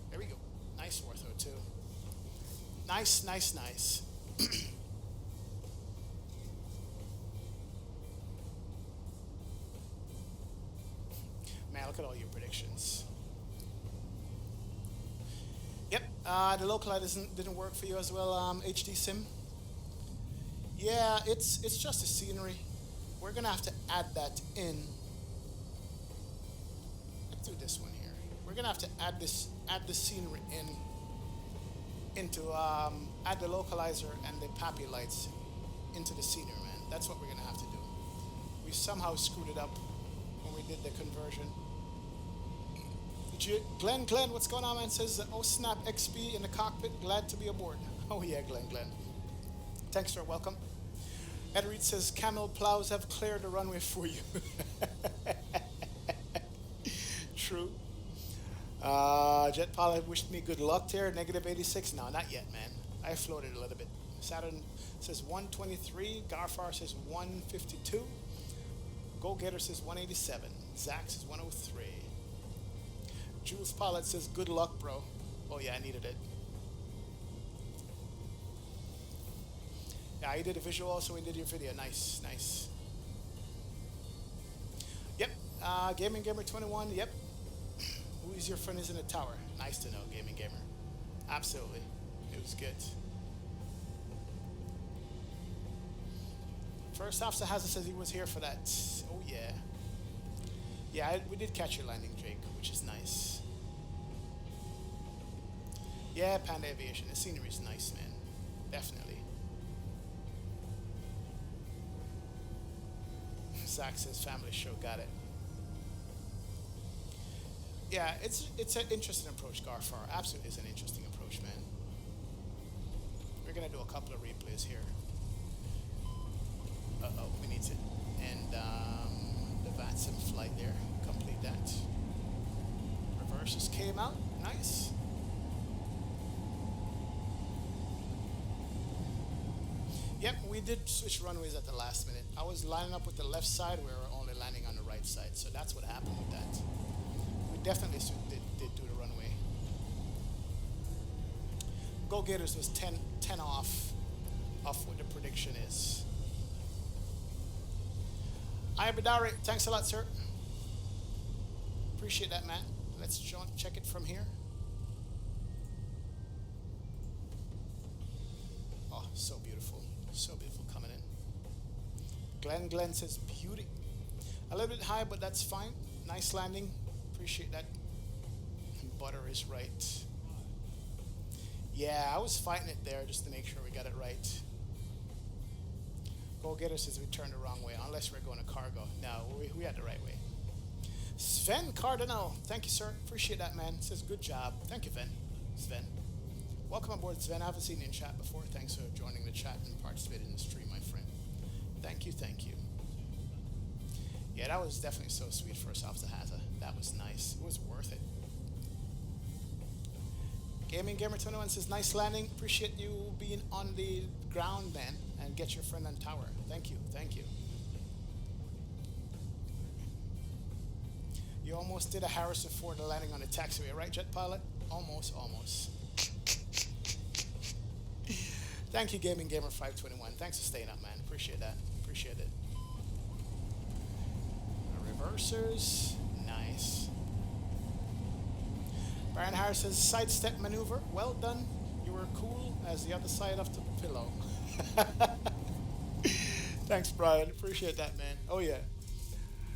There we go. Nice ortho too. Nice, nice, nice. Man, look at all your predictions. Yep, the localizer didn't work for you as well, HD Sim. Yeah, it's just a scenery. We're gonna have to add that in. Let's do this one here. We're gonna have to add the scenery into add the localizer and the pappy lights into the scenery, man. That's what we're gonna have to do. We somehow screwed it up when we did the conversion. Glenn, what's going on, man? Says, oh snap, XP in the cockpit, glad to be aboard. Oh yeah, Glenn. Thanks for welcome. Ed Reed says, camel plows have cleared the runway for you. True. Jet pilot wished me good luck there. Negative 86. No, not yet, man. I floated a little bit. Saturn says 123. Garfar says 152. Go Getter says 187. Zach says 103. Jules Pilot says, good luck, bro. Oh yeah, I needed it. Yeah, I did a visual also, we did your video. Nice, nice. Yep, Gaming Gamer 21, yep. Who is your friend is in the tower? Nice to know, Gaming Gamer. Absolutely, it was good. First Officer Hazard says he was here for that. Oh yeah. Yeah, we did catch your landing, Jake, which is nice. Yeah, Panda Aviation. The scenery is nice, man. Definitely. Zach says family show. Got it. Yeah, it's an interesting approach, Garfar. Absolutely is an interesting approach, man. We're gonna do a couple of replays here. We need to end the VATSIM flight there. Complete that. Reverses came out. Nice. Yep, we did switch runways at the last minute. I was lining up with the left side, we were only landing on the right side, so that's what happened with that. We definitely did do the runway. Go Gators was 10 off what the prediction is. Ibadari, thanks a lot, sir. Appreciate that, man. Let's check it from here. Oh, so beautiful. So beautiful coming in. Glenn says beauty. A little bit high, but that's fine. Nice landing. Appreciate that. Butter is right. Yeah, I was fighting it there just to make sure we got it right. Go Getter says we turned the wrong way, unless we're going to cargo. No, we had the right way. Sven Cardinal, thank you, sir. Appreciate that, man. Says good job. Thank you, Sven. Welcome aboard, Sven. I haven't seen you in chat before. Thanks for joining the chat and participating in the stream, my friend. Thank you, thank you. Yeah, that was definitely so sweet for us off the Haza. That was nice. It was worth it. Gaming Gamer 21 says, nice landing. Appreciate you being on the ground, man, and get your friend on tower. Thank you, thank you. You almost did a Harrison Ford landing on the taxiway, right, jet pilot? Almost, almost. Thank you, Gaming Gamer 521. Thanks for staying up, man. Appreciate that. Appreciate it. Reversers, nice. Brian Harris says sidestep maneuver. Well done. You were cool as the other side of the pillow. Thanks, Brian. Appreciate that, man. Oh yeah,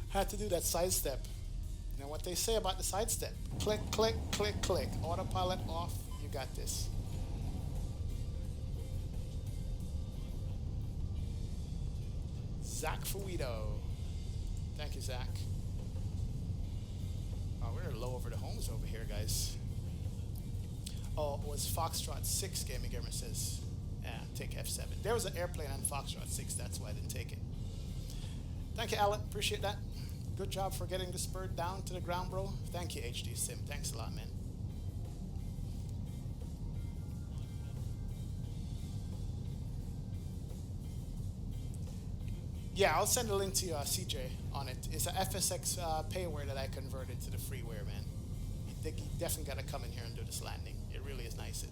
had to do that sidestep. Now what they say about the sidestep? Click, click, click, click. Autopilot off. You got this. Zach Fuito. Thank you, Zach. Oh, we're low over the homes over here, guys. Oh, it was Foxtrot 6, Gaming Gamer says. Yeah, take F7. There was an airplane on Foxtrot 6, that's why I didn't take it. Thank you, Alan. Appreciate that. Good job for getting this bird down to the ground, bro. Thank you, HD Sim. Thanks a lot, man. Yeah, I'll send a link to CJ on it. It's a FSX payware that I converted to the freeware, man. You definitely got to come in here and do this landing. It really is nice.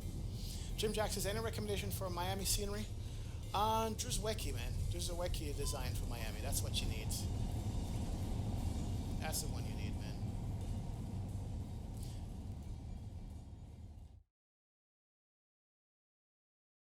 Jim Jack says, any recommendation for Miami scenery? Druzwecki, man. Druzwecki design for Miami. That's what you need. That's the one